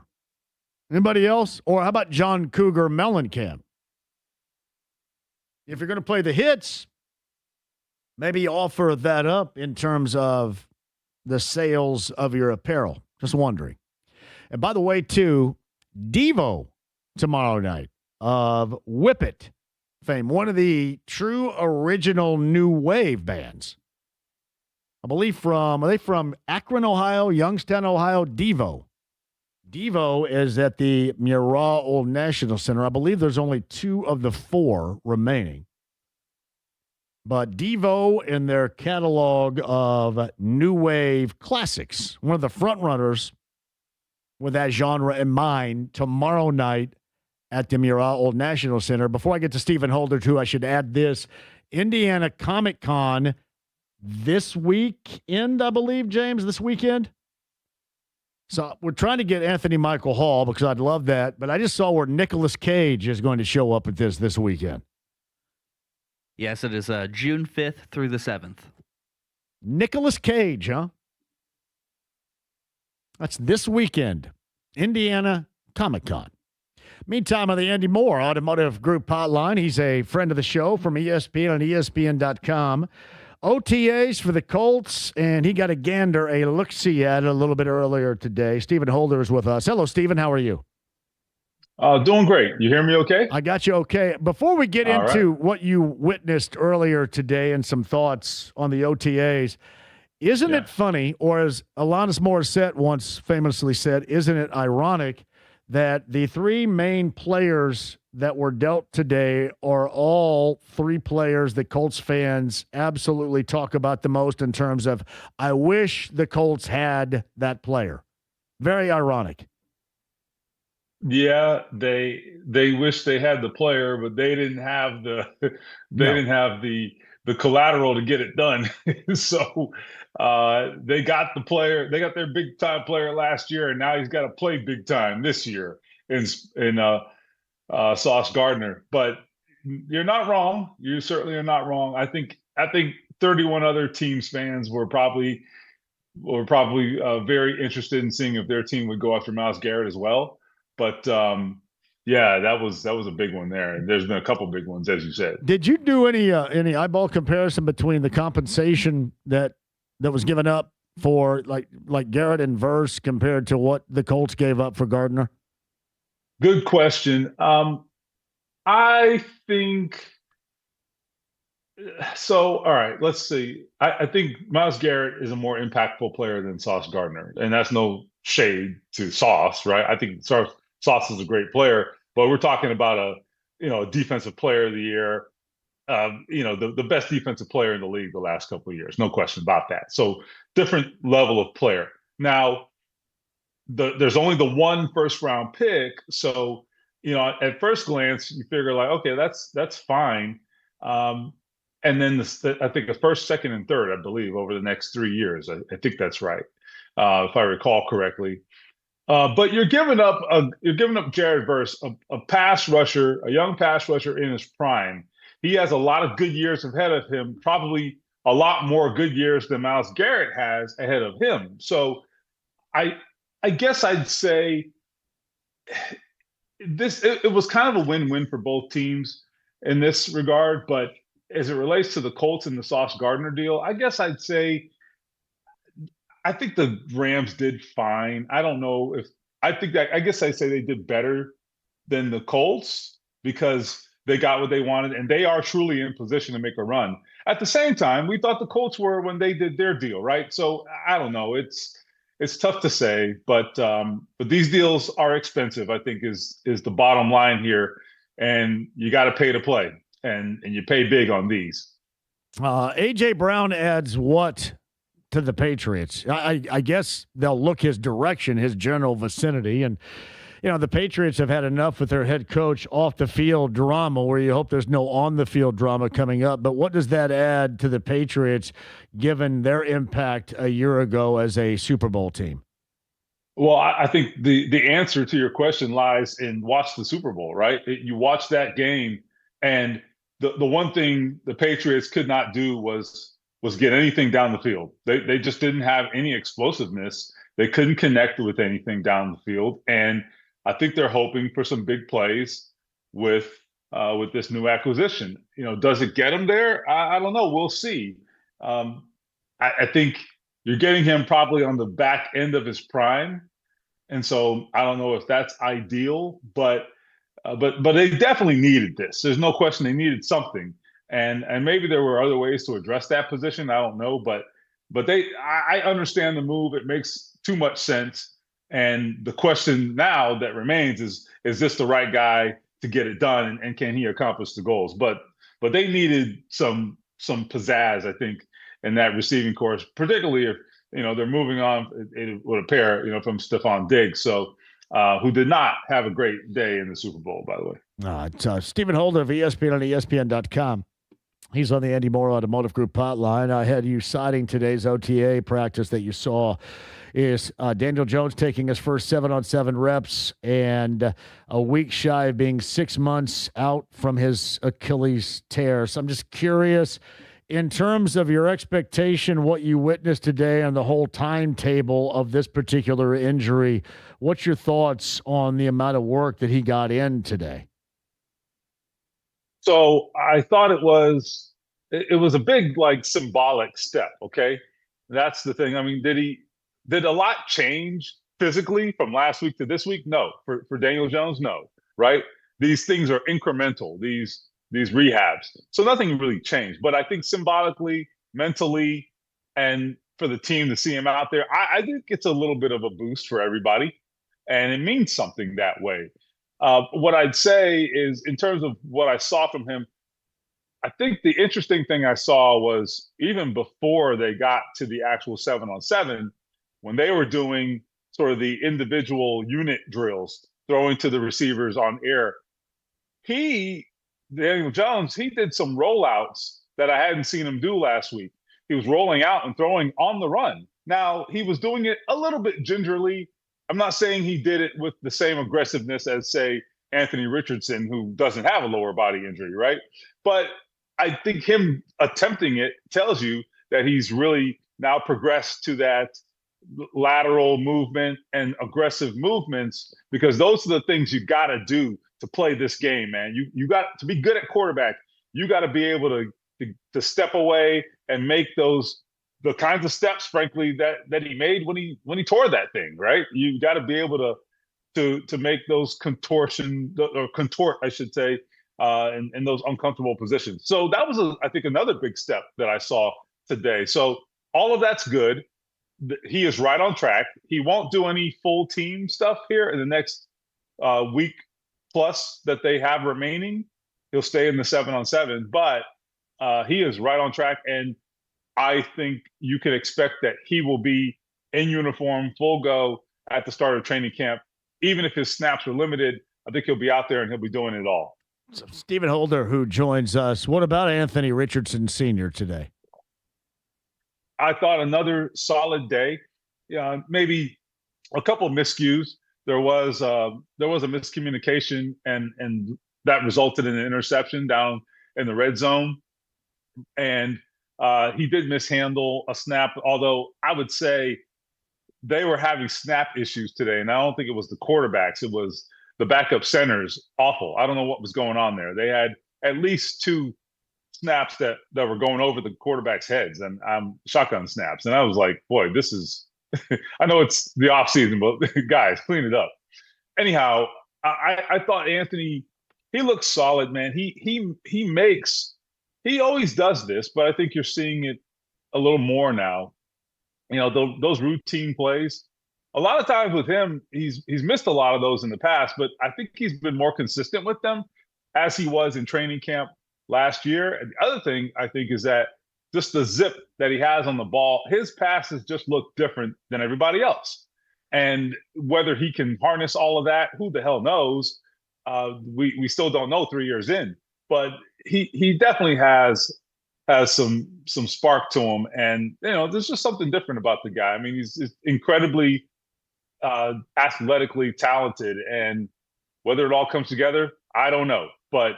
Anybody else? Or how about John Cougar Mellencamp? If you're going to play the hits, maybe offer that up in terms of the sales of your apparel. Just wondering. And by the way, too, Devo tomorrow night of Whip It fame, one of the true original new wave bands. I believe are they from Akron, Ohio, Youngstown, Ohio? Devo. Devo is at the Murat Old National Center. I believe there's only 2 of the 4 remaining. But Devo in their catalog of new wave classics, one of the front runners with that genre in mind, tomorrow night at the Murat Old National Center. Before I get to Stephen Holder, too, I should add this. Indiana Comic Con this weekend, I believe, James, this weekend. So we're trying to get Anthony Michael Hall because I'd love that. But I just saw where Nicolas Cage is going to show up at this weekend. Yes, it is June 5th through the 7th. Nicolas Cage, huh? That's this weekend. Indiana Comic Con. Meantime, on the Andy Moore Automotive Group hotline, he's a friend of the show from ESPN and ESPN.com. OTAs for the Colts, and he got a look-see at it a little bit earlier today. Stephen Holder is with us. Hello, Stephen. How are you? Doing great. You hear me okay? I got you okay. Before we get into what you witnessed earlier today and some thoughts on the OTAs, isn't it funny, or as Alanis Morissette once famously said, isn't it ironic that the 3 main players that were dealt today are all 3 players that Colts fans absolutely talk about the most in terms of, I wish the Colts had that player. Very ironic. Yeah, they wish they had the player, but they didn't have the collateral to get it done. So they got the player, they got their big time player last year, and now he's got to play big time this year in Sauce Gardner. But you're not wrong. You certainly are not wrong. I think 31 other teams fans were probably very interested in seeing if their team would go after Myles Garrett as well. But yeah, that was a big one there, and there's been a couple big ones, as you said. Did you do any eyeball comparison between the compensation that was given up for like Garrett and Verse compared to what the Colts gave up for Gardner? Good question. I think so. All right, let's see. I think Myles Garrett is a more impactful player than Sauce Gardner, and that's no shade to Sauce, right? I think Sauce is a great player. but we're talking about a defensive player of the year, the best defensive player in the league the last couple of years, no question about that. So different level of player. Now, there's only the one first round pick, so at first glance you figure like, okay, that's fine. And then I think the first, second, and third, I believe, over the next 3 years. I think that's right, if I recall correctly. But you're giving up Jared Verse, a pass rusher, a young pass rusher in his prime. He has a lot of good years ahead of him, probably a lot more good years than Myles Garrett has ahead of him. So I guess I'd say it was kind of a win-win for both teams in this regard. But as it relates to the Colts and the Sauce Gardner deal, I guess I'd say I think the Rams did fine. I don't know if I guess I'd say they did better than the Colts because they got what they wanted and they are truly in position to make a run. At the same time, we thought the Colts were when they did their deal, right? So I don't know. It's tough to say, but these deals are expensive, I think is the bottom line here. And you got to pay to play, and you pay big on these. A.J. Brown adds what to the Patriots? I guess they'll look his direction, his general vicinity. And, the Patriots have had enough with their head coach off the field drama where you hope there's no on the field drama coming up. But what does that add to the Patriots given their impact a year ago as a Super Bowl team? Well, I think the answer to your question lies in watch the Super Bowl, right? You watch that game, and the one thing the Patriots could not do was get anything down the field. They just didn't have any explosiveness. They couldn't connect with anything down the field. And I think they're hoping for some big plays with this new acquisition. Does it get them there? I don't know. We'll see. I think you're getting him probably on the back end of his prime. And so I don't know if that's ideal, but they definitely needed this. There's no question they needed something. And maybe there were other ways to address that position. I don't know, but I understand the move. It makes too much sense. And the question now that remains is this the right guy to get it done, and can he accomplish the goals? But they needed some pizzazz, I think, in that receiving course, particularly if they're moving on. It would appear from Stephon Diggs, so who did not have a great day in the Super Bowl, by the way. It's Stephen Holder of ESPN on ESPN.com. He's on the Andy Moore Automotive Group hotline. I had you citing today's OTA practice that you saw is Daniel Jones taking his first 7-on-7 reps and a week shy of being 6 months out from his Achilles tear. So I'm just curious, in terms of your expectation, what you witnessed today and the whole timetable of this particular injury, what's your thoughts on the amount of work that he got in today? So I thought it was a big, symbolic step. Okay. That's the thing. I mean, did a lot change physically from last week to this week? No. For Daniel Jones, no. Right. These things are incremental, these rehabs. So nothing really changed, but I think symbolically, mentally, and for the team to see him out there, I think it's a little bit of a boost for everybody, and it means something that way. What I'd say is, in terms of what I saw from him, I think the interesting thing I saw was even before they got to the actual 7-on-7, when they were doing sort of the individual unit drills, throwing to the receivers on air, Daniel Jones, he did some rollouts that I hadn't seen him do last week. He was rolling out and throwing on the run. Now, he was doing it a little bit gingerly. I'm not saying he did it with the same aggressiveness as, say, Anthony Richardson, who doesn't have a lower body injury, right? But I think him attempting it tells you that he's really now progressed to that lateral movement and aggressive movements, because those are the things you got to do to play this game, man. You got to be good at quarterback. You got to be able to step away and make the kinds of steps, frankly, that he made when he tore that thing, right? You got to be able to make those contort, I should say, in those uncomfortable positions. So that was, I think, another big step that I saw today. So all of that's good. He is right on track. He won't do any full team stuff here in the next week plus that they have remaining, he'll stay in the 7-on-7. But he is right on track, and I think you can expect that he will be in uniform, full go at the start of training camp. Even if his snaps are limited, I think he'll be out there and he'll be doing it all. So Stephen Holder, who joins us. What about Anthony Richardson Sr. today? I thought another solid day. Maybe a couple of miscues. There was a miscommunication, and that resulted in an interception down in the red zone. And he did mishandle a snap, although I would say they were having snap issues today. And I don't think it was the quarterbacks. It was the backup centers. Awful. I don't know what was going on there. They had at least 2 snaps that were going over the quarterback's heads, and shotgun snaps. And I was like, boy, this is – I know it's the offseason, but guys, clean it up. Anyhow, I thought Anthony – he looks solid, man. He makes – he always does this, but I think you're seeing it a little more now. Those routine plays. A lot of times with him, he's missed a lot of those in the past, but I think he's been more consistent with them as he was in training camp last year. And the other thing I think is that just the zip that he has on the ball, his passes just look different than everybody else. And whether he can harness all of that, who the hell knows? We still don't know 3 years in. But he definitely has some spark to him, and there's just something different about the guy. I mean, he's incredibly athletically talented, and whether it all comes together, I don't know, but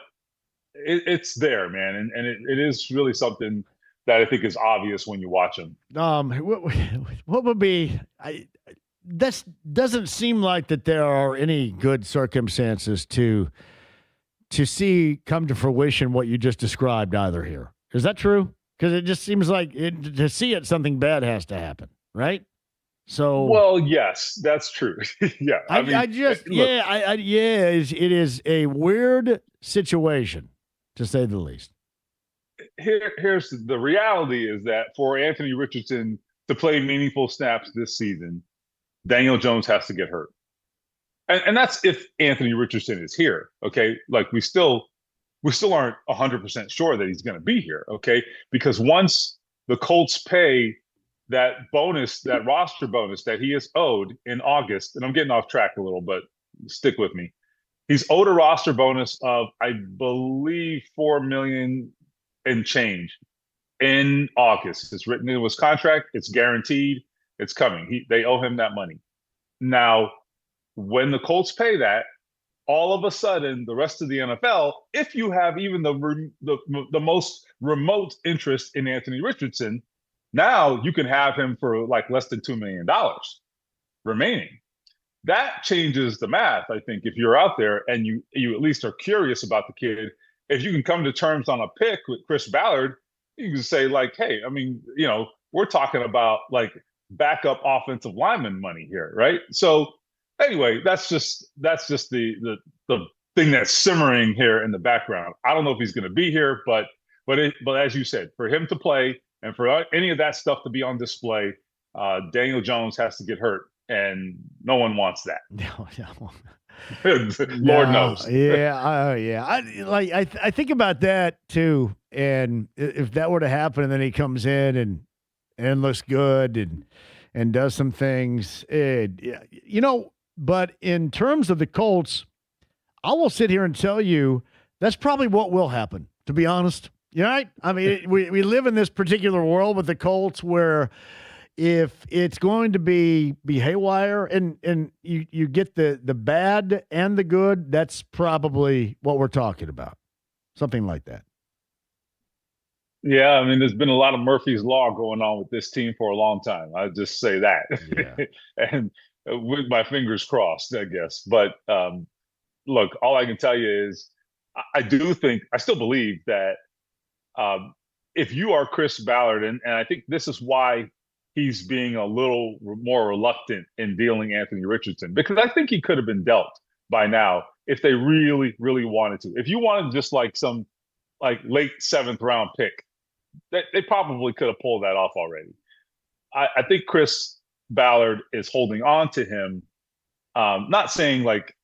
it's there, man, and it is really something that I think is obvious when you watch him. What would be? This doesn't seem like that there are any good circumstances to see come to fruition what you just described either here. Is that true? Because it just seems like to see it, something bad has to happen, right? So, well, yes, that's true. Yeah, it is a weird situation, to say the least. Here's the reality: is that for Anthony Richardson to play meaningful snaps this season, Daniel Jones has to get hurt. And that's if Anthony Richardson is here, okay? Like we still aren't 100% sure that he's going to be here, okay? Because once the Colts pay that bonus, that roster bonus that he is owed in August, and I'm getting off track a little, but stick with me. He's owed a roster bonus of, I believe, $4 million and change in August. It's written in his contract. It's guaranteed. It's coming. They owe him that money. Now, when the Colts pay that, all of a sudden, the rest of the NFL, if you have even the most remote interest in Anthony Richardson, now you can have him for like less than $2 million remaining. That changes the math, I think, if you're out there and you at least are curious about the kid. If you can come to terms on a pick with Chris Ballard, you can say like, hey, I mean, we're talking about like backup offensive lineman money here, right? So anyway, that's just the thing that's simmering here in the background. I don't know if he's going to be here, but as you said, for him to play and for any of that stuff to be on display, Daniel Jones has to get hurt, and no one wants that. No. Lord knows. I think about that too, and if that were to happen, and then he comes in and looks good and does some things, But in terms of the Colts, I will sit here and tell you that's probably what will happen, to be honest. Right? I mean, we live in this particular world with the Colts where if it's going to be haywire and you get the bad and the good, that's probably what we're talking about. Something like that. Yeah, I mean, there's been a lot of Murphy's Law going on with this team for a long time. I just say that. Yeah. And with my fingers crossed, I guess. But look, all I can tell you is I still believe that if you are Chris Ballard, and I think this is why he's being a little more reluctant in dealing Anthony Richardson, because I think he could have been dealt by now if they really, really wanted to. If you wanted just like some like late 7th round pick, they probably could have pulled that off already. I think Chris Ballard is holding on to him, not saying like,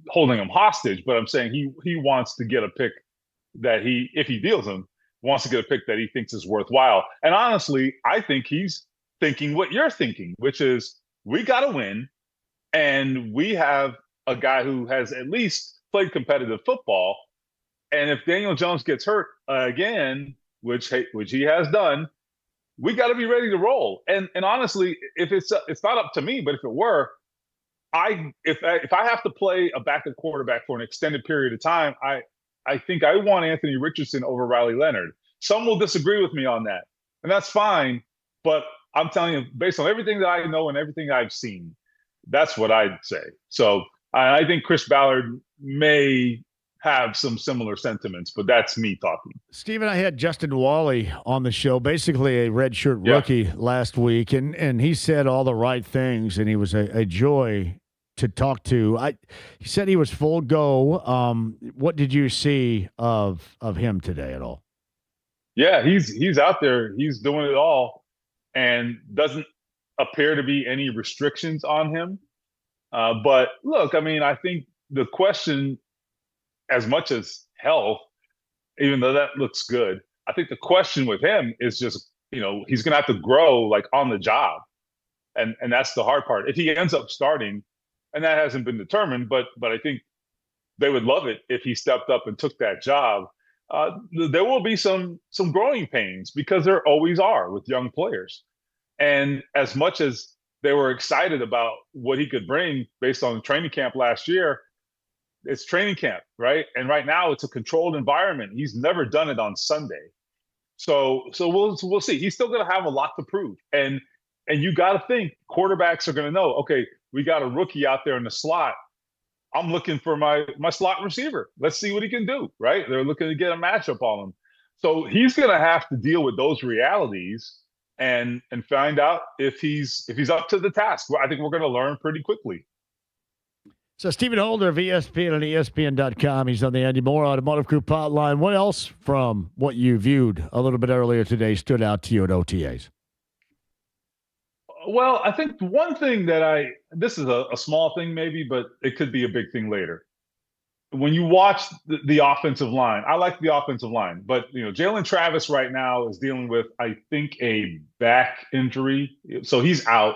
holding him hostage, but I'm saying he wants to get a pick that if he deals him, wants to get a pick that he thinks is worthwhile. And honestly, I think he's thinking what you're thinking, which is we got to win, and we have a guy who has at least played competitive football. And if Daniel Jones gets hurt again, which he has done, we got to be ready to roll. And honestly, if it's not up to me, but if it were, if I have to play a backup quarterback for an extended period of time, I think I want Anthony Richardson over Riley Leonard. Some will disagree with me on that, and that's fine. But I'm telling you, based on everything that I know and everything I've seen, that's what I'd say. So I think Chris Ballard may have some similar sentiments, but that's me talking. Steve and I had Justin Wally on the show, basically a redshirt rookie last week, and he said all the right things, and he was a joy to talk to. He said he was full go. What did you see of him today at all? Yeah, he's out there. He's doing it all, and doesn't appear to be any restrictions on him. But look, I mean, I think the question, as much as health, even though that looks good, I think the question with him is just, he's going to have to grow like on the job. And that's the hard part. If he ends up starting, and that hasn't been determined, but I think they would love it if he stepped up and took that job. There will be some growing pains, because there always are with young players. And as much as they were excited about what he could bring based on training camp last year, it's training camp, right? And right now it's a controlled environment. He's never done it on Sunday. So we'll see. He's still going to have a lot to prove. And you got to think quarterbacks are going to know, okay, we got a rookie out there in the slot. I'm looking for my slot receiver. Let's see what he can do, right? They're looking to get a matchup on him. So he's going to have to deal with those realities and find out if he's up to the task. Well, I think we're going to learn pretty quickly. So Stephen Holder of ESPN and ESPN.com. He's on the Andy Moore Automotive Group hotline. What else from what you viewed a little bit earlier today stood out to you at OTAs? Well, I think one thing this is a small thing maybe, but it could be a big thing later. When you watch the offensive line, I like the offensive line, but Jalen Travis right now is dealing with, I think, a back injury. So he's out.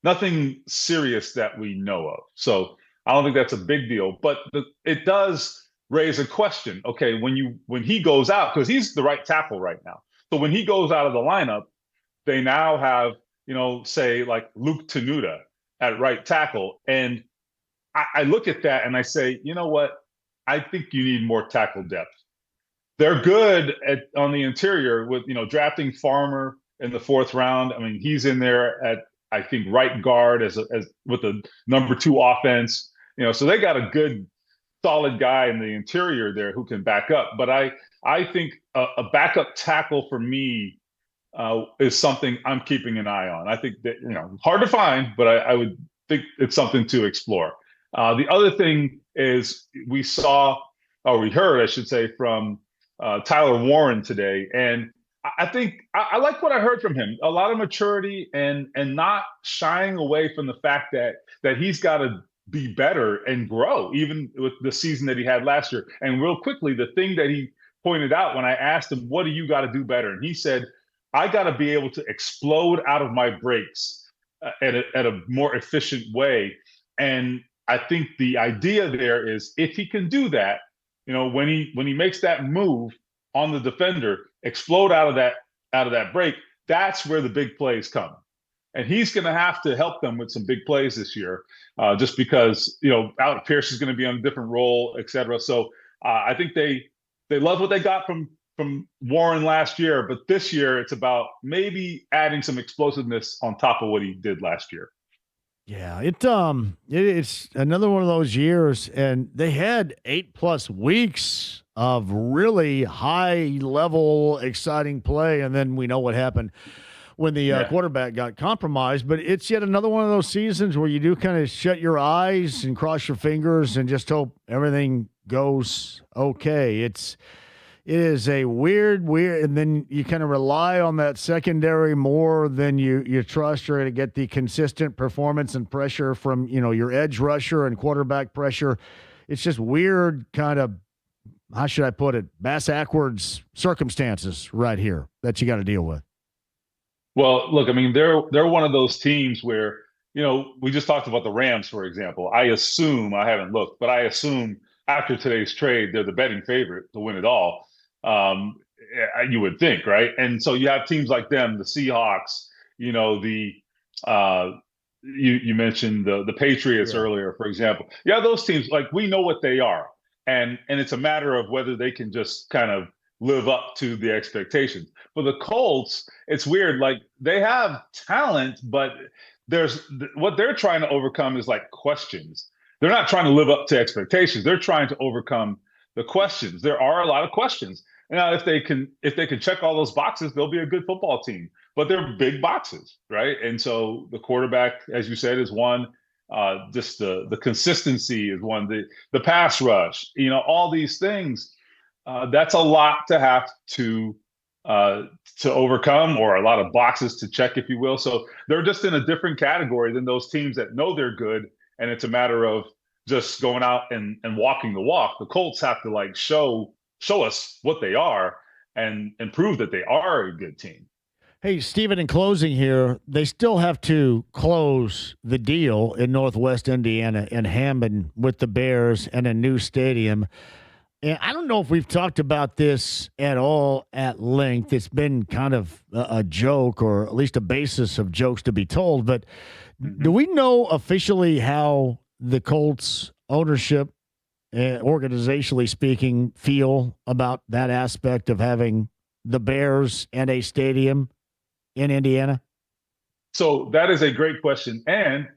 Nothing serious that we know of. So I don't think that's a big deal, but it does raise a question. Okay, when he goes out, because he's the right tackle right now. So when he goes out of the lineup, they now have, say like Luke Tenuta at right tackle. And I look at that and I say, you know what? I think you need more tackle depth. They're good on the interior with, drafting Farmer in the 4th round. I mean, he's in there at, I think, right guard as with the number 2 offense. So they got a good, solid guy in the interior there who can back up. But I think a backup tackle for me is something I'm keeping an eye on. I think that, hard to find, but I would think it's something to explore. The other thing is we heard, I should say, from Tyler Warren today. And I think I like what I heard from him. A lot of maturity and not shying away from the fact that he's got to be better and grow, even with the season that he had last year. And real quickly, the thing that he pointed out when I asked him, what do you got to do better? And he said, I got to be able to explode out of my breaks at a more efficient way. And I think the idea there is if he can do that, when he makes that move on the defender, explode out of that break, that's where the big plays come. And he's going to have to help them with some big plays this year, just because, Alec Pierce is going to be on a different role, et cetera. So I think they love what they got from Warren last year, but this year it's about maybe adding some explosiveness on top of what he did last year. Yeah, it's another one of those years, and they had 8+ weeks of really high level, exciting play, and then we know what happened when the quarterback got compromised. But it's yet another one of those seasons where you do kind of shut your eyes and cross your fingers and just hope everything goes okay. It is a weird, and then you kind of rely on that secondary more than you trust you're going to get the consistent performance and pressure from, your edge rusher and quarterback pressure. it's just weird kind of, how should I put it, bass-ackwards circumstances right here that you got to deal with. Well, look, I mean, they're one of those teams where, we just talked about the Rams, for example. I haven't looked, but I assume after today's trade, they're the betting favorite to win it all. You would think, right? And so you have teams like them, the Seahawks, you mentioned the Patriots earlier, for example. Yeah, those teams, like, we know what they are. And it's a matter of whether they can just kind of live up to the expectations. For the Colts, it's weird. Like, they have talent, but what they're trying to overcome is like questions. They're not trying to live up to expectations. They're trying to overcome the questions. There are a lot of questions. Now, if they can check all those boxes, they'll be a good football team. But they're big boxes, right? And so the quarterback, as you said, is one. Just the consistency is one. The pass rush, all these things. That's a lot to have to overcome, or a lot of boxes to check, if you will. So they're just in a different category than those teams that know they're good, and it's a matter of just going out and walking the walk. The Colts have to show us what they are and prove that they are a good team. Hey, Stephen, in closing here, they still have to close the deal in Northwest Indiana in Hammond with the Bears and a new stadium. And I don't know if we've talked about this at all at length. It's been kind of a joke, or at least a basis of jokes to be told. But do we know officially how the Colts ownership, organizationally speaking, feel about that aspect of having the Bears and a stadium in Indiana? So that is a great question. And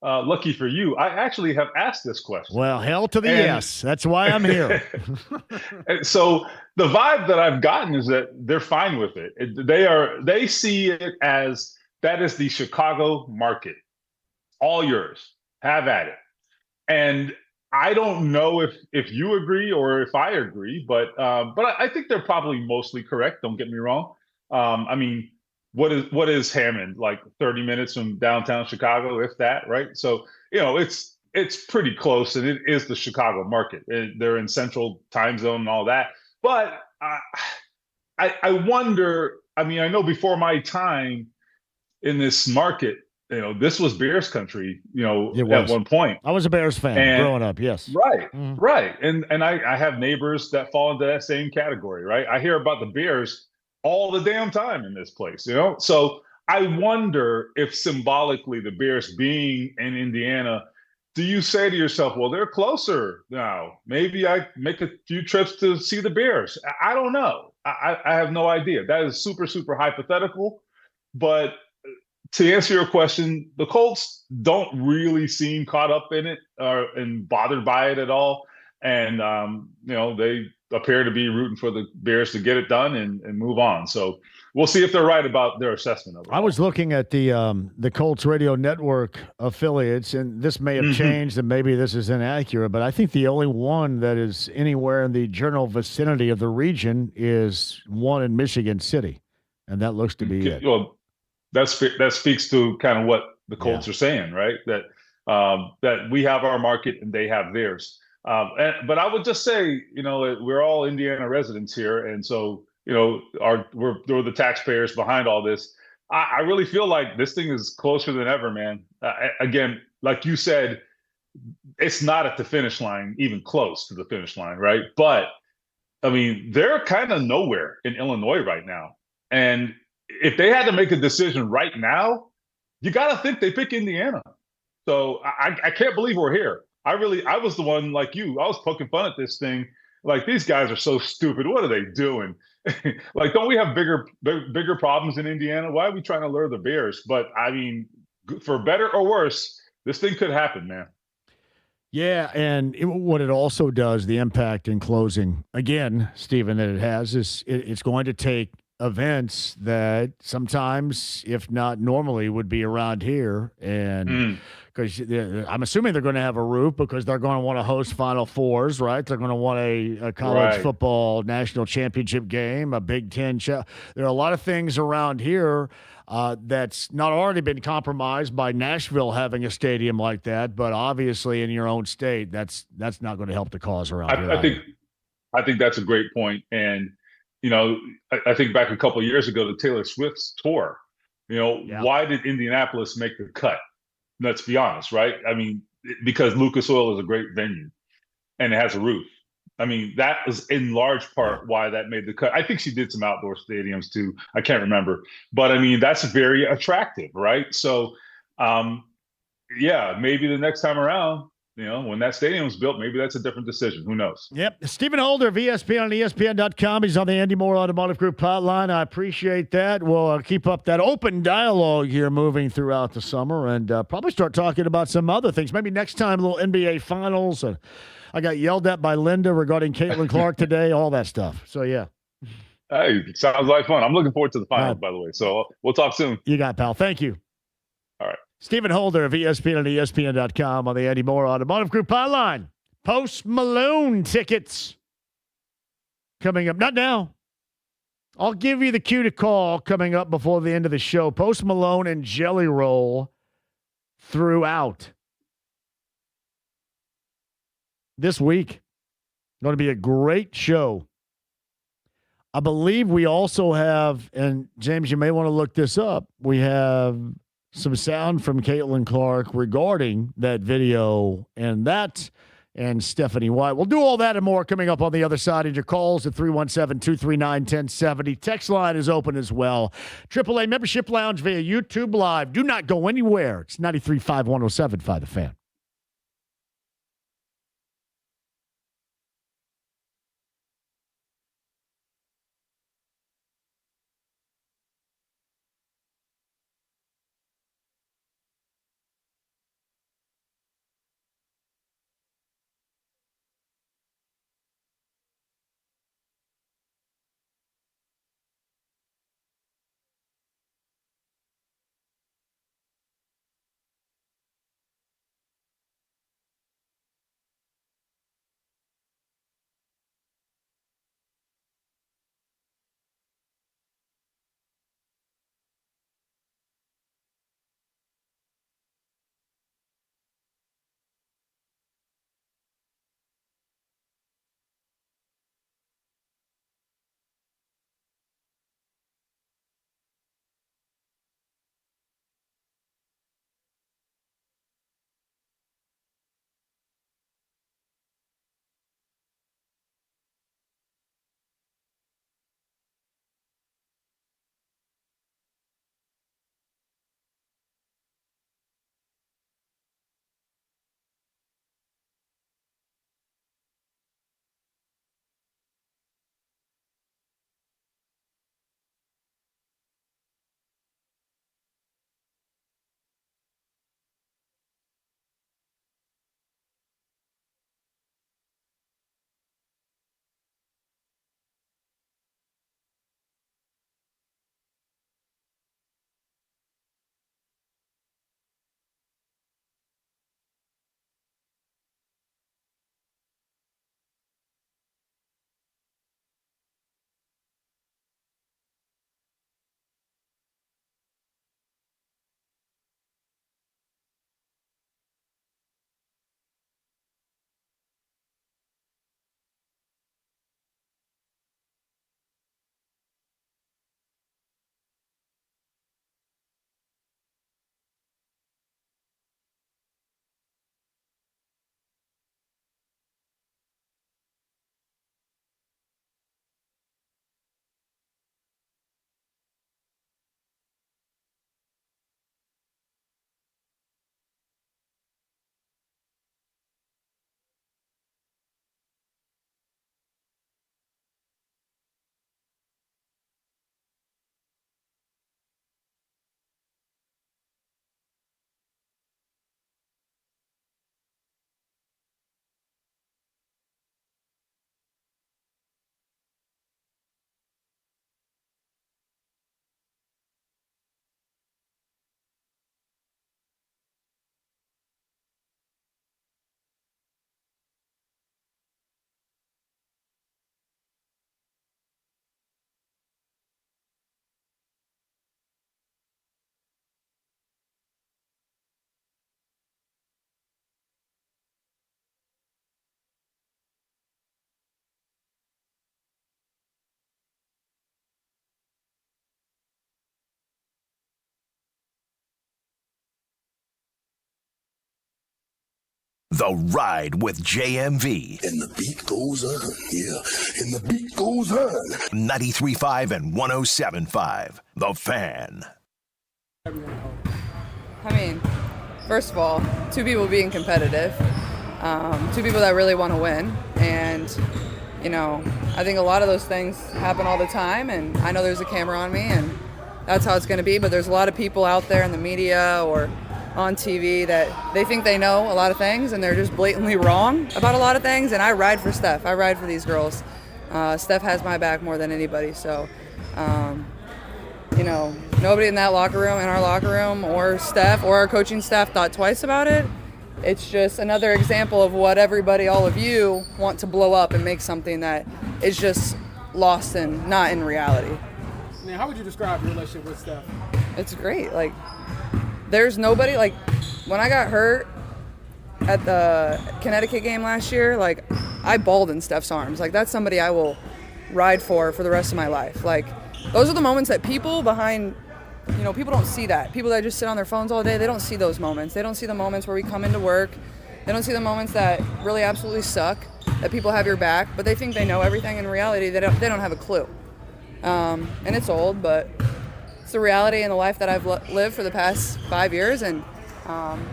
lucky for you, I actually have asked this question. Well, hell to the yes. That's why I'm here. So the vibe that I've gotten is that they're fine with it. They see it as that is the Chicago market. All yours. Have at it. And I don't know if you agree or if I agree, but I think they're probably mostly correct. Don't get me wrong. I mean, what is Hammond, like 30 minutes from downtown Chicago, if that, right? So it's pretty close, and it is the Chicago market. They're in Central Time Zone and all that. But I wonder. I mean, I know before my time in this market, this was Bears country, at one point. I was a Bears fan growing up, yes. Right, right. And I have neighbors that fall into that same category, right? I hear about the Bears all the damn time in this place, So I wonder if symbolically the Bears being in Indiana, do you say to yourself, well, they're closer now. Maybe I make a few trips to see the Bears. I don't know. I have no idea. That is super, super hypothetical. But to answer your question, the Colts don't really seem caught up in it and bothered by it at all. And, they appear to be rooting for the Bears to get it done and move on. So we'll see if they're right about their assessment of it. I was looking at the Colts Radio Network affiliates, and this may have changed, and maybe this is inaccurate, but I think the only one that is anywhere in the general vicinity of the region is one in Michigan City, and that looks to be it. Well, that speaks to kind of what the Colts are saying, right? That we have our market and they have theirs. But I would just say, we're all Indiana residents here, and so we're the taxpayers behind all this. I really feel like this thing is closer than ever, man. Again, like you said, it's not at the finish line, even close to the finish line, right? But I mean, they're kind of nowhere in Illinois right now, and if they had to make a decision right now, you got to think they pick Indiana. So I can't believe we're here. I was the one like you. I was poking fun at this thing. Like, these guys are so stupid. What are they doing? Like, don't we have bigger problems in Indiana? Why are we trying to lure the Bears? But I mean, for better or worse, this thing could happen, man. Yeah, and what it also does, the impact in closing, again, Stephen, that it has is it's going to take events that sometimes, if not normally, would be around here. And because I'm assuming they're going to have a roof because they're going to want to host Final Fours, right? They're going to want a college football national championship game, a Big Ten. There are a lot of things around here that's not already been compromised by Nashville having a stadium like that, but obviously in your own state, that's not going to help the cause around here. I think that's a great point. And, I think back a couple of years ago to Taylor Swift's tour, why did Indianapolis make the cut? Let's be honest, right? I mean, because Lucas Oil is a great venue and it has a roof. I mean, that was in large part why that made the cut. I think she did some outdoor stadiums too. I can't remember. But I mean, that's very attractive, right? So, maybe the next time around, when that stadium's built, maybe that's a different decision. Who knows? Yep. Stephen Holder of ESPN on ESPN.com. He's on the Andy Moore Automotive Group hotline. I appreciate that. We'll keep up that open dialogue here moving throughout the summer and probably start talking about some other things. Maybe next time, a little NBA Finals. I got yelled at by Linda regarding Caitlin Clark today, all that stuff. So, yeah. Hey, sounds like fun. I'm looking forward to the finals, by the way. So we'll talk soon. You got it, pal. Thank you. All right. Stephen Holder of ESPN and ESPN.com on the Andy Moore Automotive Group hotline. Post Malone tickets coming up. Not now. I'll give you the cue to call coming up before the end of the show. Post Malone and Jelly Roll throughout this week. Going to be a great show. I believe we also have, and James, you may want to look this up, we have some sound from Caitlin Clark regarding that video and Stephanie White. We'll do all that and more coming up on the other side of your calls at 317-239-1070. Text line is open as well. AAA Membership Lounge via YouTube Live. Do not go anywhere. It's 93.5 107.5 The Fan. The Ride with JMV. And the beat goes on, yeah. And the beat goes on. 93.5 and 107.5. The Fan. I mean, first of all, two people being competitive, two people that really want to win. And, you know, I think a lot of those things happen all the time. And I know there's a camera on me, and that's how it's going to be. But there's a lot of people out there in the media or on TV that they think they know a lot of things, and they're just blatantly wrong about a lot of things. And I ride for Steph. I ride for these girls. Steph has my back more than anybody. So, you know, nobody in that locker room, in our locker room, or Steph or our coaching staff thought twice about it. It's just another example of what everybody, all of you, want to blow up and make something that is just lost and not in reality. Now, how would you describe your relationship with Steph? It's great. Like, there's nobody, like, when I got hurt at the Connecticut game last year, like, I bawled in Steph's arms. Like, that's somebody I will ride for the rest of my life. Like, those are the moments that people behind, you know, people don't see that. People that just sit on their phones all day, they don't see those moments. They don't see the moments where we come into work. They don't see the moments that really absolutely suck, that people have your back, but they think they know everything. In reality, they don't have a clue. And it's old, but it's the reality in the life that I've lived for the past 5 years, and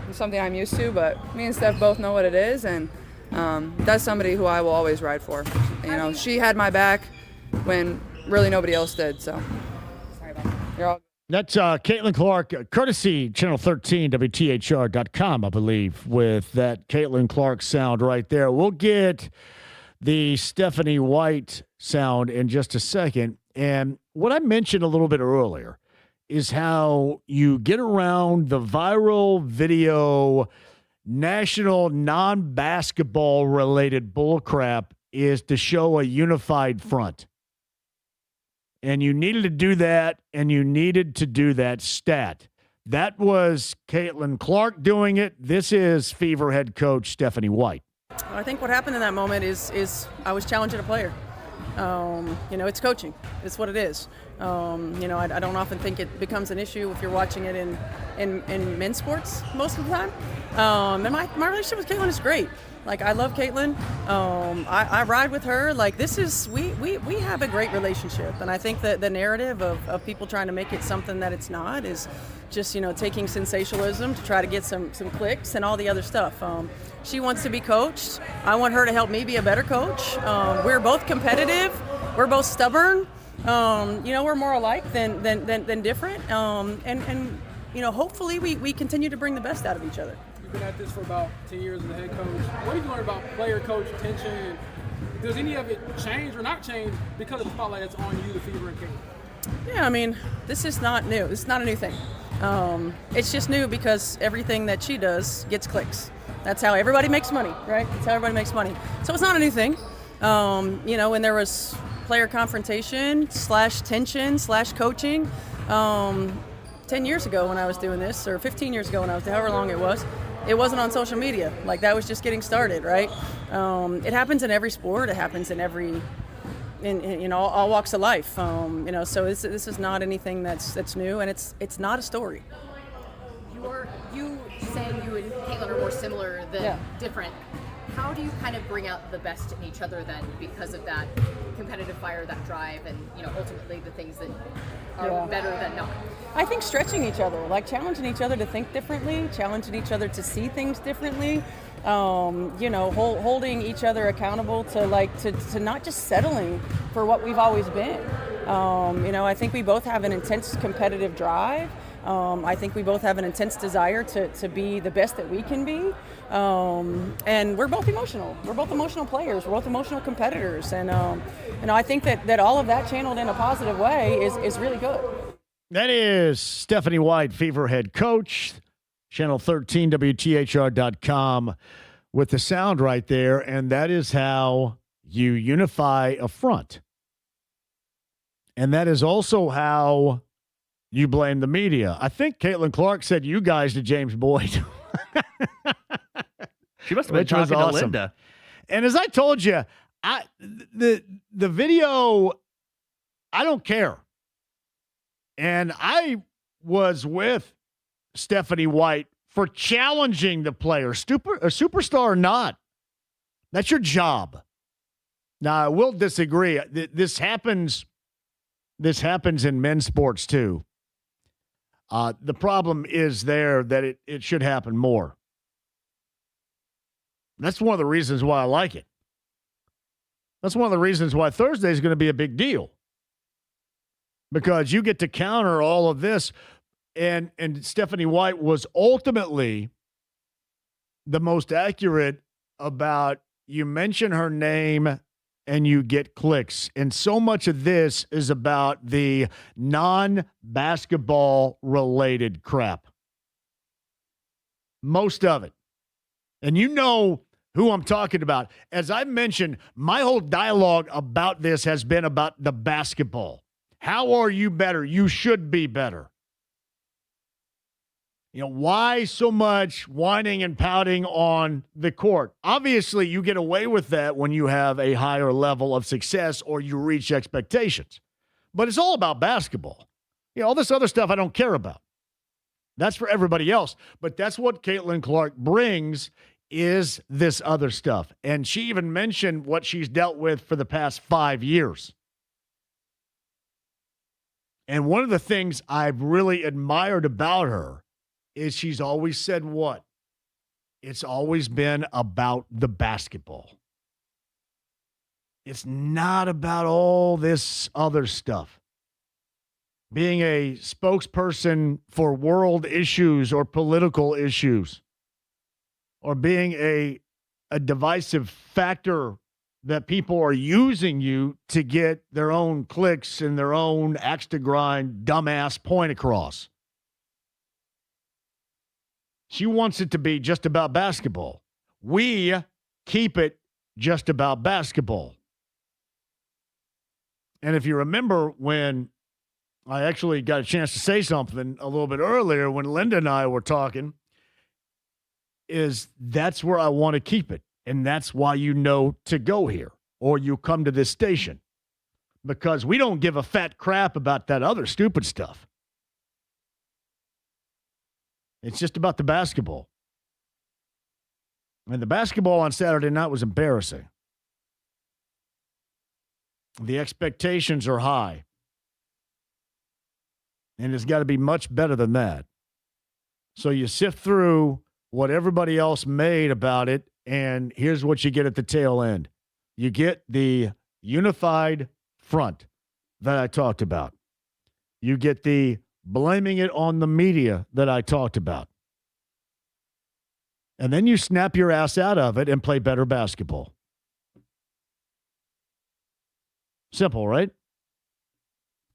it's something I'm used to. But me and Steph both know what it is, and that's somebody who I will always ride for. You know, she had my back when really nobody else did. So, sorry about that. You're all. That's Caitlin Clark, courtesy Channel 13, WTHR.com, I believe, with that Caitlin Clark sound right there. We'll get the Stephanie White sound in just a second. And what I mentioned a little bit earlier is how you get around the viral video, national non-basketball related bullcrap is to show a unified front. And you needed to do that, and you needed to do that stat. That was Caitlin Clark doing it. This is Fever head coach Stephanie White. I think what happened in that moment is I was challenging a player. You know, it's coaching. It's what it is. You know, I don't often think it becomes an issue if you're watching it in men's sports most of the time. And my relationship with Caitlin is great. Like, I love Caitlin. I ride with her. Like, this is, we have a great relationship. And I think that the narrative of people trying to make it something that it's not is just, you know, taking sensationalism to try to get some clicks and all the other stuff. She wants to be coached. I want her to help me be a better coach. We're both competitive. We're both stubborn. You know, we're more alike than different. And you know, hopefully we continue to bring the best out of each other. You've been at this for about 10 years as a head coach. What have you learned about player-coach tension? Does any of it change or not change because of the spotlight that's on you, the Fever, and Caitlin? Yeah, I mean, this is not new. This is not a new thing. It's just new because everything that she does gets clicks. That's how everybody makes money, right? That's how everybody makes money. So it's not a new thing. You know, when there was player confrontation / tension / coaching, 10 years ago when I was doing this, or 15 years ago when I was, however long it wasn't on social media. Like, that was just getting started, right? It happens in every sport. It happens in every, in you know, all walks of life. You know, so this is not anything that's new, and it's not a story. You saying you and Caitlin are more similar than different. How do you kind of bring out the best in each other then, because of that competitive fire, that drive, and, you know, ultimately the things that are better than not? I think stretching each other, like challenging each other to think differently, challenging each other to see things differently. You know, holding each other accountable to not just settling for what we've always been. You know, I think we both have an intense competitive drive. I think we both have an intense desire to be the best that we can be. And we're both emotional. We're both emotional players. We're both emotional competitors. And, you know, I think that all of that channeled in a positive way is really good. That is Stephanie White, Fever head coach, Channel 13, WTHR.com, with the sound right there. And that is how you unify a front. And that is also how you blame the media. I think Caitlin Clark said you guys to James Boyd. She must have been talking to Linda. And as I told you, the video, I don't care. And I was with Stephanie White for challenging the player, a superstar or not. That's your job. Now, I will disagree. This happens in men's sports too. The problem is there that it should happen more. That's one of the reasons why I like it. That's one of the reasons why Thursday is going to be a big deal. Because you get to counter all of this. And Stephanie White was ultimately the most accurate about you mention her name and you get clicks. And so much of this is about the non-basketball related crap. Most of it. And you know who I'm talking about. As I mentioned, my whole dialogue about this has been about the basketball. How are you better? You should be better. You know, why so much whining and pouting on the court? Obviously, you get away with that when you have a higher level of success or you reach expectations. But it's all about basketball. You know, all this other stuff I don't care about. That's for everybody else. But that's what Caitlin Clark brings, is this other stuff. And she even mentioned what she's dealt with for the past 5 years. And one of the things I've really admired about her is she's always said what? It's always been about the basketball. It's not about all this other stuff. Being a spokesperson for world issues or political issues, or being a divisive factor that people are using you to get their own clicks and their own axe to grind, dumbass point across. She wants it to be just about basketball. We keep it just about basketball. And if you remember when I actually got a chance to say something a little bit earlier when Linda and I were talking, that's where I want to keep it. And that's why you know to go here or you come to this station, because we don't give a fat crap about that other stupid stuff. It's just about the basketball. And the basketball on Saturday night was embarrassing. The expectations are high. And it's got to be much better than that. So you sift through what everybody else made about it, and here's what you get at the tail end. You get the unified front that I talked about. You get the blaming it on the media that I talked about. And then you snap your ass out of it and play better basketball. Simple, right?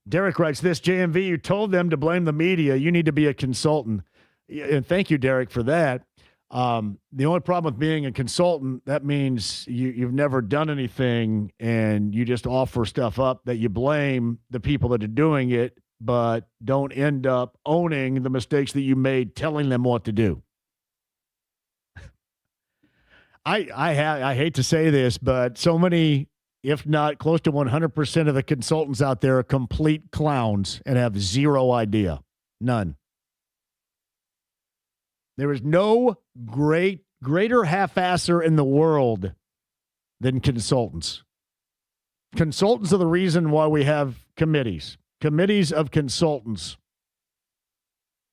Derek writes this, JMV, you told them to blame the media. You need to be a consultant. And thank you, Derek, for that. The only problem with being a consultant, that means you've never done anything and you just offer stuff up that you blame the people that are doing it, but don't end up owning the mistakes that you made, telling them what to do. I hate to say this, but so many, if not close to 100% of the consultants out there are complete clowns and have zero idea. None. There is no greater half-asser in the world than consultants. Consultants are the reason why we have committees. Committees of consultants.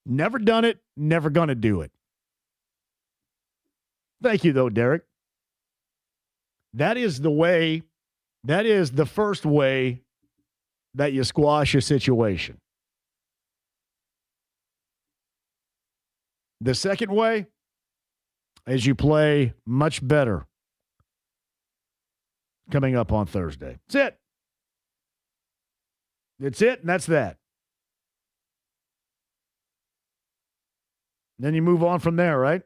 Never done it, never going to do it. Thank you, though, Derek. That is the way, that is the first way that you squash a situation. The second way is you play much better coming up on Thursday. That's it. That's it, and that's that. Then you move on from there, right?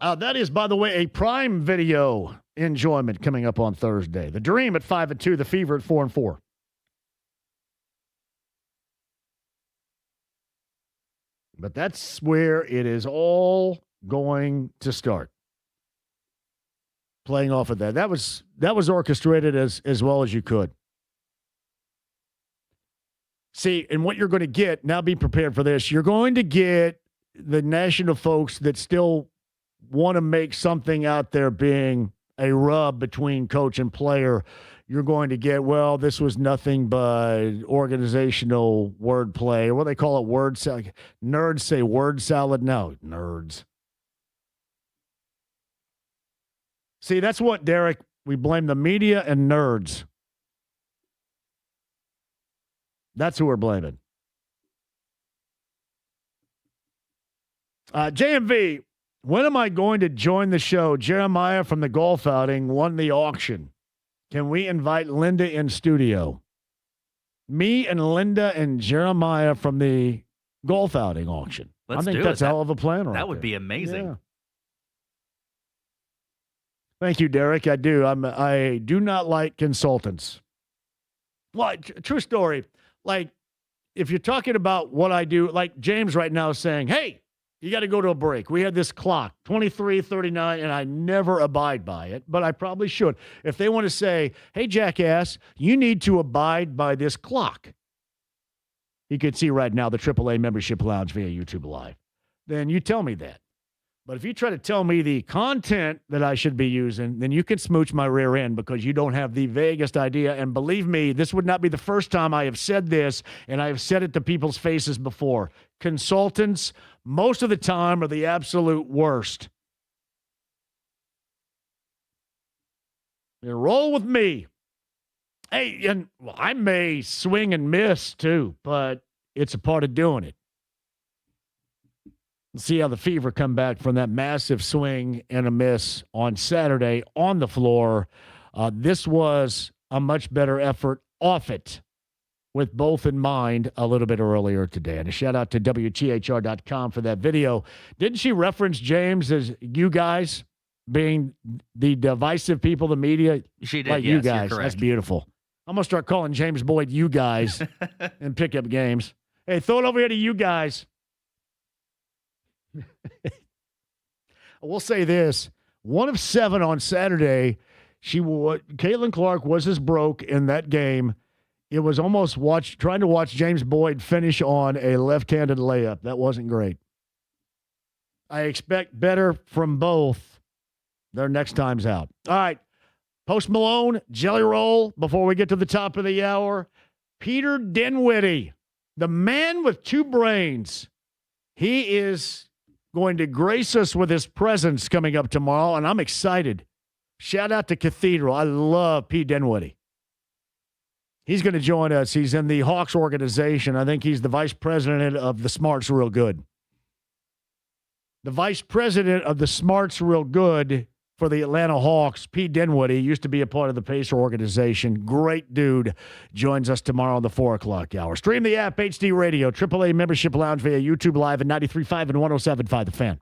That is, by the way, a Prime Video enjoyment coming up on Thursday. The Dream at 5-2, the Fever at 4-4. But that's where it is all going to start. Playing off of that. That was orchestrated as well as you could. See, and what you're going to get, now be prepared for this, you're going to get the national folks that still want to make something out there being a rub between coach and player. You're going to get, well, this was nothing but organizational wordplay, or what they call it, word salad. Nerds say word salad. No, nerds. See, that's what, Derek, we blame the media and nerds. That's who we're blaming. JMV, when am I going to join the show? Jeremiah from the golf outing won the auction. Can we invite Linda in studio? Me and Linda and Jeremiah from the golf outing auction. I think that's a hell of a plan. That would be amazing. Yeah. Thank you, Derek. I do. I do not like consultants. Well, true story. Like, if you're talking about what I do, like James right now is saying, hey, you got to go to a break. We had this clock, 23:39, and I never abide by it, but I probably should. If they want to say, hey, jackass, you need to abide by this clock. You can see right now the AAA Membership Lounge via YouTube Live. Then you tell me that. But if you try to tell me the content that I should be using, then you can smooch my rear end because you don't have the vaguest idea. And believe me, this would not be the first time I have said this, and I have said it to people's faces before. Consultants, most of the time, are the absolute worst. You roll with me. Hey, and I may swing and miss too, but it's a part of doing it. See how the Fever come back from that massive swing and a miss on Saturday on the floor. This was a much better effort off it, with both in mind a little bit earlier today. And a shout out to WTHR.com for that video. Didn't she reference James as you guys being the divisive people, the media? She did, like yes, you guys. you're correct. That's beautiful. I'm going to start calling James Boyd you guys and pick up games. Hey, throw it over here to you guys. I will say this. 1 of 7 on Saturday. Caitlin Clark was as broke in that game. It was almost trying to watch James Boyd finish on a left-handed layup. That wasn't great. I expect better from both their next time's out. All right. Post Malone, Jelly Roll, before we get to the top of the hour. Peter Dinwiddie, the man with 2 brains. He is going to grace us with his presence coming up tomorrow, and I'm excited. Shout out to Cathedral. I love Pete Dinwiddie. He's going to join us. He's in the Hawks organization. I think he's the vice president of the Smarts Real Good. The vice president of the Smarts Real Good for the Atlanta Hawks, Pete Dinwiddie, used to be a part of the Pacer organization. Great dude. Joins us tomorrow on the 4 o'clock hour. Stream the app, HD Radio, AAA Membership Lounge via YouTube Live at 93.5 and 107.5 The Fan.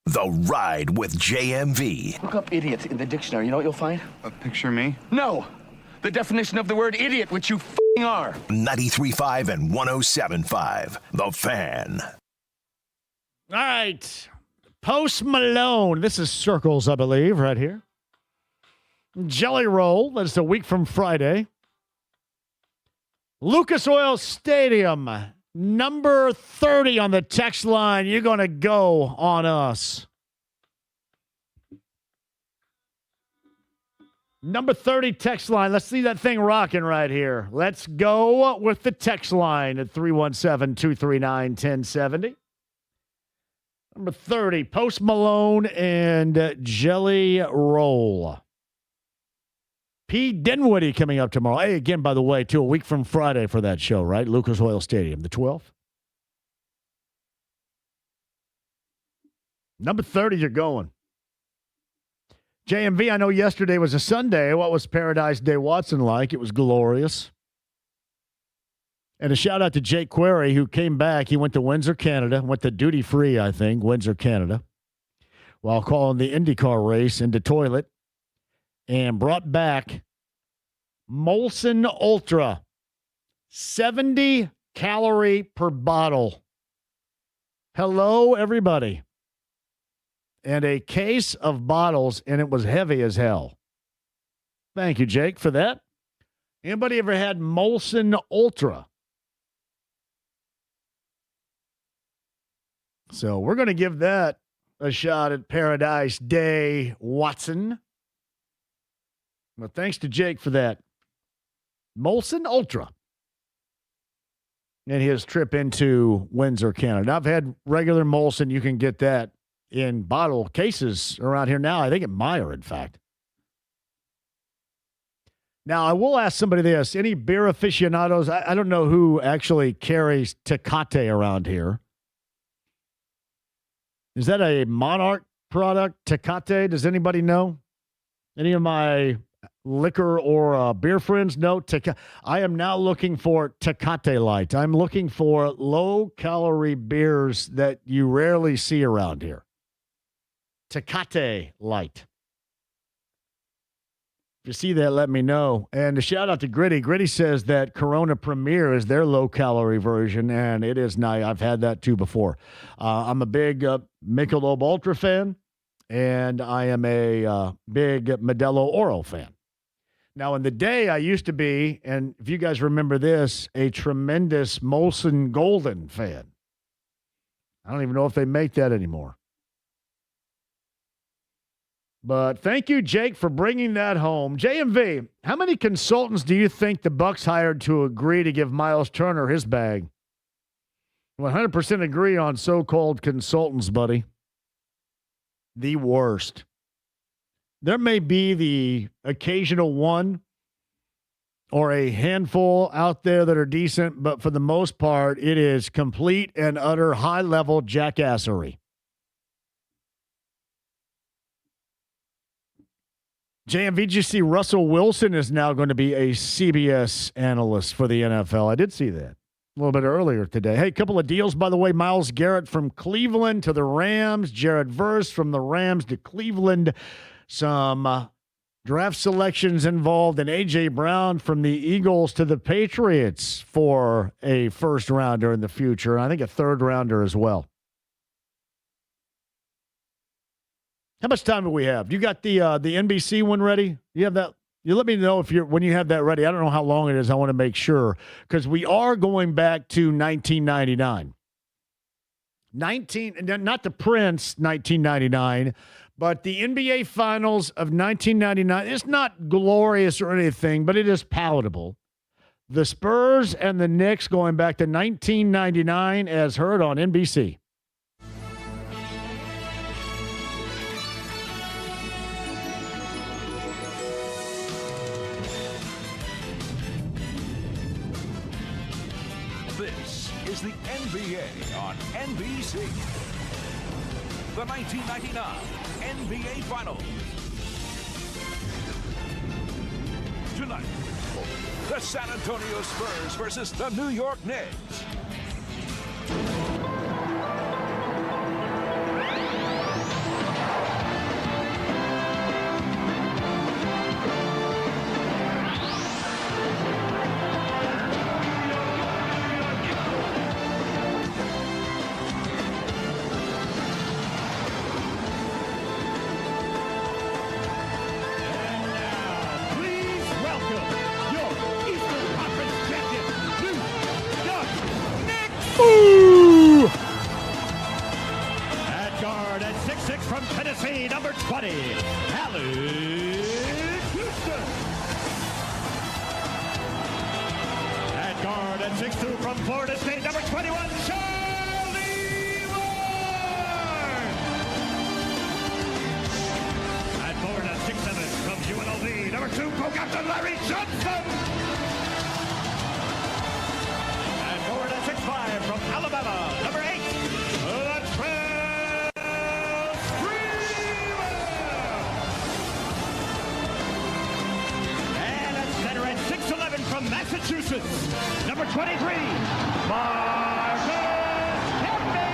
The Ride with JMV. Look up idiot in the dictionary. You know what you'll find? Picture me? No. The definition of the word idiot, which you f***ing are. 93.5 and 107.5. The Fan. All right. Post Malone. This is Circles, I believe, right here. Jelly Roll. That's a week from Friday. Lucas Oil Stadium. Number 30 on the text line. You're going to go on us. Number 30 text line. Let's see that thing rocking right here. Let's go with the text line at 317-239-1070. Number 30, Post Malone and Jelly Roll. P. Dinwiddie coming up tomorrow. Hey, again, by the way, too, a week from Friday for that show, right? Lucas Oil Stadium, the 12th. Number 30, you're going. JMV, I know yesterday was a Sunday. What was Paradise Day Watson like? It was glorious. And a shout out to Jake Query, who came back. He went to Windsor, Canada, went to duty free, I think, Windsor, Canada, while calling the IndyCar race into toilet, and brought back Molson Ultra, 70 calorie per bottle. Hello, everybody. And a case of bottles, and it was heavy as hell. Thank you, Jake, for that. Anybody ever had Molson Ultra? So we're going to give that a shot at Paradise Day Watson. Well, thanks to Jake for that. Molson Ultra. And his trip into Windsor, Canada. I've had regular Molson. You can get that in bottle cases around here now. I think at Meijer, in fact. Now, I will ask somebody this. Any beer aficionados? I don't know who actually carries Tecate around here. Is that a Monarch product, Tecate? Does anybody know? Any of my liquor or beer friends know? I am now looking for Tecate Light. I'm looking for low-calorie beers that you rarely see around here. Tecate Light. If you see that, let me know. And a shout out to Gritty. Gritty says that Corona Premier is their low-calorie version, and it is nice. I've had that too before. I'm a big Michelob Ultra fan, and I am a big Modelo Oro fan. Now, in the day, I used to be, and if you guys remember this, a tremendous Molson Golden fan. I don't even know if they make that anymore. But thank you, Jake, for bringing that home. JMV, how many consultants do you think the Bucks hired to agree to give Miles Turner his bag? 100% agree on so-called consultants, buddy. The worst. There may be the occasional one or a handful out there that are decent, but for the most part, it is complete and utter high-level jackassery. JMV, did you see Russell Wilson is now going to be a CBS analyst for the NFL? I did see that a little bit earlier today. Hey, a couple of deals, by the way. Myles Garrett from Cleveland to the Rams. Jared Verse from the Rams to Cleveland. Some draft selections involved, and A.J. Brown from the Eagles to the Patriots for a first-rounder in the future. And I think a third-rounder as well. How much time do we have? You got the NBC one ready? You have that? You let me know when you have that ready. I don't know how long it is. I want to make sure because we are going back to 1999. Not the Prince 1999, but the NBA Finals of 1999. It's not glorious or anything, but it is palatable. The Spurs and the Knicks going back to 1999 as heard on NBC. Is the NBA on NBC. The 1999 NBA Finals. Tonight, the San Antonio Spurs versus the New York Knicks. Tennessee, number 20, Alex Houston. At guard at 6'2" from Florida State, number 21, Charlie Ward. At forward at 6'7" from UNLV, number 2, co-captain Larry Johnson. At forward at 6'5" from Alabama, number 8, Latrell Sprewell. And at center at 6'11" from Massachusetts, number 23, Marcus Camby.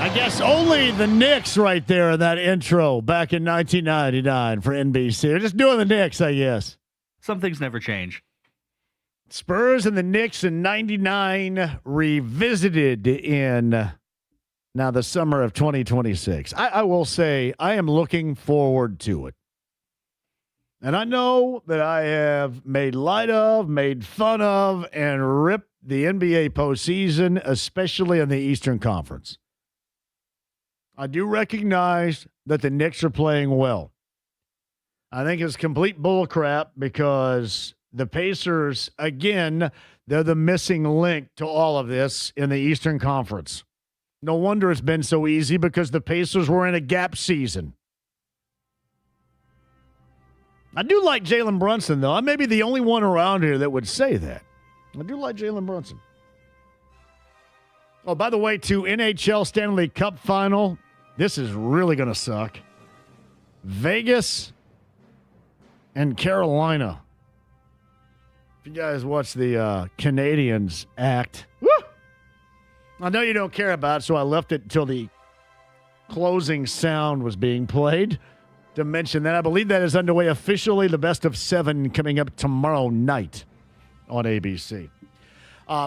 I guess only the Knicks right there in that intro back in 1999 for NBC. They're just doing the Knicks, I guess. Some things never change. Spurs and the Knicks in 99 revisited in now the summer of 2026. I will say I am looking forward to it. And I know that I have made light of, made fun of, and ripped the NBA postseason, especially in the Eastern Conference. I do recognize that the Knicks are playing well. I think it's complete bullcrap because the Pacers, again, they're the missing link to all of this in the Eastern Conference. No wonder it's been so easy because the Pacers were in a gap season. I do like Jalen Brunson, though. I may be the only one around here that would say that. I do like Jalen Brunson. Oh, by the way, to NHL Stanley Cup final, this is really going to suck. Vegas and Carolina. If you guys watch the Canadians act, woo! I know you don't care about it, so I left it until the closing sound was being played to mention that. I believe that is underway officially. The best of 7 coming up tomorrow night on ABC.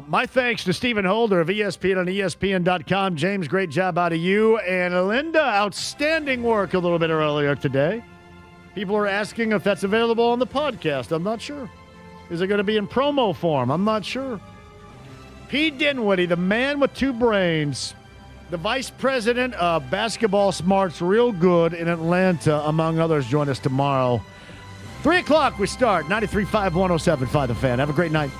My thanks to Stephen Holder of ESPN and ESPN.com. James, great job out of you. And Linda, outstanding work a little bit earlier today. People are asking if that's available on the podcast. I'm not sure. Is it going to be in promo form? I'm not sure. Pete Dinwiddie, the man with 2 brains, the vice president of Basketball Smarts Real Good in Atlanta, among others, join us tomorrow. 3 o'clock we start. 93.5, 107.5 The Fan. Have a great night.